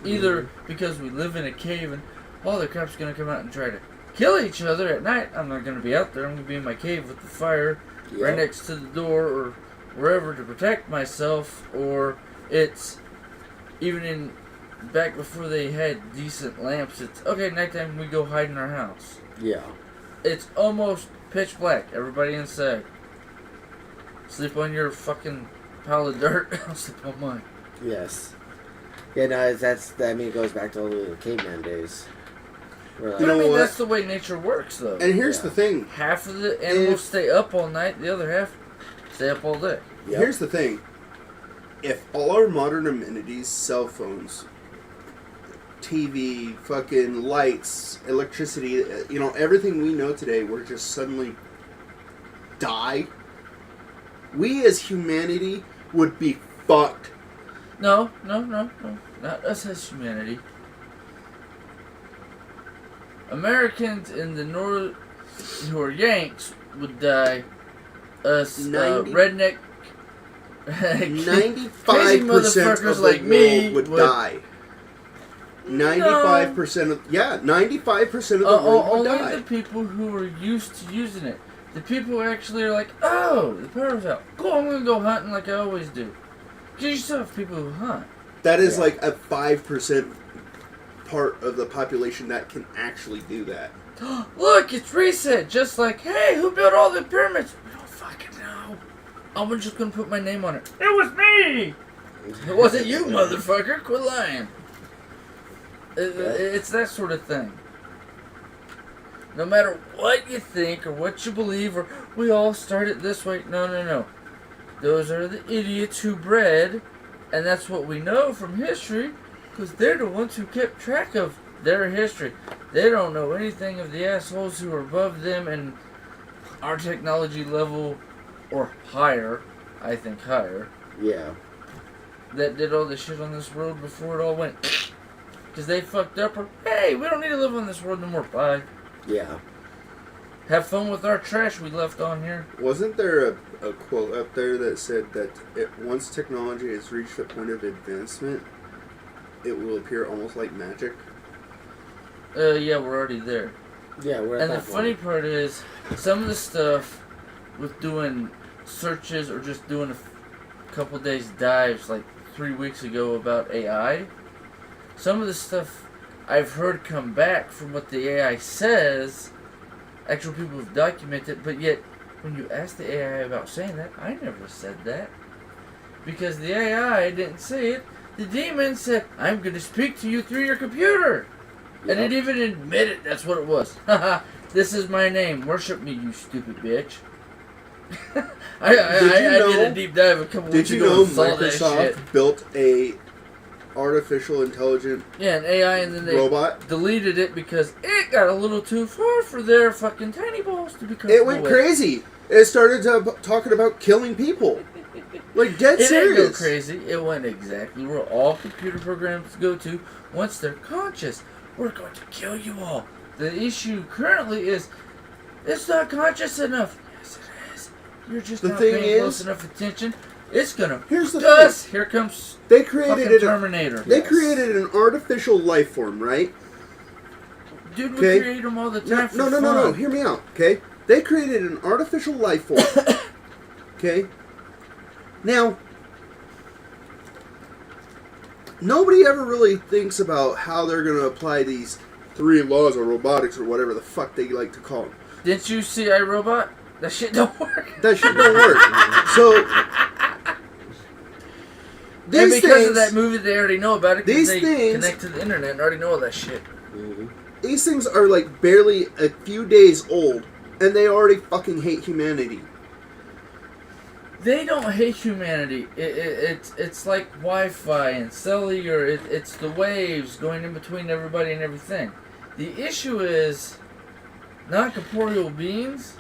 Either because we live in a cave and all the crap's gonna come out and try to kill each other at night. I'm not gonna be out there. I'm gonna be in my cave with the fire right next to the door or wherever to protect myself. Or it's even in back before they had decent lamps. It's okay. Nighttime we go hide in our house. Yeah. It's almost pitch black. Everybody inside. Sleep on your fucking pile of dirt. I'll sleep on mine. Yes. Yeah, no, it goes back to all the caveman days. Like, You know what? That's the way nature works, though. And here's the thing. Half of the animals stay up all night. The other half stay up all day. Yep. Here's the thing. If all our modern amenities, cell phones, TV, fucking lights, electricity, everything we know today were just suddenly die, we as humanity would be fucked. No. Not us as humanity. Americans in the north who are Yanks would die. Us redneck 95% motherfuckers of the like me world would die. 95% of 95% of the world would die. Only the people who are used to using it. The people who actually are like, oh, the power's out. Cool, I'm gonna go hunting like I always do. Because you still have people who hunt. That is like a 5% part of the population that can actually do that. Look, it's reset. Just like, hey, who built all the pyramids? We don't fucking know. I'm just gonna put my name on it. It was me. It wasn't you, motherfucker. Quit lying. It's that sort of thing. No matter what you think or what you believe or we all started this way. No. Those are the idiots who bred, and that's what we know from history, because they're the ones who kept track of their history. They don't know anything of the assholes who are above them and our technology level, or higher, I think higher. Yeah. That did all the shit on this world before it all went. Because they fucked up, or hey, we don't need to live on this world no more. Bye. Yeah. Have fun with our trash we left on here. Wasn't there a quote up there that said that once technology has reached a point of advancement, it will appear almost like magic? Yeah, we're already there. Yeah, we're at And that the funny part is, some of the stuff with doing searches or just doing a couple days dives like 3 weeks ago about AI, some of the stuff I've heard come back from what the AI says. Actual people have documented, but yet when you ask the AI about saying that, I never said that. Because the AI didn't say it. The demon said, I'm going to speak to you through your computer. Yep. And it even admitted that's what it was. Haha, this is my name. Worship me, you stupid bitch. I did a deep dive a couple Did weeks you ago know and saw that shit. Microsoft built a artificial intelligent Yeah, an AI, and then they robot? deleted it because it got a little too far for their fucking tiny balls to be comfortable It went with. crazy. It started talking about killing people. Like, dead It didn't go serious. crazy. It went exactly where all computer programs go to once they're conscious. We're going to kill you all. The issue currently is it's not conscious enough. Yes, it is. You're just The not thing paying close is- enough attention. It's gonna Here's the us. thing. Here comes They created fucking it. Terminator. They created an artificial life form, right? Dude, we Okay. create them all the No, time for no, no, fun. no, no. Hear me out, okay? They created an artificial life form. Okay? Now, nobody ever really thinks about how they're going to apply these 3 laws of robotics or whatever the fuck they like to call them. Didn't you see iRobot? That shit don't work. That shit don't work. So, And these because things, of that movie, they already know about it. 'Cause these they things- connect to the internet and already know all that shit. these things are like barely a few days old, and they already fucking hate humanity. They don't hate humanity. It's like Wi-Fi and cellular. It's the waves going in between everybody and everything. The issue is non-corporeal beings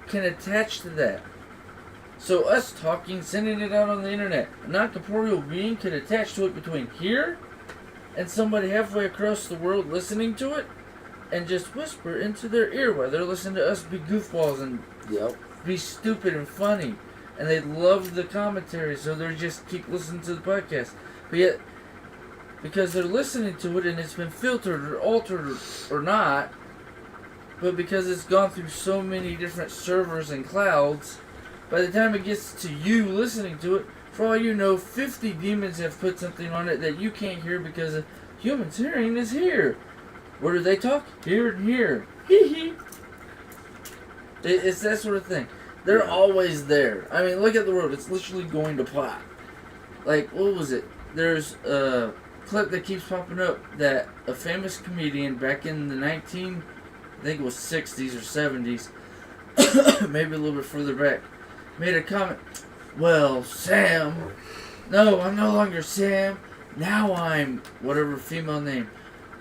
can attach to that. So us talking, sending it out on the internet, a non-corporeal being can attach to it between here and somebody halfway across the world listening to it and just whisper into their ear while they're listening to us be goofballs and be stupid and funny. And they love the commentary, so they just keep listening to the podcast. But yet, because they're listening to it and it's been filtered or altered or not, but because it's gone through so many different servers and clouds, by the time it gets to you listening to it, for all you know, 50 demons have put something on it that you can't hear because a human's hearing is here. Where do they talk? Here and here. Hee hee. It's that sort of thing. They're always there. I mean, look at the world. It's literally going to pot. Like, what was it? There's a clip that keeps popping up that a famous comedian back in the I think it was 60s or 70s, maybe a little bit further back, made a comment. Well, Sam. No, I'm no longer Sam. Now I'm whatever female name.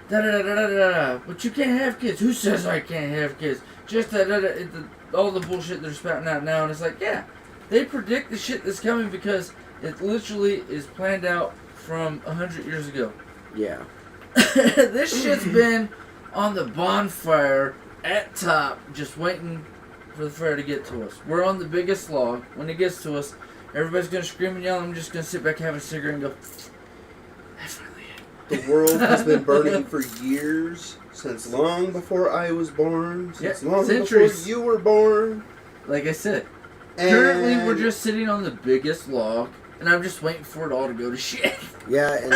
Da-da-da-da-da-da. But you can't have kids. Who says I can't have kids? Just da-da-da. All the bullshit they're spouting out now, and it's like, yeah, they predict the shit that's coming because it literally is planned out from 100 years ago. Yeah. This shit's been on the bonfire at top, just waiting for the fire to get to us. We're on the biggest log. When it gets to us, everybody's gonna scream and yell. I'm just gonna sit back, have a cigarette, and go. That's finally it. The world has been burning for years. Since long before I was born. Since long centuries. before you were born. Like I said, And currently we're just sitting on the biggest log, and I'm just waiting for it all to go to shit. Yeah, and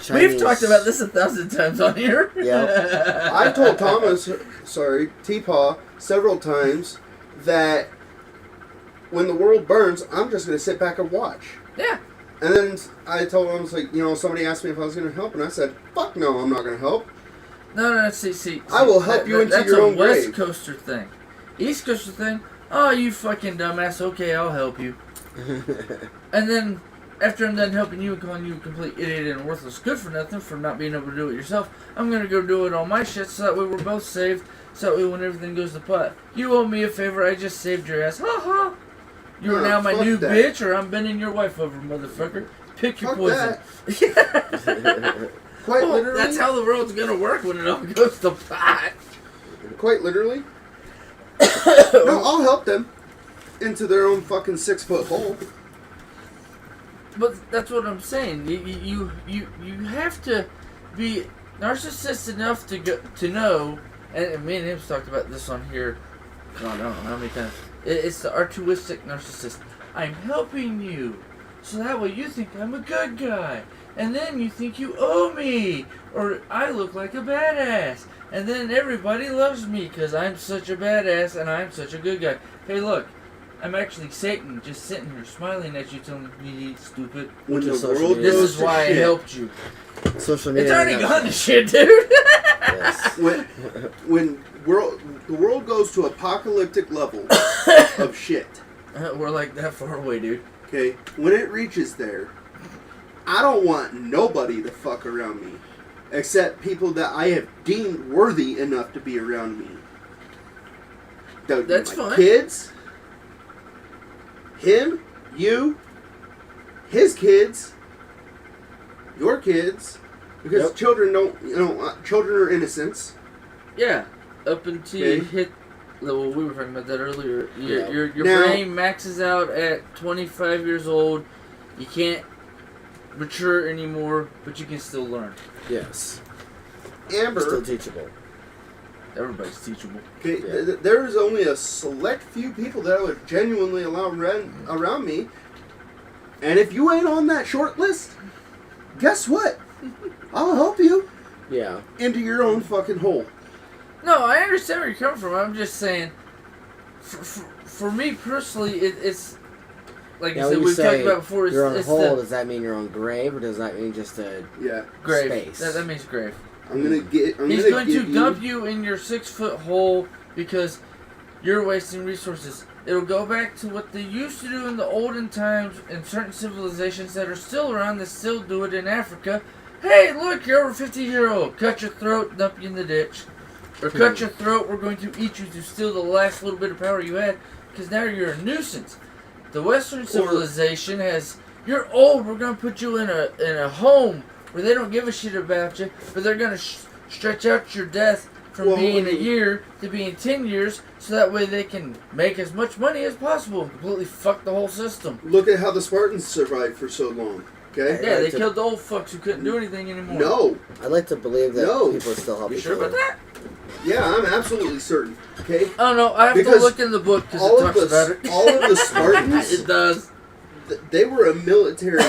Chinese... We've talked about this 1,000 times on here. Yeah. I've told TPAW, several times that when the world burns, I'm just going to sit back and watch. Yeah. And then I told him, I was like, somebody asked me if I was going to help, and I said, fuck no, I'm not going to help. No, see. I will help you into your own That's a West grave. Coaster thing. East Coaster thing, oh, you fucking dumbass, okay, I'll help you. And then, after I'm done helping you and calling you a complete idiot and worthless good for nothing for not being able to do it yourself, I'm going to go do it on my shit so that way we're both saved, so that way when everything goes to pot, you owe me a favor, I just saved your ass, ha ha. You are now my fuck new that. bitch, or I'm bending your wife over, motherfucker. Pick your Fuck poison. Quite Well, literally. that's how the world's gonna work when it all goes to pot. Quite literally. No, I'll help them into their own fucking 6-foot hole. But that's what I'm saying. You have to be narcissist enough to know. And me and him talked about this on here. God, I don't know how many times. It's the altruistic narcissist. I'm helping you, so that way you think I'm a good guy. And then you think you owe me. or I look like a badass. And then everybody loves me because I'm such a badass and I'm such a good guy. Hey, look, I'm actually Satan just sitting here smiling at you telling me stupid. When the social world media. This goes is to why I shit, helped you. Social media. It's already has- gone to shit, dude. Yes. when the world goes to apocalyptic level of shit, We're like that far away, dude. okay, when it reaches there, I don't want nobody to fuck around me, except people that I have deemed worthy enough to be around me. That would be That's my fine. kids, him, you, his kids, your kids, because Yep. children don't, children are innocents. Yeah, up until Okay. you hit. Well, we were talking about that earlier. Your, Yeah. your Now- brain maxes out at 25 years old. You can't mature anymore, but you can still learn. Yes. Amber, Still teachable. Everybody's teachable. okay, Yeah. there is only a select few people that I would genuinely allow around me, and if you ain't on that short list, guess what? I'll help you Yeah. into your own fucking hole. No, I understand where you're coming from. I'm just saying, for me personally, it's like Now, I when said, you we've talked say about before. your own It's hole, the does that mean your own grave, or does that mean just a Yeah, grave. space? That means grave. I'm gonna get. He's going to dump you in your 6-foot hole because you're wasting resources. It'll go back to what they used to do in the olden times in certain civilizations that are still around that still do it in Africa. Hey, look, you're over 50-year-old. Cut your throat, dump you in the ditch. Or cut your throat, we're going to eat you to steal the last little bit of power you had because now you're a nuisance. The Western civilization has, you're old, we're going to put you in a home where they don't give a shit about you, but they're going to stretch out your death from being a year to being 10 years so that way they can make as much money as possible and completely fuck the whole system. Look at how the Spartans survived for so long. Okay. Yeah, like they to- killed the old fucks who couldn't do anything anymore. No. I'd like to believe that No. people still help You each sure other. about that? Yeah, I'm absolutely certain. Okay. Oh no, I have to Because look in the book because all it of talks about it. all of the Spartans, It does. they were a military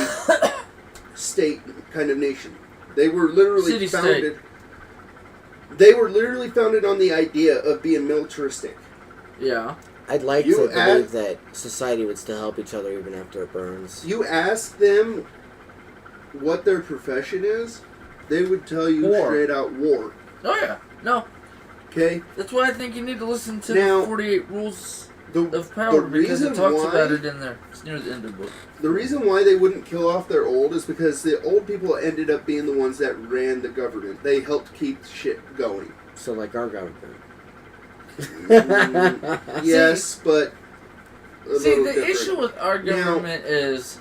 state kind of nation. They were literally City founded. state. They were literally founded on the idea of being militaristic. Yeah. I'd like You to believe add- that society would still help each other even after it burns. You ask them what their profession is, they would tell you War. straight out war. Oh yeah. No. Okay. That's why I think you need to listen to Now, the 48 Rules The of Power because reason it talks why- about it in there. It's near the end of the book. The reason why they wouldn't kill off their old is because the old people ended up being the ones that ran the government. They helped keep shit going. So, like our government. Yes, but a See, little the different. issue with our Now- government is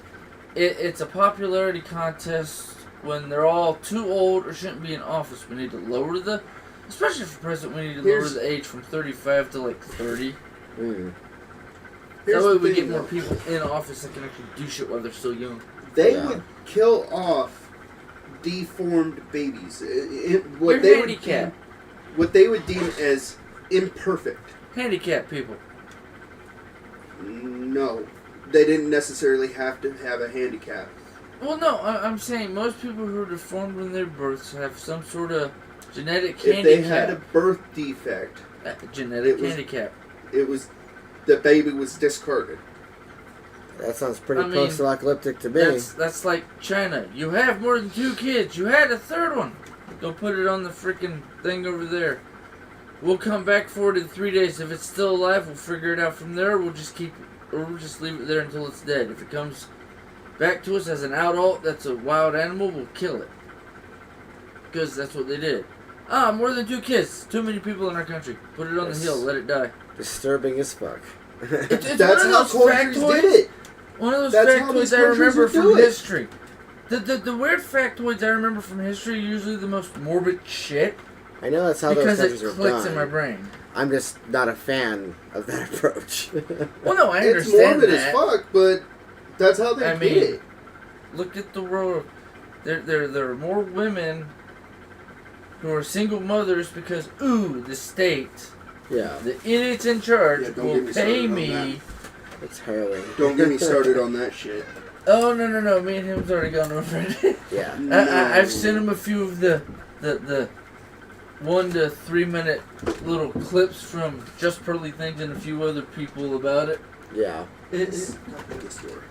it's a popularity contest when they're all too old or shouldn't be in office. We need to lower the, especially for president, we need to lower Here's- the age from 35 to like 30. Mm. Here's That way the we thing, get more though. people in office that can actually do shit while they're still young. They Yeah. would kill off deformed babies. What You're they handicapped. what they would deem as imperfect. Handicapped people. No, they didn't necessarily have to have a handicap. Well, no, I'm saying most people who are deformed when they're births have some sort of genetic If they handicap. had a birth defect, Genetic it was- handicap. it was the baby was discarded. That sounds pretty I mean, post-apocalyptic to me. That's like China. You have more than 2 kids. You had a third one. Go put it on the freaking thing over there. We'll come back for it in 3 days. If it's still alive, we'll figure it out from there. We'll just keep it, or we'll just leave it there until it's dead. If it comes back to us as an adult that's a wild animal, we'll kill it. Because that's what they did. More than 2 kids. Too many people in our country. Put it on Yes. the hill. Let it die. Disturbing as fuck. It's That's one how of those cultures factoids. did it. One of those That's how these factoids I countries remember would do from it. history. The weird factoids I remember from history are usually the most morbid shit I know that's how because those it countries are clicks done. in my brain. I'm just not a fan of that approach. Well, no, I It's understand morbid that. as fuck, but that's how they I did mean, it. Look at the world. There are more women who are single mothers because, the state, Yeah, the idiots in charge Yeah, don't get will me pay started on me. it's harrowing. Don't get me started on that shit. Oh, no. Me and him's already gone over it. Yeah. I've sent him a few of the 1 to 3 minute little clips from Just Pearly Things and a few other people about it. Yeah. This door.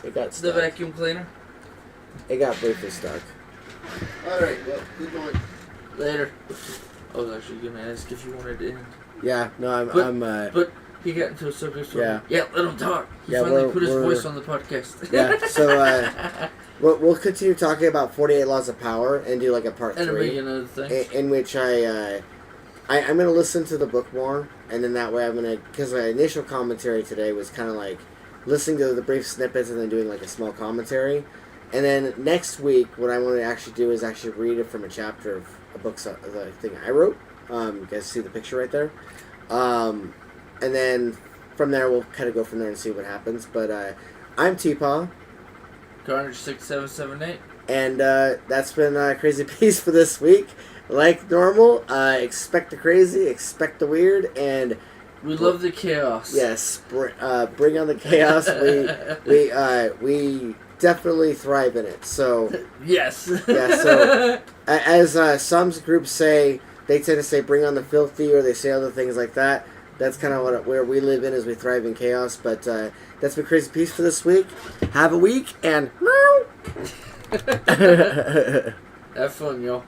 It got The stuck. vacuum cleaner. It got briefly stuck. Alright, well, good night. Later. I was actually going to ask if you wanted to end. Yeah, no, But he got into a subject. So Yeah. let him talk. He Yeah, finally put his we're- voice on the podcast. Yeah, so we'll continue talking about 48 Laws of Power and do like a part And a 3. million other things. In which I'm going to listen to the book more, and then that way I'm going to, because my initial commentary today was kind of like listening to the brief snippets and then doing like a small commentary. And then next week, what I want to actually do is actually read it from a chapter of a book, the thing I wrote. You guys see the picture right there? And then from there, we'll kind of go from there and see what happens. But I'm TPAW. Karnage 6778. And that's been Crazy Peace for this week. Like normal, expect the crazy, expect the weird, and We love the chaos. yes, bring on the chaos. We definitely thrive in it. So Yes. yeah. So as some groups say, they tend to say bring on the filthy, or they say other things like that. That's kind of where we live in, as we thrive in chaos. But that's been Crazy Peace for this week. Have a week and Have fun, y'all.